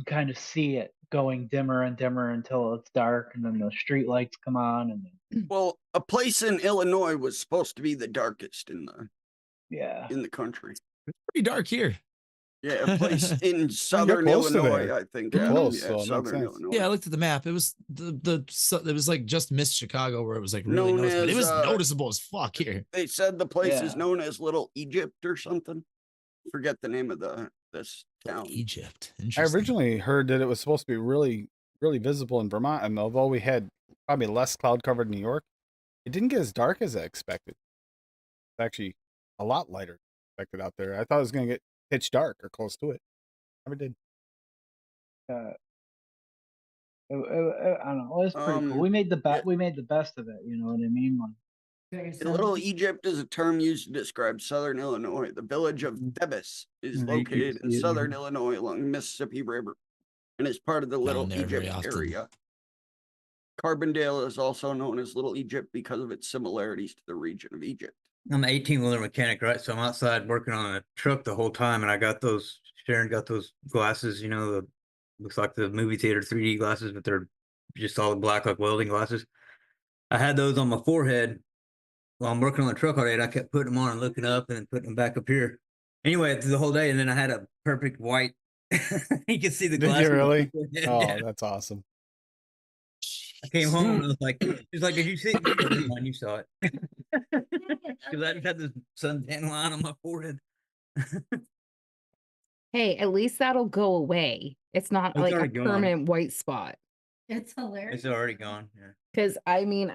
kind of see it going dimmer and dimmer until it's dark, and then the street lights come on, and then... Well, a place in Illinois was supposed to be the darkest in the country. It's pretty dark here. Yeah, a place in southern Illinois, I think. You're close, yeah, southern Illinois. Yeah, I looked at the map. It was it was like just missed Chicago where it was like really Known noticeable. as, It was noticeable as fuck here. They said the place is Yeah. known as Little Egypt or something. Forget the name of this town. Egypt. I originally heard that it was supposed to be really, really visible in Vermont, and although we had probably less cloud covered New York, it didn't get as dark as I expected. It's actually a lot lighter than expected out there. I thought it was going to get pitch dark or close to it. Never did. I don't know. It was pretty cool. We made the best of it. You know what I mean? Like, Little Egypt is a term used to describe southern Illinois. The village of Debus is located in southern Illinois along the Mississippi River and is part of the Little there very Egypt often. area. Carbondale is also known as Little Egypt because of its similarities to the region of Egypt. I'm an 18-wheeler mechanic, right? So I'm outside working on a truck the whole time, and I got those. Sharon got those glasses, you know, looks like the movie theater 3D glasses, but they're just solid black like welding glasses. I had those on my forehead while I'm working on the truck all day, and I kept putting them on and looking up and then putting them back up here. Anyway, through the whole day, and then I had a perfect white. You can see the Did glasses. you really? Oh, Yeah. that's awesome. I came home and I was like, she's like, did you see it? And you saw it. Because I just had this suntan line on my forehead. Hey, at least that'll go away. It's not It's like a already gone. permanent white spot. It's hilarious. It's already gone. Yeah. Because I mean,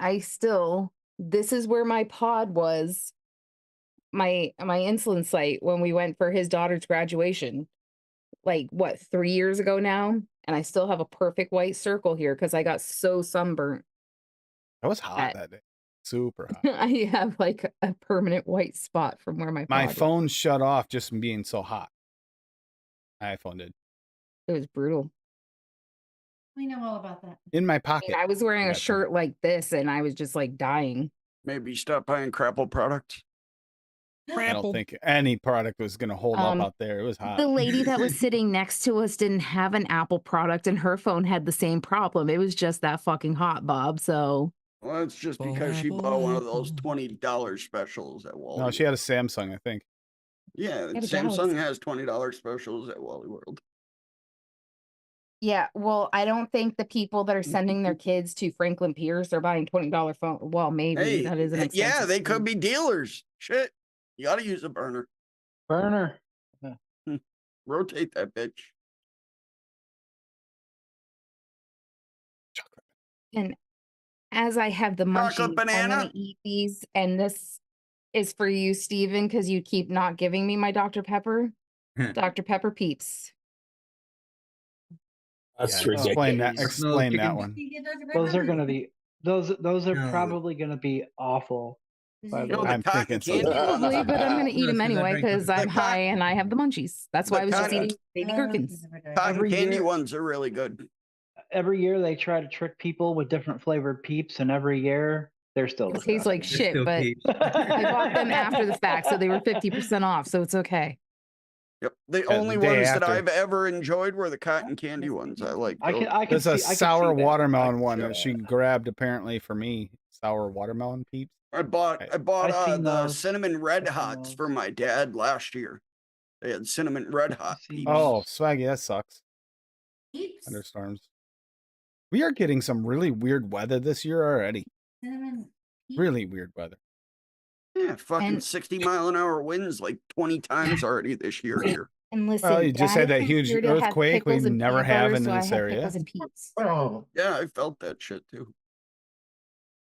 this is where my pod was, my insulin site when we went for his daughter's graduation, like what, 3 years ago now, and I still have a perfect white circle here because I got so sunburnt. It was hot that day. Super hot. I have like a permanent white spot from where my My pod was. phone shut off just from being so hot. My iPhone did. It was brutal. We know all about that. In my I pocket. mean, I was wearing a That shirt like this, and I was just like dying. Maybe stop buying Crapple products. I don't think any product was going to hold up out there. It was hot. The lady that was sitting next to us didn't have an Apple product, and her phone had the same problem. It was just that fucking hot, Bob. So. Well, it's just because she bought one of those $20 specials at Wally. No, she had a Samsung, I think. Yeah, Samsung has $20 specials at Wally World. Yeah, well, I don't think the people that are sending their kids to Franklin Pierce are buying $20 phone. Well, maybe Hey, that is an expensive. yeah, they could phone. be dealers. Shit, you got to use a burner. Burner. Rotate that bitch. And as I have the munchies, Chocolate I'm banana? gonna eat these, and this is for you, Steven, because you keep not giving me my Dr. Pepper. Dr. Pepper Peeps. That's ridiculous. Explain that. No Explain that chicken. one. Those are gonna be those are No. probably gonna be awful. By the No, way. the I'm cotton thinking candy so. ones. Probably, but I'm gonna eat them Listen, I anyway drink because them. I'm high and I have the munchies. That's why I was just cotton- eating baby gherkins. Cotton Every candy year- ones are really good. Every year they try to trick people with different flavored Peeps, and every year they're still It tastes like disgusting. shit, but I bought them after the fact, so they were 50% off, so it's okay. Yep. The Yeah, only the day ones after. that I've ever enjoyed were the cotton candy ones. I like I those. can There's a see, I can sour see that. watermelon I- one yeah. that she grabbed apparently for me. Sour watermelon Peeps. I bought I've seen the those. cinnamon red I've seen hots those. for my dad last year. They had cinnamon red hot seen peeps. Oh, swaggy, that sucks. Peeps. Thunderstorms. We are getting some really weird weather this year already. Cinnamon peeps. Really weird weather. Yeah, fucking And- 60-mile-an-hour winds like 20 times already this year here. And listen, Well, you just had Dad that huge here to have earthquake we pickles and never peanut have butter, in so I this have area. pickles and peeps. Oh, Yeah, I felt that shit too.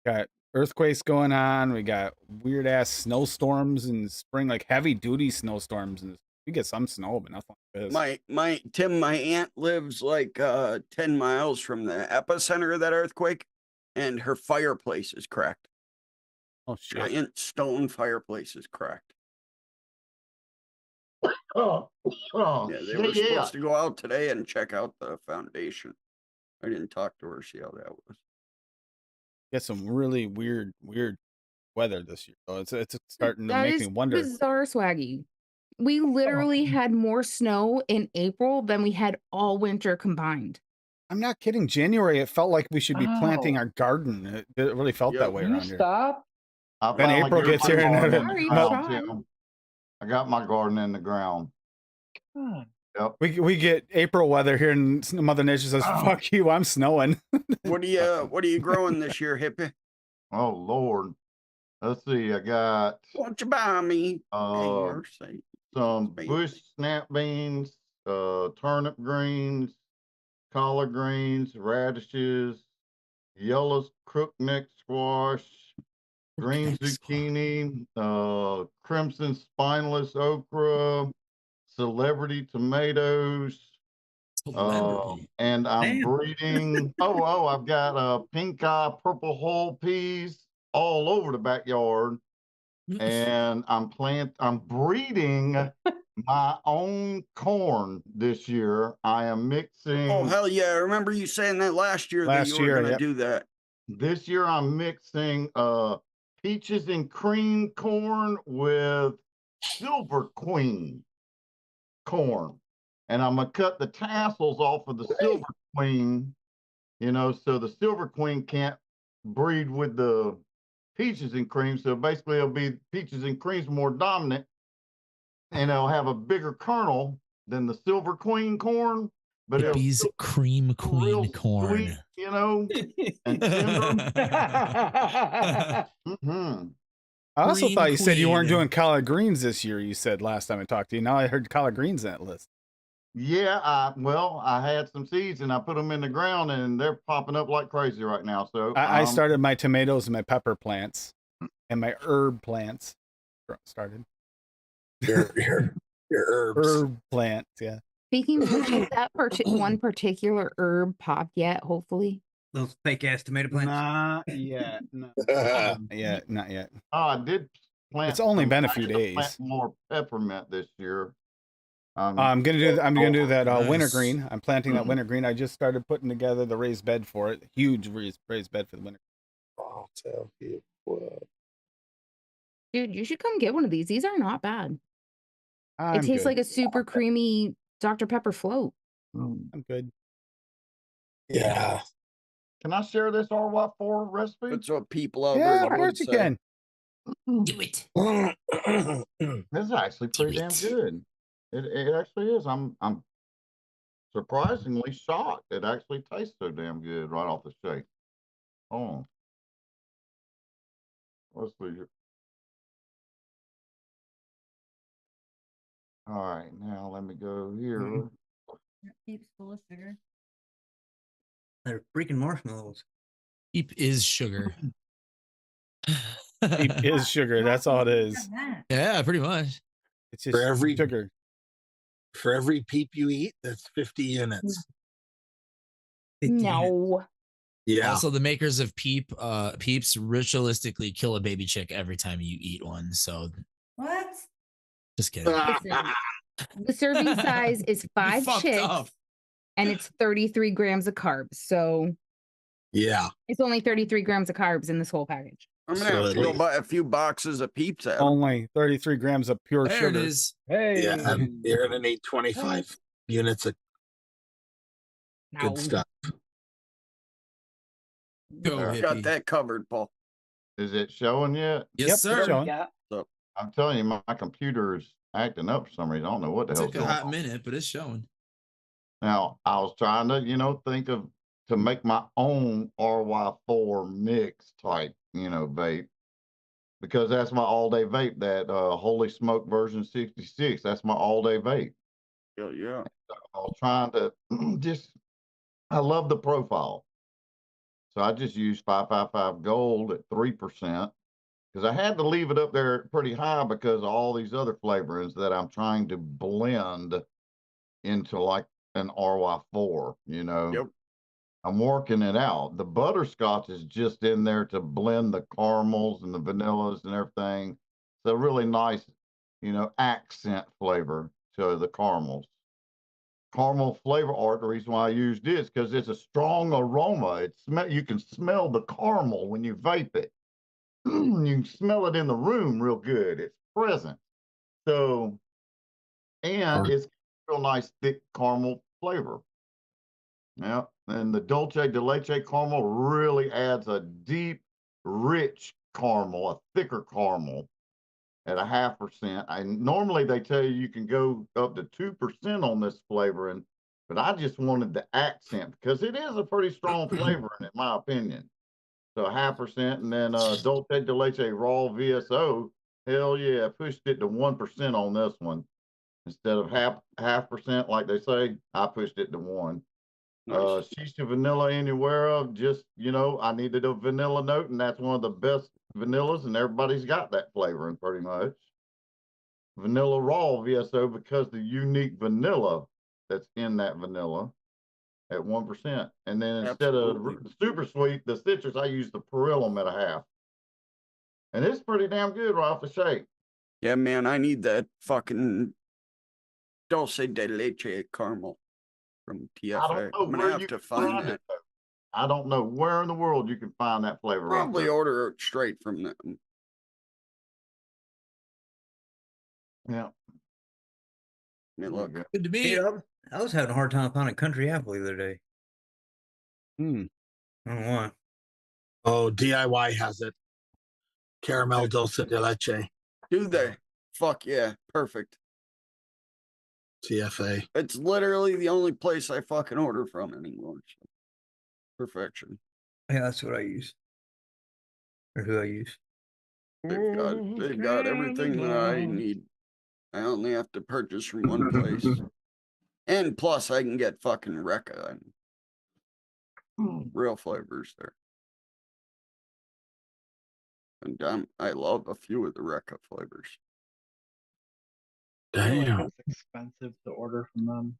Got earthquakes going on. We got weird ass snowstorms in spring, like heavy duty snowstorms. And we get some snow, but nothing like this. My aunt lives like 10 miles from the epicenter of that earthquake, and her fireplace is cracked. Oh shit! Giant stone fireplace is cracked. oh, Yeah, they were yeah. supposed to go out today and check out the foundation. I didn't talk to her, see how that was. Get some really weird weather this year. So it's starting to That make is me wonder. bizarre, Swaggy. We literally had more snow in April than we had all winter combined. I'm not kidding. January, it felt like we should be planting Ow. our garden. It really felt Yep. that way Can you around here. stop? I Then finally April got gets my here and garden then- in the Sorry, ground, try. Tim. I got my garden in the ground. God. Yep. We get April weather here, and Mother Nature says, Oh. "Fuck you, I'm snowing." What are you growing this year, hippie? Oh Lord. Let's see. I got Won't you buy me? some Spain. bush snap beans, turnip greens, collard greens, radishes, yellow crookneck squash, green zucchini, crimson spineless okra, celebrity tomatoes, and I'm Damn. breeding. I've got pink eye purple whole peas all over the backyard, and I'm breeding my own corn this year. I am mixing. Oh hell yeah! I remember you saying that last year that Last you were year, gonna yep. do that. This year I'm mixing peaches and cream corn with silver queen corn. And I'm gonna cut the tassels off of the silver queen, so the silver queen can't breed with the peaches and cream. So basically it'll be peaches and cream's more dominant, and it'll have a bigger kernel than the silver queen corn. But it'll Hippies still cream real queen corn. sweet, and tender. Mm-hmm. I also Green thought you said you weren't queen. doing collard greens this year. You said last time I talked to you. Now I heard collard greens in that list. Yeah, I had some seeds and I put them in the ground and they're popping up like crazy right now. So I started my tomatoes and my pepper plants and my herb plants. Started Your herbs. herb plants. Yeah. Speaking of which, has that one particular herb popped yet? Hopefully. Those fake ass tomato plants. Not yet. No. Yeah, not yet. I did plant. It's only been a I few need to plant days. more peppermint this year. I'm gonna do that winter Nice. green. I'm planting that winter green. I just started putting together the raised bed for it. Huge raised bed for the winter. I'll tell you what. Dude, you should come get one of these. These are not bad. I'm it tastes good. like a super creamy Dr. Pepper float. I'm good. Yeah. Can I share this RY4 recipe? That's what people over Yeah, in of would course you say. can. Do it. This is actually pretty damn good. It actually is. I'm surprisingly shocked. It actually tastes so damn good right off the shake. Oh, let's see here. All right, now let me go here. Keeps full of sugar. They're freaking marshmallows. Peep is sugar. Peep is sugar. That's all it is. Yeah, pretty much. It's just For every sugar. For every peep you eat, that's 50 units. No. Yeah. Also, the makers of Peeps ritualistically kill a baby chick every time you eat one. So What? just kidding. Listen, the serving size is 5 chicks, and it's 33 grams of carbs. So Yeah. it's only 33 grams of carbs in this whole package. I'm gonna have to go buy a few boxes of Peeps out. Only 33 grams of pure There sugar. it is. Hey. Yeah. And you're going to need 25 units of good stuff. Go, got that covered, Paul. Is it showing yet? Yes, sir. So, I'm telling you, my computer is acting up for some reason. I don't know what the It hell's took a going hot on. minute, but it's showing. Now, I was trying to, think of to make my own RY4 mix type, vape. Because that's my all-day vape, that Holy Smoke version 66. That's my all-day vape. Yeah. I was trying to I love the profile. So I just used 555 Gold at 3%. Because I had to leave it up there pretty high because of all these other flavorings that I'm trying to blend into like an RY4, Yep. I'm working it out. The butterscotch is just in there to blend the caramels and the vanillas and everything. It's a really nice, accent flavor to the caramels. Caramel flavor art, the reason why I used this because it's a strong aroma. You can smell the caramel when you vape it. You can smell it in the room real good. It's present. So, and it's real nice thick caramel flavor. Yeah, and the dulce de leche caramel really adds a deep, rich caramel, a thicker caramel at a 0.5%. Normally they tell you can go up to 2% on this flavoring, but I just wanted the accent because it is a pretty strong flavoring in my opinion. So 0.5%, and then dulce de leche raw VSO. Hell yeah, pushed it to 1% on this one instead of half percent like they say. I pushed it to 1. Shisha Vanilla Anywhere, just, I needed a vanilla note, and that's one of the best vanillas, and everybody's got that flavoring pretty much. Vanilla Raw VSO because the unique vanilla that's in that vanilla at 1%. And then instead of super sweet, the citrus, I use the Perillum at a 0.5. And it's pretty damn good right off the shake. Yeah, man, I need that fucking dulce de leche caramel from TFA. I'm gonna have to find that. I don't know where in the world you can find that flavor. Probably order it straight from them. Yeah. Look, Good to be. I was having a hard time finding country apple the other day. I don't know why. Oh, DIY has it. Caramel dulce de leche. Do they? Fuck yeah. Perfect. TFA. It's literally the only place I fucking order from anymore. So. Perfection. Yeah, that's what I use. Or who I use. They've got everything that I need. I only have to purchase from one place. And plus I can get fucking Recca and real flavors there. And I love a few of the Recca flavors. Damn. It's expensive to order from them.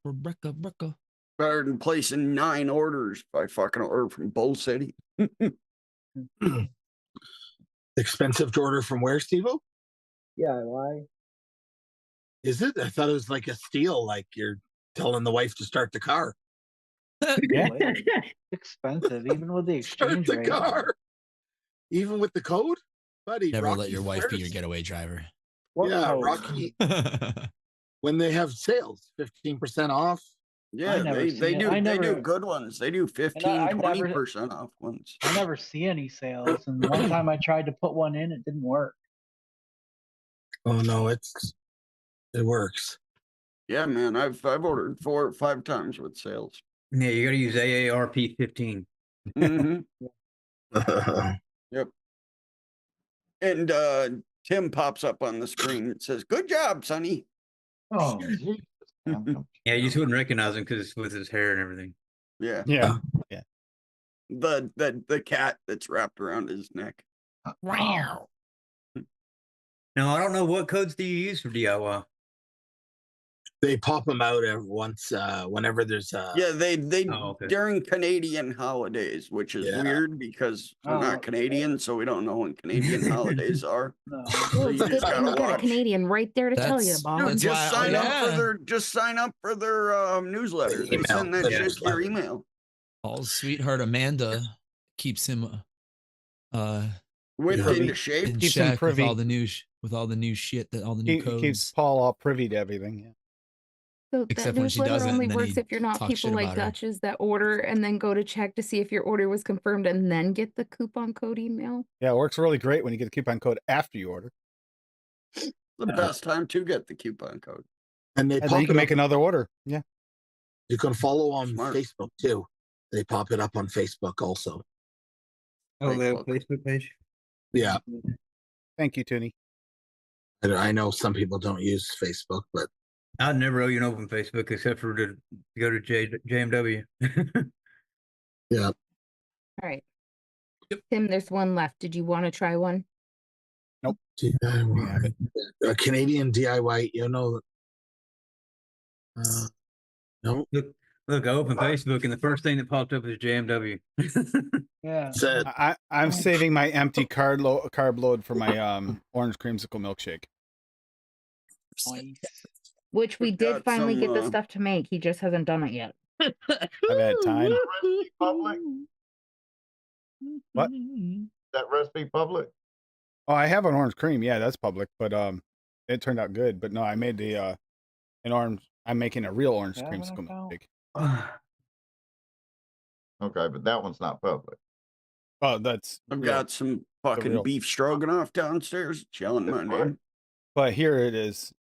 Recca. Better than placing 9 orders if I fucking order from Bull City. Expensive to order from where, Steve-O? Yeah, why? Is it? I thought it was like a steal, like you're telling the wife to start the car. Yeah. Expensive, even with the exchange the rate. car. Even with the code, buddy. Never let Rocky's your wife be your first. getaway driver. What Yeah, code? Rocky. When they have sales, 15% off. Yeah, never they see it. do I they never- do good ones. They do 15, I never- 20% off ones. I never see any sales, and one time I tried to put one in, it didn't work. Oh no, it works. Yeah, man, I've ordered 4 or 5 times with sales. Yeah, you got to use AARP 15. Mm-hmm. Yep. And Tim pops up on the screen. It says, "Good job, Sonny." Oh, Jesus. Yeah, you just wouldn't recognize him because with his hair and everything. Yeah. Yeah. The cat that's wrapped around his neck. Wow. Now I don't know, what codes do you use for DIY? They pop them out every once whenever there's Yeah, they Oh, okay. during Canadian holidays, which is Yeah. weird because we're not Canadian, so we don't know when Canadian holidays are. No. Well, it's you good just that gotta you got a watch. Canadian right there to tell you, That's- Bob. Dude, That's just why- sign up for yeah. their newsletter. They Email, send that the shit to your newsletter. email. Paul's sweetheart Amanda keeps him Whipped Yeah. into shape. in Keeps him check with privy. all the new with all the new shit that all the new He codes. keeps Paul all privy to everything. Yeah. So Except that when she newsletter doesn't, only and then works he if you're not talks people shit like about her. Dutch's that order and then go to check to see if your order was confirmed and then get the coupon code email. Yeah, it works really great when you get the coupon code after you order. The best time to get the coupon code. And they And pop then you it can up. make another order. Yeah. You can follow on Smart. Facebook too. They pop it up on Facebook also. Oh, the Facebook. Facebook page? Yeah, Thank you, Toonie. I know some people don't use Facebook, but I'd never even open Facebook except for to go to JMW. yeah. All right. Tim, there's one left. Did you want to try one? DIY. A Canadian DIY, you know. No. Look, I opened Facebook and the first thing that popped up is JMW. Yeah. Said I'm saving my empty carb load for my orange creamsicle milkshake. Nice. Which we We've did got finally some, get the stuff to make. He just hasn't done it yet. I've had time. Public? What? That recipe public? Oh, I have an orange cream. Yeah, that's public, but it turned out good. But no, I made the an orange. I'm making a real orange Yeah, I'm creamsicle gonna milkshake. Okay, but that one's not public. Oh, that's I've real. got some fucking real- beef stroganoff downstairs yelling my name. But here it is.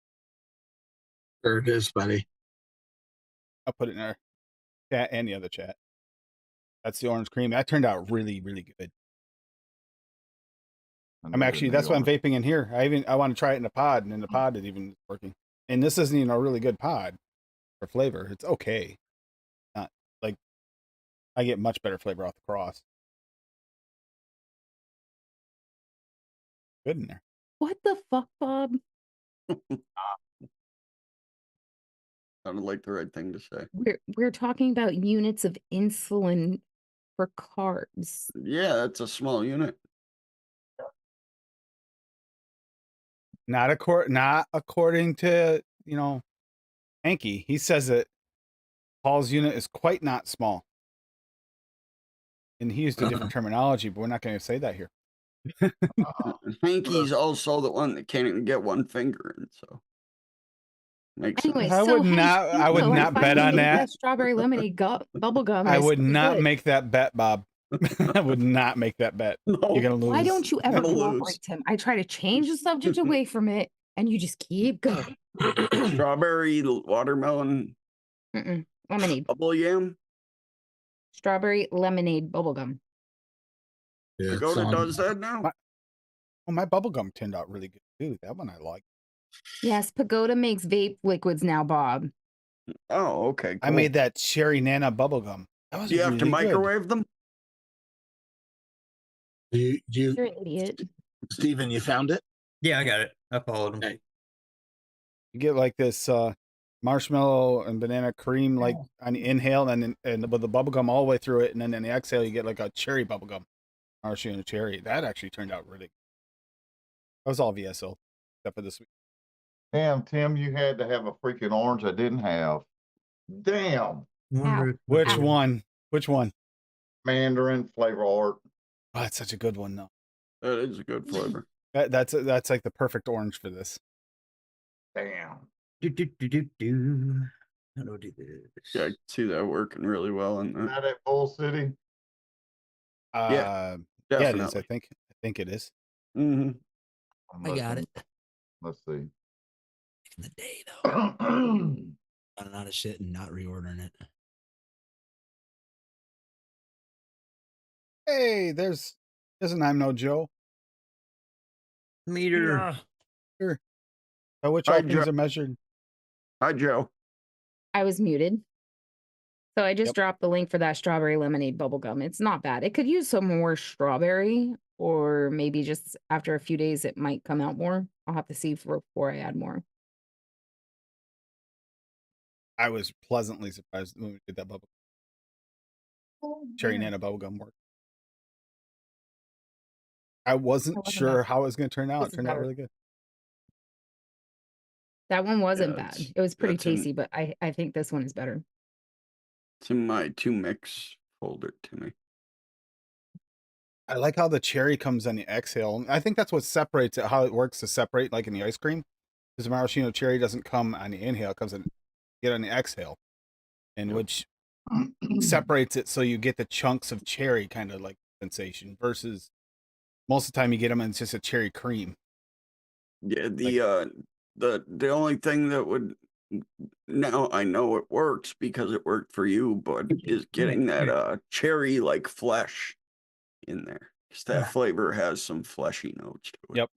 there it is, buddy. I'll put it in our chat and the other chat. That's the orange cream. That turned out really, really good. I'm actually that's why I'm vaping in here. I want to try it in a pod, and in the pod it even working. And this isn't even a really good pod for flavor. It's okay. Not like I get much better flavor off the cross. Good in there. What the fuck, Bob? Sounded like the right thing to say. We're talking about units of insulin for carbs. Yeah, that's a small unit. Not according to, Hanky. He says that Paul's unit is quite not small. And he used a different terminology, but we're not going to say that here. Hanky's also the one that can't even get one finger in, so makes Anyway, sense. I so would not- I would not bet finally on made that. Strawberry lemonade bubble gum. I is would not good. make that bet, Bob. I would not make that bet. No. You're going to lose. Why don't you ever Gonna lose. cooperate, Tim? I try to change the subject away from it, and you just keep going. Strawberry, watermelon, Lemonade. bubble yam. Strawberry lemonade bubble gum. Yeah, it's Pagoda on. does that now. My bubble gum turned out really good too. That one I like. Yes, Pagoda makes vape liquids now, Bob. Oh, okay. Cool. I made that cherry nana bubble gum. That was Do you have to really good. microwave them? You're an idiot. Steven, you found it? Yeah, I got it. I followed him. Okay. You get like this marshmallow and banana cream, like on the inhale, and with the bubble gum all the way through it, and then in the exhale, you get like a cherry bubble gum, marshmallow and cherry. That actually turned out really good. That was all VSL, except for this week. Damn, Tim, you had to have a freaking orange I didn't have. Damn. Wonder if- Which one? Which one? Mandarin flavor art. Oh, that's such a good one, though. That is a good flavor. That's like the perfect orange for this. Damn. How do I do this? Yeah, I can see that working really well in that. Not at Bull City. Yeah, it is. I think it is. Mm-hmm. I got it. Let's see. In the day though, running out of shit and not reordering it. Hey, there's an I'm no Joe. Meter. Sure. By which Hi, all things Joe. are measured. Hi, Joe. I was muted. So I just Yep. dropped the link for that strawberry lemonade bubblegum. It's not bad. It could use some more strawberry, or maybe just after a few days it might come out more. I'll have to see before I add more. I was pleasantly surprised when we did that bubble. Cherry Nana bubblegum work. I wasn't sure how it was going to turn out. It turned out really good. That one wasn't Yeah, bad. it's- It was pretty that's in- tasty, but I think this one is better. It's in my 2-mix folder to me. I like how the cherry comes on the exhale. I think that's what separates it, how it works to separate, like in the ice cream. Because the maraschino cherry doesn't come on the inhale, it comes on the exhale. And which separates it so you get the chunks of cherry kind of like sensation versus most of the time you get them and it's just a cherry cream. Yeah, the only thing that would, now I know it works because it worked for you, but is getting that cherry like flesh in there, because that flavor has some fleshy notes to it. Yep.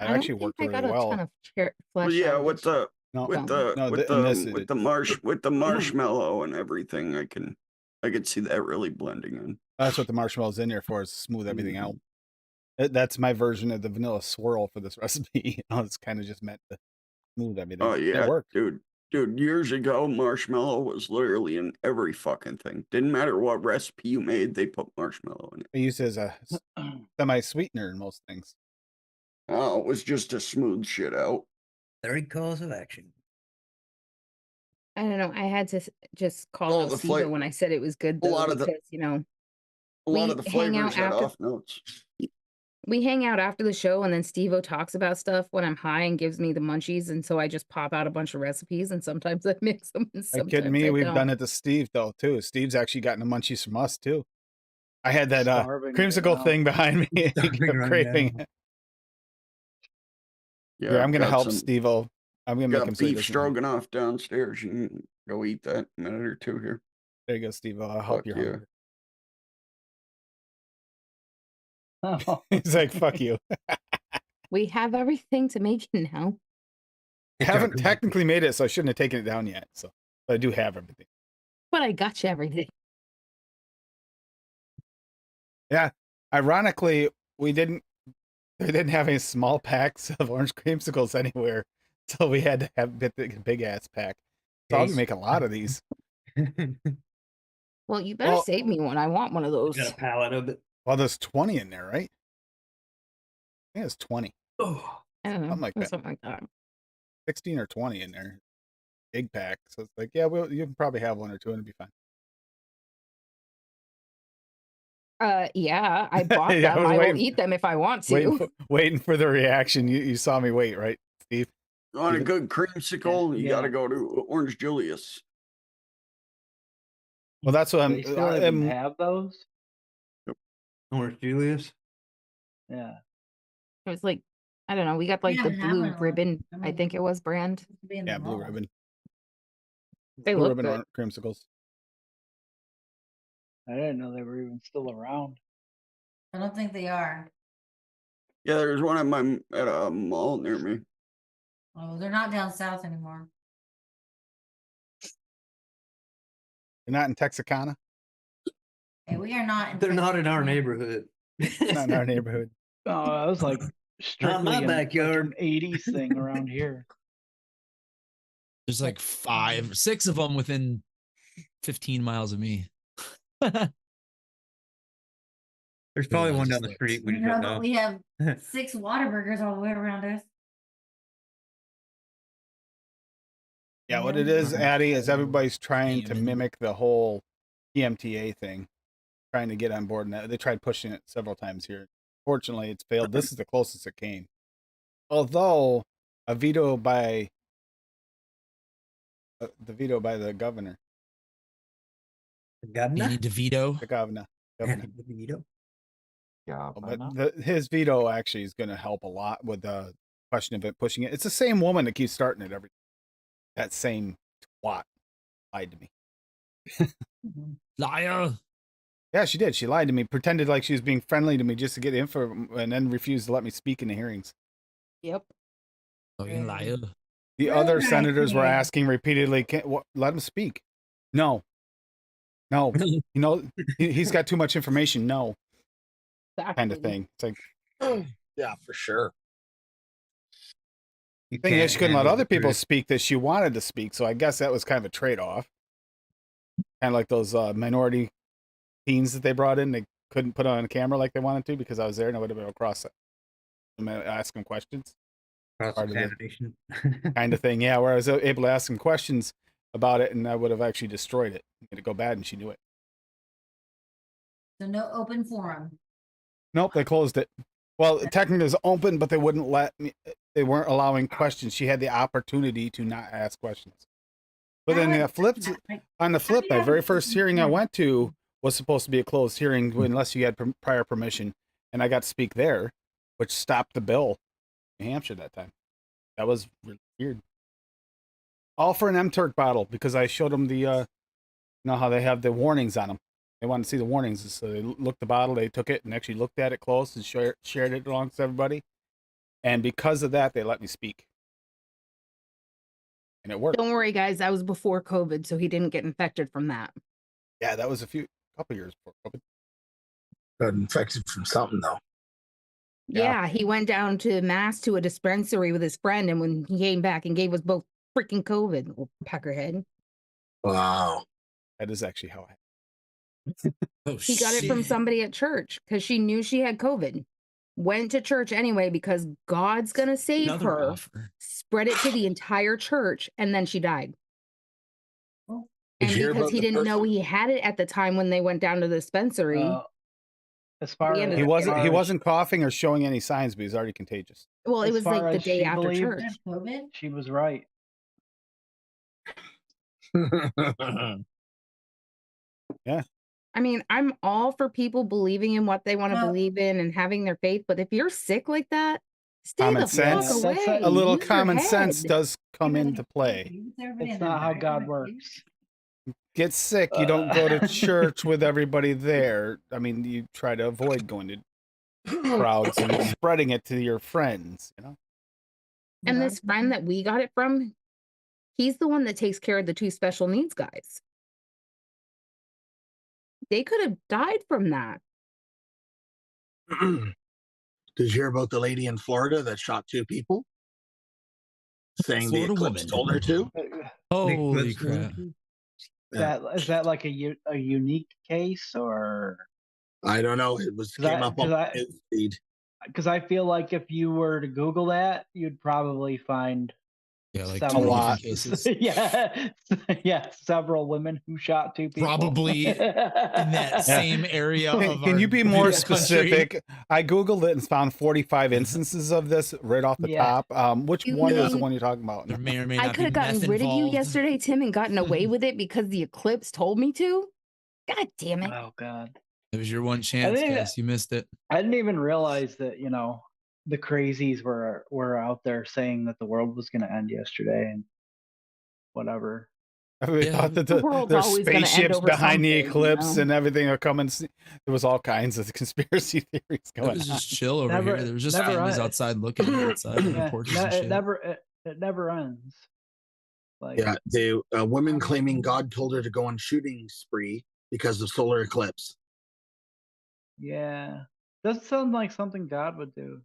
It actually worked really well. Ton of flesh Well, yeah, out of with it. the marshmallow and everything, I could see that really blending in. That's what the marshmallow's in there for, is to smooth everything out. That's my version of the vanilla swirl for this recipe. It's kind of just meant to smooth everything. Oh yeah, It worked. dude. Years ago, marshmallow was literally in every fucking thing. Didn't matter what recipe you made, they put marshmallow in it. I used it as a semi-sweetener in most things. Oh, it was just to smooth shit out. 30 calls of action. I don't know. I had to just call out Steve when I said it was good, though, a lot of because a lot of the flavors had off notes. We hang out after the show, and then Steve-O talks about stuff when I'm high and gives me the munchies, and so I just pop out a bunch of recipes, and sometimes I mix them, and Are you sometimes kidding me? We've don't. done it to Steve though too. Steve's actually gotten the munchies from us too. I had that creamsicle thing behind me. He kept craving it. Yeah, Here, I'm gonna got help some- Steve-O. I'm gonna make Got him so he beef doesn't- stroganoff downstairs. You can go eat that in a minute or two here. There you go, Steve-O. I'll help Fuck your yeah. hunger. He's like, fuck you. We have everything to make it now. I haven't technically made it, so I shouldn't have taken it down yet. So, but I do have everything. But I got you everything. Yeah. Ironically, they didn't have any small packs of orange creamsicles anywhere, so we had to have a big ass pack. So I'll be making a lot of these. Well, you better save me one. I want one of those. Got a pallet of it. Well, there's 20 in there, right? I think it's 20. Oh, I don't know. Something like that. Something like that. 16 or 20 in there. Big pack. So it's like, yeah, well, you can probably have one or two and it'll be fine. Yeah, I bought Yeah, I them. was I will waiting- eat them if I want to. Waiting for the reaction. You saw me wait, right, Steve? You want a good creamsicle? You got to go to Orange Julius. Well, that's what They still even have those? Orange Julius? Yeah. It was like, I don't know. We got like the haven't had blue one in a while. ribbon. I I mean, think it was brand. Be in the Yeah, blue mall. ribbon. They Blue look ribbon good. creamsicles. I didn't know they were even still around. I don't think they are. Yeah, there's one at a mall near me. Oh, they're not down south anymore. You're not in Texarkana? Hey, we are not. They're not in our neighborhood. Not in our neighborhood. Oh, that was like strictly my like backyard. an 80s thing around here. There's like 5, 6 of them within 15 miles of me. There's probably Yeah, one just down the like- street. We You just know, don't but know. we have 6 Whataburgers all the way around us. Yeah, what it is, Addie, is everybody's trying to mimic the whole PMTA thing, trying to get on board. And they tried pushing it several times here. Fortunately, it's failed. This is the closest it came. Although a veto by the governor. Danny DeVito. The governor. DeVito. Yeah, But his veto actually is going to help a lot with the question of it pushing it. It's the same woman that keeps starting it every. That same twat lied to me. Liar. Yeah, she did. She lied to me, pretended like she was being friendly to me just to get info, and then refused to let me speak in the hearings. Yep. Fucking liar. The other senators were asking repeatedly, let him speak. No. He's got too much information. No. Exactly. Kind of thing. It's like, yeah, for sure. The thing is, she couldn't let other people speak that she wanted to speak, so I guess that was kind of a trade-off. Kind of like those minority teens that they brought in. They couldn't put on a camera like they wanted to because I was there and I would have been across it. Ask them questions. Kind of thing, yeah, where I was able to ask them questions about it and I would have actually destroyed it. It'd go bad and she knew it. So no open forum. Nope, they closed it. Well, technically it was open, but they wouldn't let me. They weren't allowing questions. She had the opportunity to not ask questions. But then on the flip, my very first hearing I went to was supposed to be a closed hearing unless you had prior permission, and I got to speak there, which stopped the bill in New Hampshire that time. That was really weird. All for an M-Turk bottle because I showed them the, you know how they have the warnings on them. They wanted to see the warnings, so they looked the bottle, they took it and actually looked at it close and shared it amongst everybody. And because of that, they let me speak. And it worked. Don't worry, guys. That was before COVID, so he didn't get infected from that. Yeah, that was a couple years before COVID. Got infected from something, though. Yeah, he went down to Mass to a dispensary with his friend, and when he came back and gave us both freaking COVID, little peckerhead. Wow. That is actually how I. He got it from somebody at church because she knew she had COVID. Went to church anyway because God's going to save her. Spread it to the entire church, and then she died. And because he didn't know he had it at the time when they went down to the dispensary. As far as he wasn't coughing or showing any signs, but he's already contagious. Well, it was like the day after church. She was right. Yeah. I mean, I'm all for people believing in what they want to believe in and having their faith, but if you're sick like that, stay the fuck away. A little common sense does come into play. It's not how God works. Get sick, you don't go to church with everybody there. I mean, you try to avoid going to crowds and spreading it to your friends, you know? And this friend that we got it from, he's the one that takes care of the 2 special needs guys. They could have died from that. Did you hear about the lady in Florida that shot 2 people? Saying the eclipse told her to? Holy crap. Is that like a unique case or? I don't know. It came up on my feed. Because I feel like if you were to Google that, you'd probably find like several 2 different cases. yeah, several women who shot 2 people. Probably in that same area. Can you be more specific? I Googled it and found 45 instances of this right off the top. Which one is the one you're talking about? There may or may not I could have gotten rid of you yesterday, Tim, and gotten away with it because the eclipse told me to. God damn it. Oh, God. It was your one chance, guys. You missed it. I didn't even realize that, the crazies were out there saying that the world was going to end yesterday and whatever. We thought that there's spaceships behind the eclipse and everything are coming. There was all kinds of conspiracy theories going on. It was just chill over here. There was just families outside looking outside on the porches and shit. It never ends. Like, yeah, the women claiming God told her to go on shooting spree because of solar eclipse. Yeah, doesn't sound like something God would do.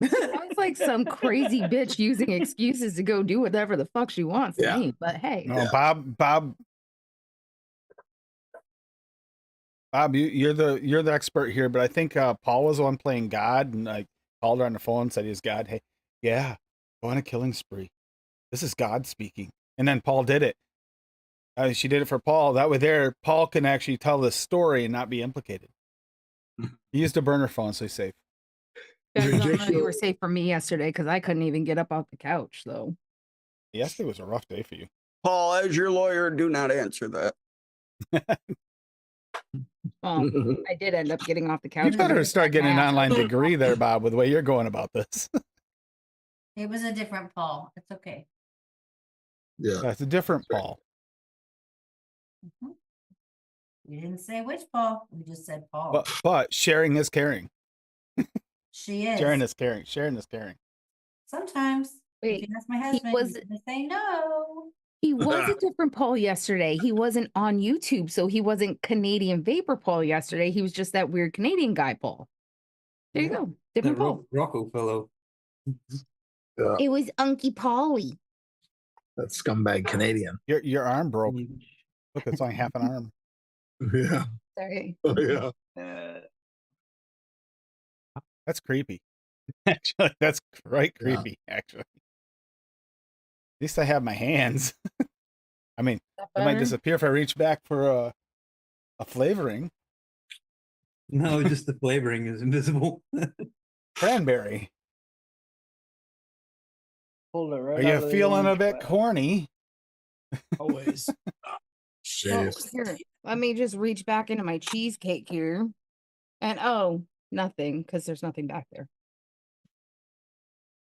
Sounds like some crazy bitch using excuses to go do whatever the fuck she wants to me. But hey, no, Bob, you're the expert here, but I think Paul was the one playing God, and I called her on the phone and said he's God. Hey, yeah, go on a killing spree. This is God speaking. And then Paul did it. She did it for Paul. That way there, Paul can actually tell the story and not be implicated. He used a burner phone, so he's safe. Guys, I don't know if you were safe for me yesterday because I couldn't even get up off the couch, though. Yesterday was a rough day for you. Paul, as your lawyer, do not answer that. Well, I did end up getting off the couch. You better start getting an online degree there, Bob, with the way you're going about this. It was a different Paul. It's okay. Yeah. That's a different Paul. We didn't say which Paul. We just said Paul. But sharing is caring. She is. Sharing is caring. Sharing is caring. Sometimes. Wait, if you ask my husband, he's gonna say no. He was a different Paul yesterday. He wasn't on YouTube, so he wasn't Canadian Vapor Paul yesterday. He was just that weird Canadian guy Paul. There you go. Different Paul. Rocco fellow. Yeah. It was Unky Paulie. That scumbag Canadian. Your arm broke. Look, it's only half an arm. Yeah. Sorry. Oh, yeah. That's creepy. Actually, that's right creepy, actually. At least I have my hands. I mean, it might disappear if I reach back for a flavoring. No, just the flavoring is invisible. Cranberry. Pulled it right Are out you of the feeling a orange bit glass. corny? Always. Oh, here, let me just reach back into my cheesecake here. And oh, nothing, because there's nothing back there.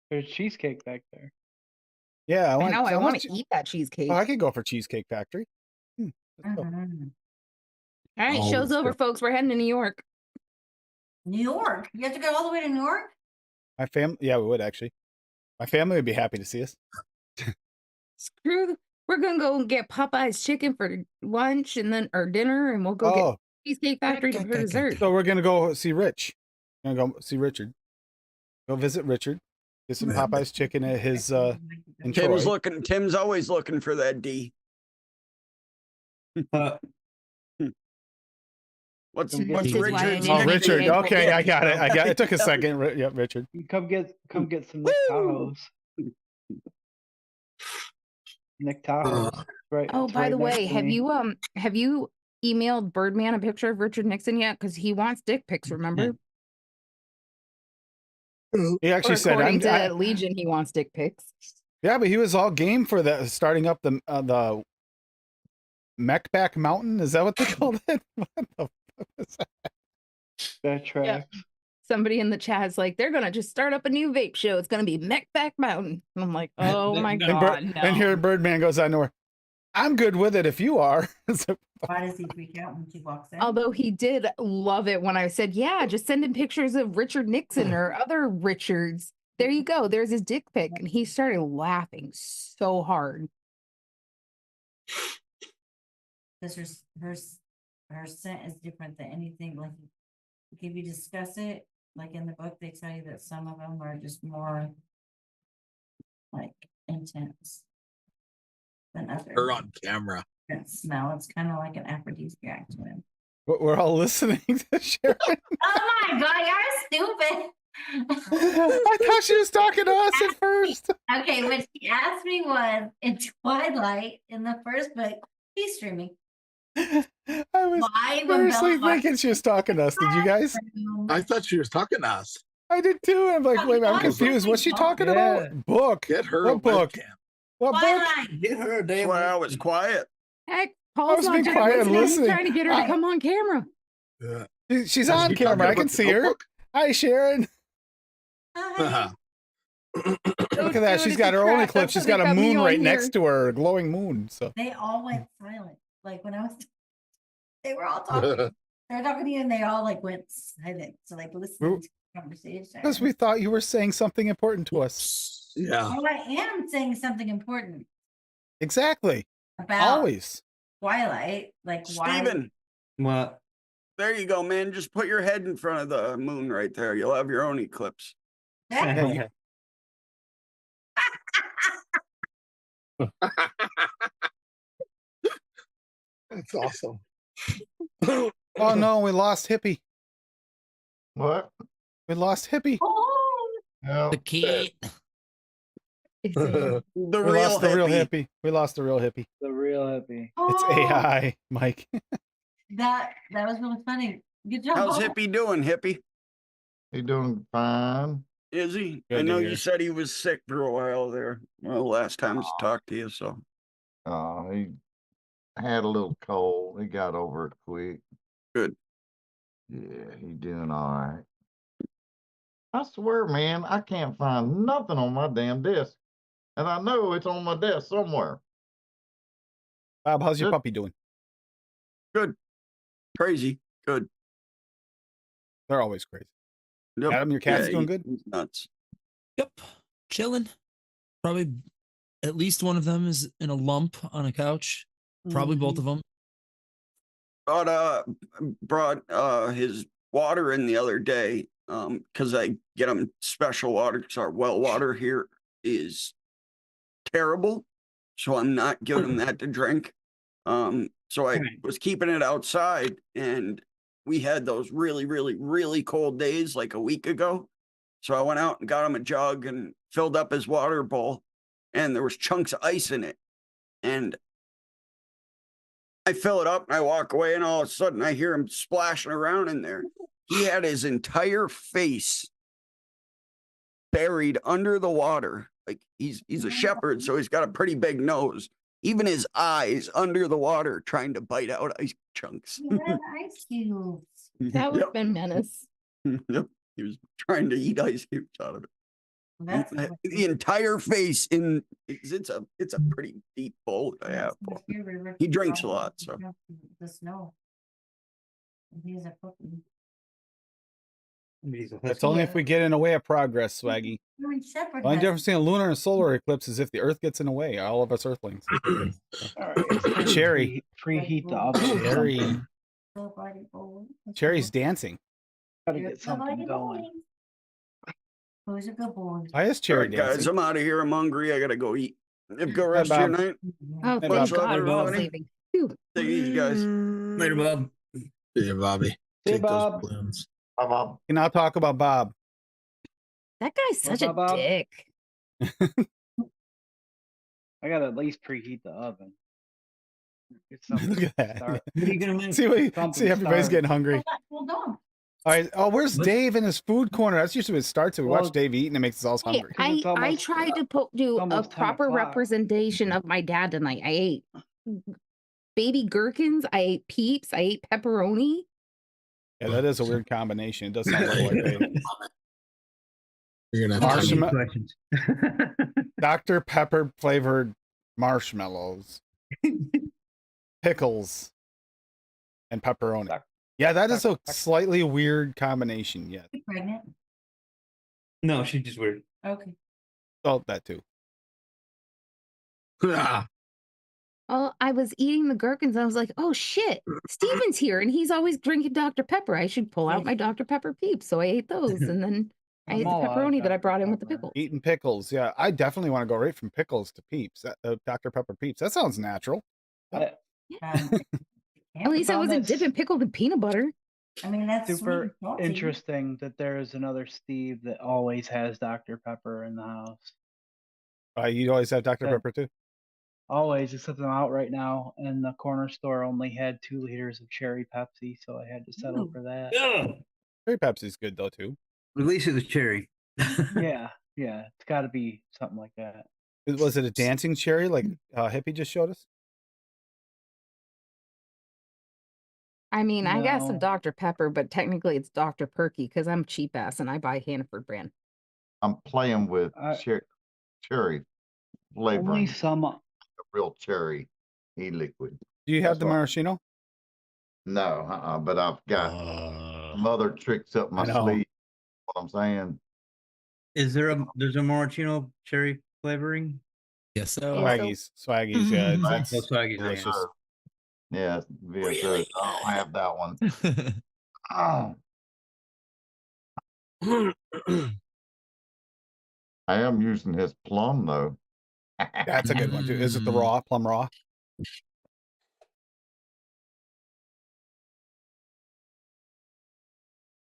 There's cheesecake back there. Yeah, I know, I want to to eat that cheesecake. Oh, I could go for Cheesecake Factory. Let's go. All right, show's over, folks. We're heading to New York. New York. You have to go all the way to New York? My family, yeah, we would actually. My family would be happy to see us. Screw. We're gonna go and get Popeye's chicken for lunch and then or dinner, and we'll go get Cheesecake Factory for dessert. So we're gonna go see Rich. We're gonna go see Richard. Go visit Richard. Get some Popeye's chicken at his in Troy. Tim's always looking for that D. What's Richard's? Oh, Richard. Okay, I got it. It took a second. Yep, Richard. You come get some Nick Tahoes. Nick Tahoes. Right. Oh, it's by right the next way, to have me. you emailed Birdman a picture of Richard Nixon yet? Because he wants dick pics. Remember? He actually said, according to Legion, he wants dick pics. Yeah, but he was all game for that, starting up the Mechback Mountain. Is that what they called it? What the fuck was that? That tracks. Yeah. Somebody in the chat is like, they're gonna just start up a new vape show. It's gonna be Mechback Mountain. And I'm like, oh my god, no. And here Birdman goes out nowhere. I'm good with it if you are. Why does he freak out when she walks in? Although he did love it when I said, yeah, just send him pictures of Richard Nixon or other Richards. There you go. There's his dick pic. And he started laughing so hard. Because her scent is different than anything. Like if you discuss it, like in the book, they tell you that some of them are just more like intense than others. Her on camera. That smell. It's kind of like an aphrodisiac to him. We're all listening to Sharon. Oh my god, you're stupid. I thought she was talking to us at first. Okay, what she asked me was in Twilight in the first book, he's streaming. I was seriously thinking she was talking to us. Did you guys? I thought she was talking to us. I did too. I'm like, wait, I'm confused. What's she talking about? Book. Get her what book? What book? Get her. That's why I was quiet. Heck, Paul's not being quiet and listening. He's trying to get her to come on camera. Yeah. She's on camera. I can see her. Hi, Sharon. Uh-huh. Look at that. She's got her own eclipse. She's got a moon right next to her, a glowing moon. So they all went silent. Like when I was, they were all talking. They were talking to you, and they all like went silent. So like listening to the conversation. Because we thought you were saying something important to us. Yeah. Oh, I am saying something important. Exactly. About always. Twilight, like Steven. What? There you go, man. Just put your head in front of the moon right there. You'll have your own eclipse. Yeah, That's awesome. Oh no, we lost Hippie. What? We lost Hippie. Oh. Yeah. The kid. The We real lost the real hippie. hippie. We lost the real hippie. The real hippie. It's AI, Mike. That was really funny. Good job. How's Bob. hippie doing, hippie? He doing fine. Is he? Good I to know hear. you said he was sick for a while there. Well, last time I talked to you, so. He had a little cold. He got over it quick. Good. Yeah, he doing all right. I swear, man, I can't find nothing on my damn desk. And I know it's on my desk somewhere. Bob, how's your Good. puppy doing? Good. Crazy. Good. They're always crazy. Yep. Adam, your cat's Yeah, doing good? he's nuts. Yep, chilling. Probably at least one of them is in a lump on a couch. Probably both of them. Brought his water in the other day, because I get him special water because our well water here is terrible. So I'm not giving him that to drink. So I was keeping it outside, and we had those really, really, really cold days like a week ago. So I went out and got him a jug and filled up his water bowl, and there was chunks of ice in it. And I fill it up and I walk away, and all of a sudden I hear him splashing around in there. He had his entire face buried under the water. Like he's a shepherd, so he's got a pretty big nose. Even his eyes under the water trying to bite out ice chunks. You had ice cubes. That would have been menace. Yep. He was trying to eat ice cubes out of it. That's The entire face it's a pretty deep bowl that I have. He drinks a lot, so The snow. He's a puppy. It's only if we get in the way of progress, Swaggy. I mean, Shepherd The only has- difference between a lunar and solar eclipse is if the Earth gets in the way. All of us Earthlings. All right, it's time to Cherry. preheat the oven. or Cherry. something. Nobody bowl. Cherry's dancing. Gotta You're get something nobody going. bowling. Who's a good boy? Why is all Cherry right, guys, dancing? I'm out of here. I'm hungry. I gotta go eat. Have a good Hi, rest of your Bob. night. Oh, Hey, thank Much love, God we're all everybody. leaving. Phew. Take it easy, guys. Later, Bob. Yeah, Bobby. Hey, Take Bob. those balloons. Bye, Bob. Can now talk about Bob. That guy's such a Bob? dick. I gotta at least preheat the oven. Get something Look at that. start. What are you gonna make? See, Something see, everybody's started. getting hungry. Well done. All right. Oh, where's What? Dave in his food corner? That's usually what it starts. We Well, watch Dave eat, and it makes us all Hey, hungry. It's I almost- tried to do a almost 10 proper o'clock. representation of my dad tonight. I ate baby gherkins. I ate peeps. I ate pepperoni. Yeah, that is a weird combination. It does sound a little like Dave. You're gonna have to Marshmallow- Questions. Dr. Pepper flavored marshmallows, pickles, and pepperoni. Yeah, that is a slightly weird combination. Yeah. You pregnant? No, she's just weird. Okay. Oh, that too. Ah, Well, I was eating the gherkins and I was like, oh shit, Steven's here and he's always drinking Dr. Pepper. I should pull out my Dr. Pepper peeps. So I ate those and then I ate the I'm all out of pepperoni that I Dr. brought in with the Pepper. pickle. Eating pickles. Yeah, I definitely want to go right from pickles to peeps. Dr. Pepper peeps. That sounds natural. I- At least I found wasn't that's dipping pickled in peanut butter. I mean, that's sweet super and salty. interesting that there is another Steve that always has Dr. Pepper in the house. You always have Dr. Yeah. Pepper too? Always, except I'm out right now, and the corner store only had 2 liters of cherry Pepsi, so I had to settle Ooh. for that. Ugh. Cherry Pepsi's good though too. At least it was cherry. Yeah, it's got to be something like that. Was it a dancing cherry like Hippie just showed us? I mean, I got some No. Dr. Pepper, but technically it's Dr. Perky because I'm cheap ass and I buy Hannaford brand. I'm playing with cherry flavoring, Only some. real cherry e-liquid. Do you have That's the what- maraschino? No, but I've got some other tricks up my I know. sleeve. What I'm saying. Is there's a maraschino cherry flavoring? Yes, so. Swaggies, yeah. Right. No Swaggies, Yes, delicious. sir. Yeah, VSO. Really I don't have that one. Oh, I am using his plum though. That's a good one too. Is it the raw plum raw?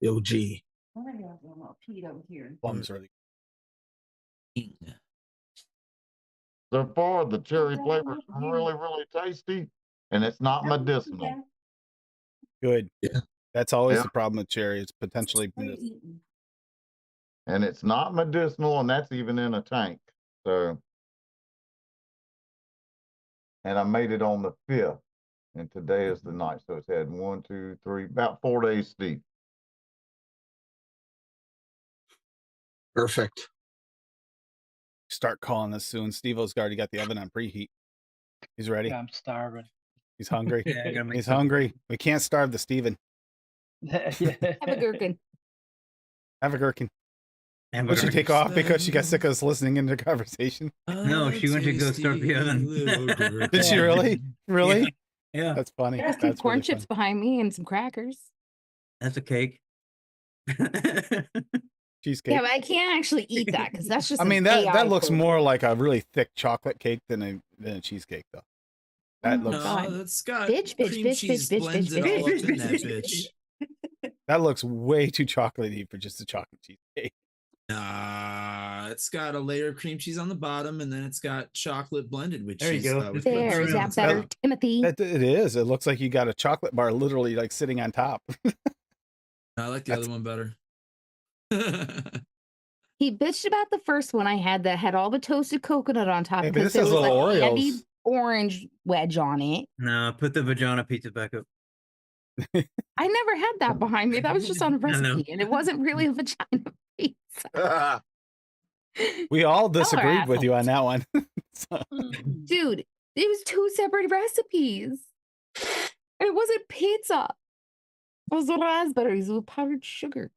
Yo, G. What are you doing? I'll pee over here. Plum's really. So far, the cherry flavor is really, really tasty, and it's not medicinal. Good. Yeah. That's always Yeah. the problem with cherry. It's potentially And it's not medicinal, and that's even in a tank. So, and I made it on the 5th, and today is the 9th. So it's had 1, 2, 3, about 4 days steep. Perfect. start calling us soon. Steve-O's already got the oven on preheat. He's ready. Yeah, I'm starving. He's hungry. Yeah, I gotta make He's something. hungry. We can't starve the Steven. Yeah. Have a gherkin. Have a gherkin. And Would she we're- take off because she got sick of us listening into the conversation? No, she went to go start the oven. Did she really? Really? Yeah, That's funny. There's some That's corn really chips funny. behind me and some crackers. that's a cake. Cheesecake. Yeah, but I can't actually eat that because that's just. I mean, an that AI looks food. more like a really thick chocolate cake than a cheesecake, though. That Oh, looks God. That's got Bitch, bitch, cream bitch, cheese bitch, bitch, blended bitch, all bitch, up in that bitch. bitch. that looks way too chocolatey for just a chocolate cheesecake. It's got a layer of cream cheese on the bottom, and then it's got chocolate blended with There you cheese. go. With Just put There, is trim. that better, Timothy? It is. It looks like you got a chocolate bar literally like sitting on top. I like the That's- other one better. He bitched about the first one I had that had all the toasted coconut on top Hey, but because this there has was little a candied Oreos. orange wedge on it. No, put the vagina pizza back up. I never had that behind me. That was just on a I know. recipe, and it wasn't really a vagina pizza. We all Y'all are disagreed with you on that one. So- Dude, it was 2 separate recipes. And it wasn't pizza. It was raspberries with powdered sugar.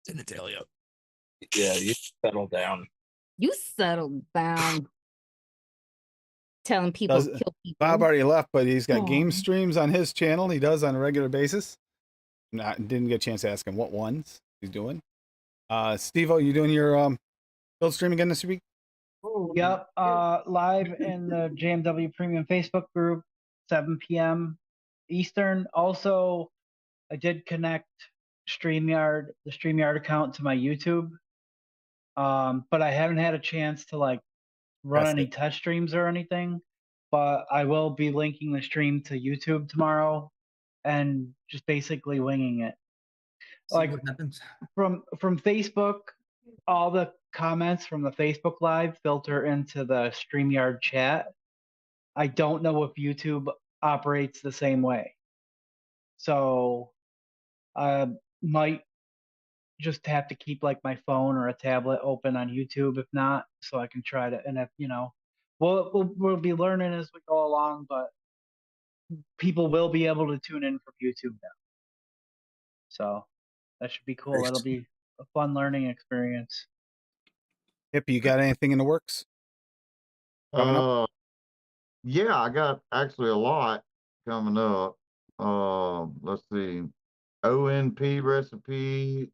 Genitalia. Yeah, you settle down. You settled down. Telling people Does- to kill people. Bob already left, but he's got game Aw. streams on his channel. He does on a regular basis. Didn't get a chance to ask him what ones he's doing. Steve-O, you doing your build stream again this week? Yep. Live in the JMW Premium Facebook group, 7 p.m. Eastern. Also, I did connect the StreamYard account to my YouTube. But I haven't had a chance to like run Test any it. test streams or anything. But I will be linking the stream to YouTube tomorrow and just basically winging it. See Like what happens. from Facebook, all the comments from the Facebook Live filter into the StreamYard chat. I don't know if YouTube operates the same way. So I might just have to keep like my phone or a tablet open on YouTube if not, so I can try to. And if we'll be learning as we go along, but people will be able to tune in from YouTube now. So that should be cool. That'll be a fun learning experience. Hippie, you got anything in the works? Coming up? Yeah, I got actually a lot coming up. Let's see, ONP recipe,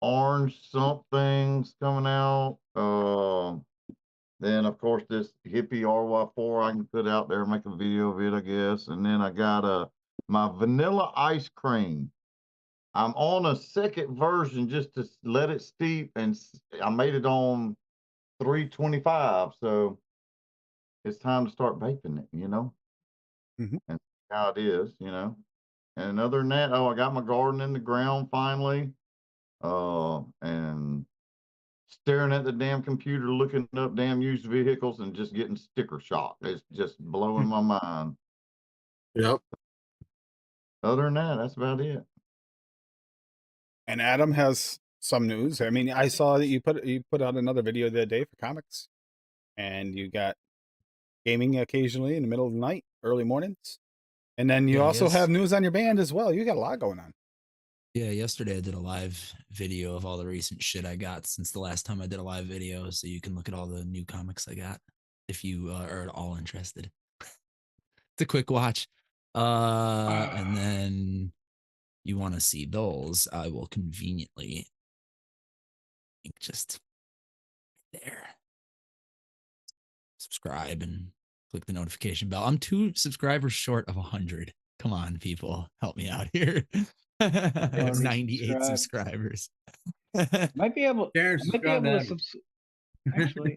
orange something's coming out. Then of course this hippie RY4 I can put out there, make a video of it, I guess. And then I got my vanilla ice cream. I'm on a second version just to let it steep, and I made it on 325, so it's time to start baking it, Mhm. and how it is, And other than that, I got my garden in the ground finally, and staring at the damn computer, looking up damn used vehicles and just getting sticker shock. It's just blowing my mind. Yep. Other than that, that's about it. And Adam has some news. I mean, I saw that you put out another video the other day for comics, and you got gaming occasionally in the middle of the night, early mornings, and then you Yeah, also yes. have news on your band as well. You got a lot going on. Yeah, yesterday I did a live video of all the recent shit I got since the last time I did a live video, so you can look at all the new comics I got if you are at all interested. It's a quick watch. And then you want to see those, I will conveniently just there. Subscribe and click the notification bell. I'm 2 subscribers short of 100. Come on, people, help me out here. 98 subscribed. subscribers. Might be able. Darren, I might be subscribe able to to. Adam. Actually,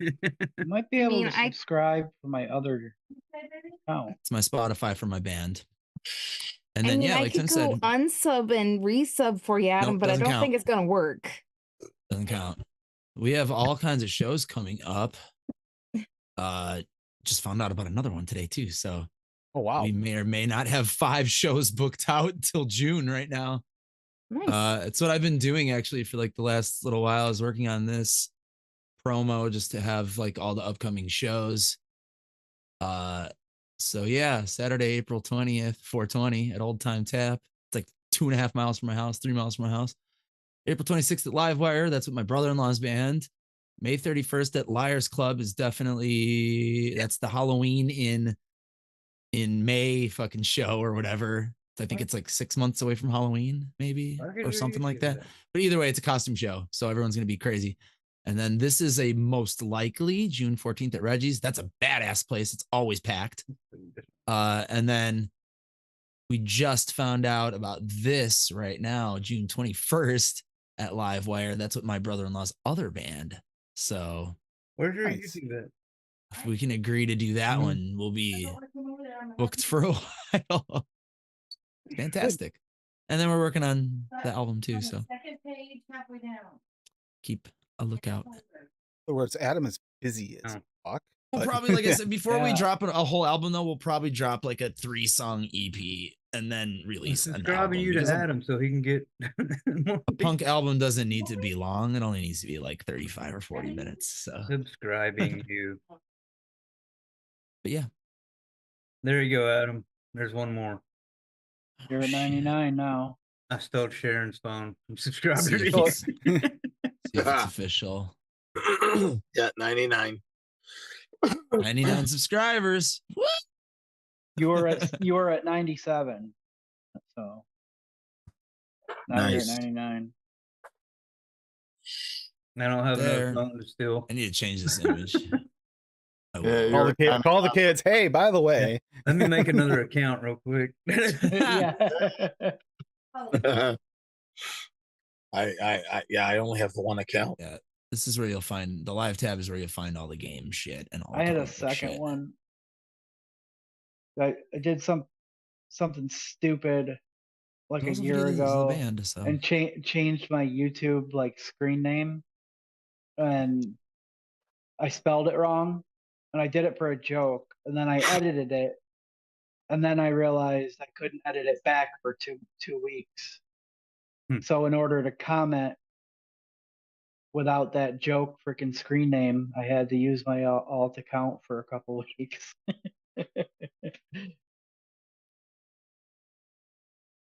you might be able to subscribe for my other account. It's my Spotify for my band. And I then mean, yeah, I like could Tim go said, unsub and resub for you, Adam, Nope, but I doesn't don't count. think it's gonna work. Doesn't count. We have all kinds of shows coming up. Just found out about another one today too. So Oh wow. we may or may not have 5 shows booked out until June right now. Nice. It's what I've been doing actually for like the last little while. I was working on this promo just to have like all the upcoming shows. So yeah, Saturday, April 20th, 420 at Old Time Tap. It's like 2.5 miles from my house, 3 miles from my house. April 26th at Livewire. That's with my brother-in-law's band. May 31st at Liars Club is definitely, that's the Halloween in May fucking show or whatever. I think it's like 6 months away from Halloween, maybe, or something like that. But either way, it's a costume show, so everyone's gonna be crazy. And then this is a most likely June 14th at Reggie's. That's a badass place. It's always packed. And then we just found out about this right now, June 21st at Livewire. That's with my brother-in-law's other band. So where's your YouTube at? if we can agree to do that one, we'll be booked for a while. Fantastic. And then we're working on the album too. So second page, halfway down. keep a lookout. In other words, Adam is busy as fuck. We'll but- probably, like I said, before we Yeah. drop a whole album, though, we'll probably drop like a 3-song EP and then release an Subscribing album. you to because Adam so he can get a punk album doesn't need to be long. It only needs to be like 35 or 40 minutes. So, subscribing you. but yeah, There you go, Adam. There's one more. You're at shit. 99 now. I stole Sharon's phone. I'm subscribed See to if you. it's, see if it's official. Yeah, 99. 99 subscribers. What? You were at 97. So now you're at Nice. 99. I don't have There. enough phone to steal. I need to change this image. I will. Yeah, Call you're the, at kid, call the 99. kids. Hey, by the way, Let me make another account real quick. Yeah. I only have the one account. Yeah, this is where you'll find the live tab is where you'll find all the game shit and all. I had a comic book second shit. one. I did something stupid like Those a of year you that use the ago band, so. and changed my YouTube like screen name, and I spelled it wrong, and I did it for a joke, and then I edited it, and then I realized I couldn't edit it back for two weeks. So in order to comment without that joke freaking screen name, I had to use my alt account for a couple of weeks.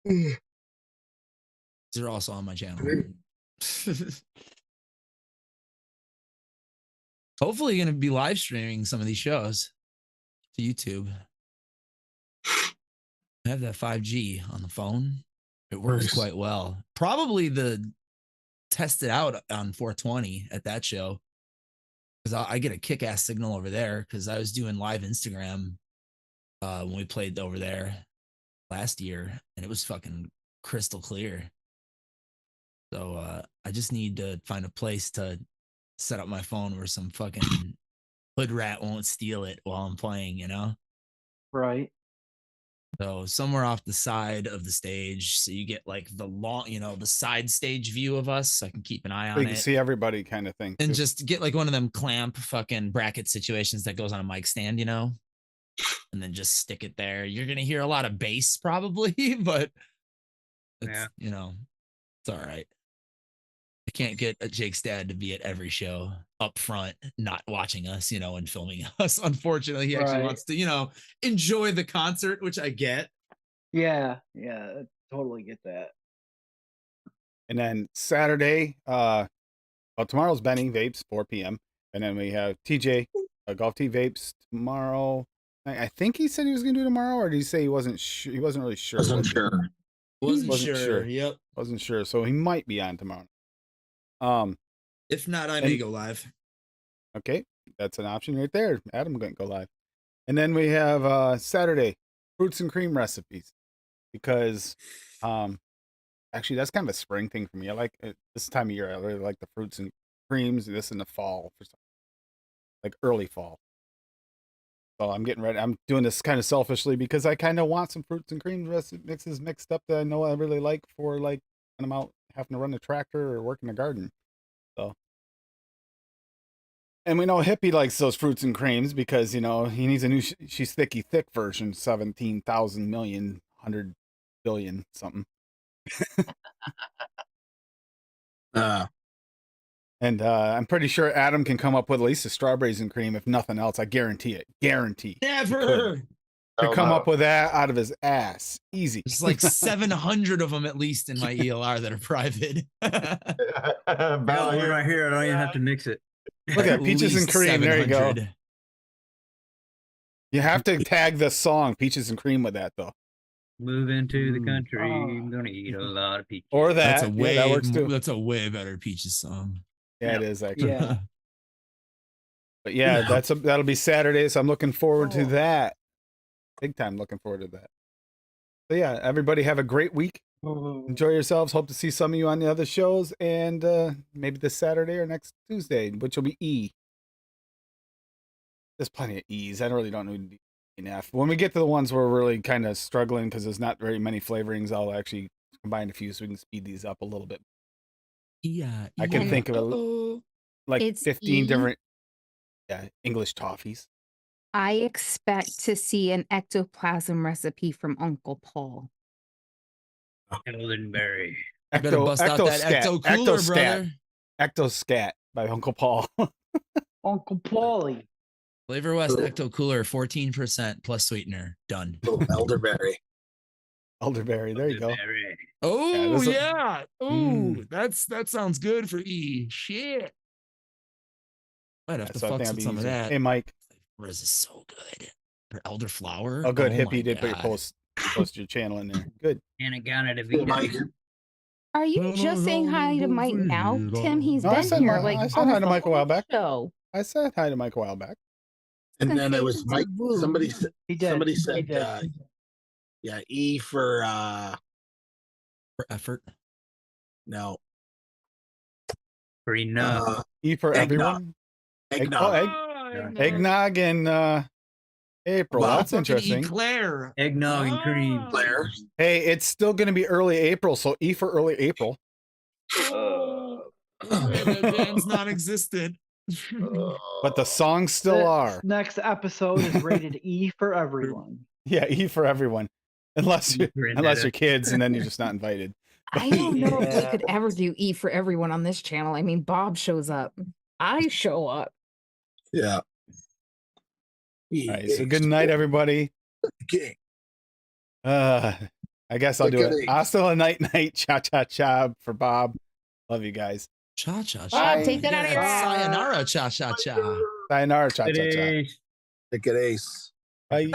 These are also on my channel. Hopefully, you're going to be live streaming some of these shows to YouTube. I have that 5G on the phone. It works Nice. quite well. Probably the test it out on 420 at that show because I get a kick-ass signal over there because I was doing live Instagram when we played over there last year, and it was fucking crystal clear. So I just need to find a place to set up my phone where some fucking hood rat won't steal it while I'm playing, you know? Right. So somewhere off the side of the stage, so you get like the long, the side stage view of us. So I can keep an eye so on you can it. see everybody kind of thing. And too. just get like one of them clamp fucking bracket situations that goes on a mic stand, and then just stick it there. You're gonna hear a lot of bass probably, but it's it's all right. I can't get a Jake's dad to be at every show up front, not watching us, and filming us. Unfortunately, he actually wants to, enjoy the concert, which I get. Yeah, I totally get that. And then Saturday, tomorrow's Benny Vapes, 4 p.m. And then we have TJ, Golf T Vapes tomorrow. I think he said he was going to do tomorrow, or did he say he wasn't sure? He wasn't really sure. Wasn't sure. Wasn't sure. Yep. Wasn't sure. So he might be on tomorrow. If not, I may go live. Okay, that's an option right there. Adam going to go live. And then we have Saturday, fruits and cream recipes, because actually that's kind of a spring thing for me. I like it, this time of year. I really like the fruits and creams. This in the fall for some. like early fall. So I'm getting ready. I'm doing this kind of selfishly because I kind of want some fruits and cream mixes mixed up that I know I really like for like when I'm out having to run the tractor or work in the garden. So, and we know Hippie likes those fruits and creams because, you know, he needs a new She's Thicky Thick version, 17,000 million, 100 billion something. And I'm pretty sure Adam can come up with at least a strawberries and cream, if nothing else. I guarantee it. Guarantee. Never. Could come up with that out of his ass. Easy. There's like 700 of them at least in my ELR that are private. Got one right here. I don't even have to mix it. Look at Peaches and Cream. There you go. You have to tag the song Peaches and Cream with that, though. Move into the country. I'm gonna eat a lot of peaches. Or that. That's a way, that works too. That's a way better Peaches song. Yeah, it is actually. Yeah. But yeah, that'll be Saturday, so I'm looking forward to that. Big time looking forward to that. So yeah, everybody have a great week. Enjoy yourselves. Hope to see some of you on the other shows, and maybe this Saturday or next Tuesday, which will be E. There's plenty of E's. I really don't need an F. When we get to the ones where we're really kind of struggling because there's not very many flavorings, I'll actually combine a few so we can speed these up a little bit. Yeah. I can think of like It's 15 E. different English toffees. I expect to see an ectoplasm recipe from Uncle Paul. Eldenberry. Better bust out that ecto cooler, brother. Ectoscat by Uncle Paul. Uncle Paulie. Flavor West Ecto Cooler, 14% plus sweetener. Done. Elderberry. Elderberry. There you go. Oh yeah. Oh, that sounds good for E. Shit. Might have to fuck with some of that. Hey, Mike. Flavor is so good. For elderflower. Oh, good. Oh Hippie my did put your God. post your channel in there. Good. And it got it a Vita. Are you just saying hi to Mike now, Tim? He's No, I been said here hi- like I said almost hi to the Mike a while whole back. show. I said hi to Mike a while back. And then it was Mike. Somebody said. He did. Somebody He said. did. Yeah, E for effort. No. For enough. E for eggnog. everyone. Eggnog. Eggnog in April. Well, That's interesting. Eclair. Eggnog and cream. Claire. Hey, it's still going to be early April, so E for early April. That band's non-existent. But the songs still This are. Next episode is rated E for everyone. Yeah, E for everyone. Unless you're kids, and then you're just not invited. I don't know if we Yeah. could ever do E for everyone on this channel. I mean, Bob shows up. I show up. Yeah. All right, so good night, everybody. Okay. I guess I'll do Look at it. it. Hasta la night, cha cha cha for Bob. Love you guys. Cha cha Bob, cha. take that out of your ass. Sayonara cha cha cha. Sayonara, cha cha cha. Look at Ace. Bye.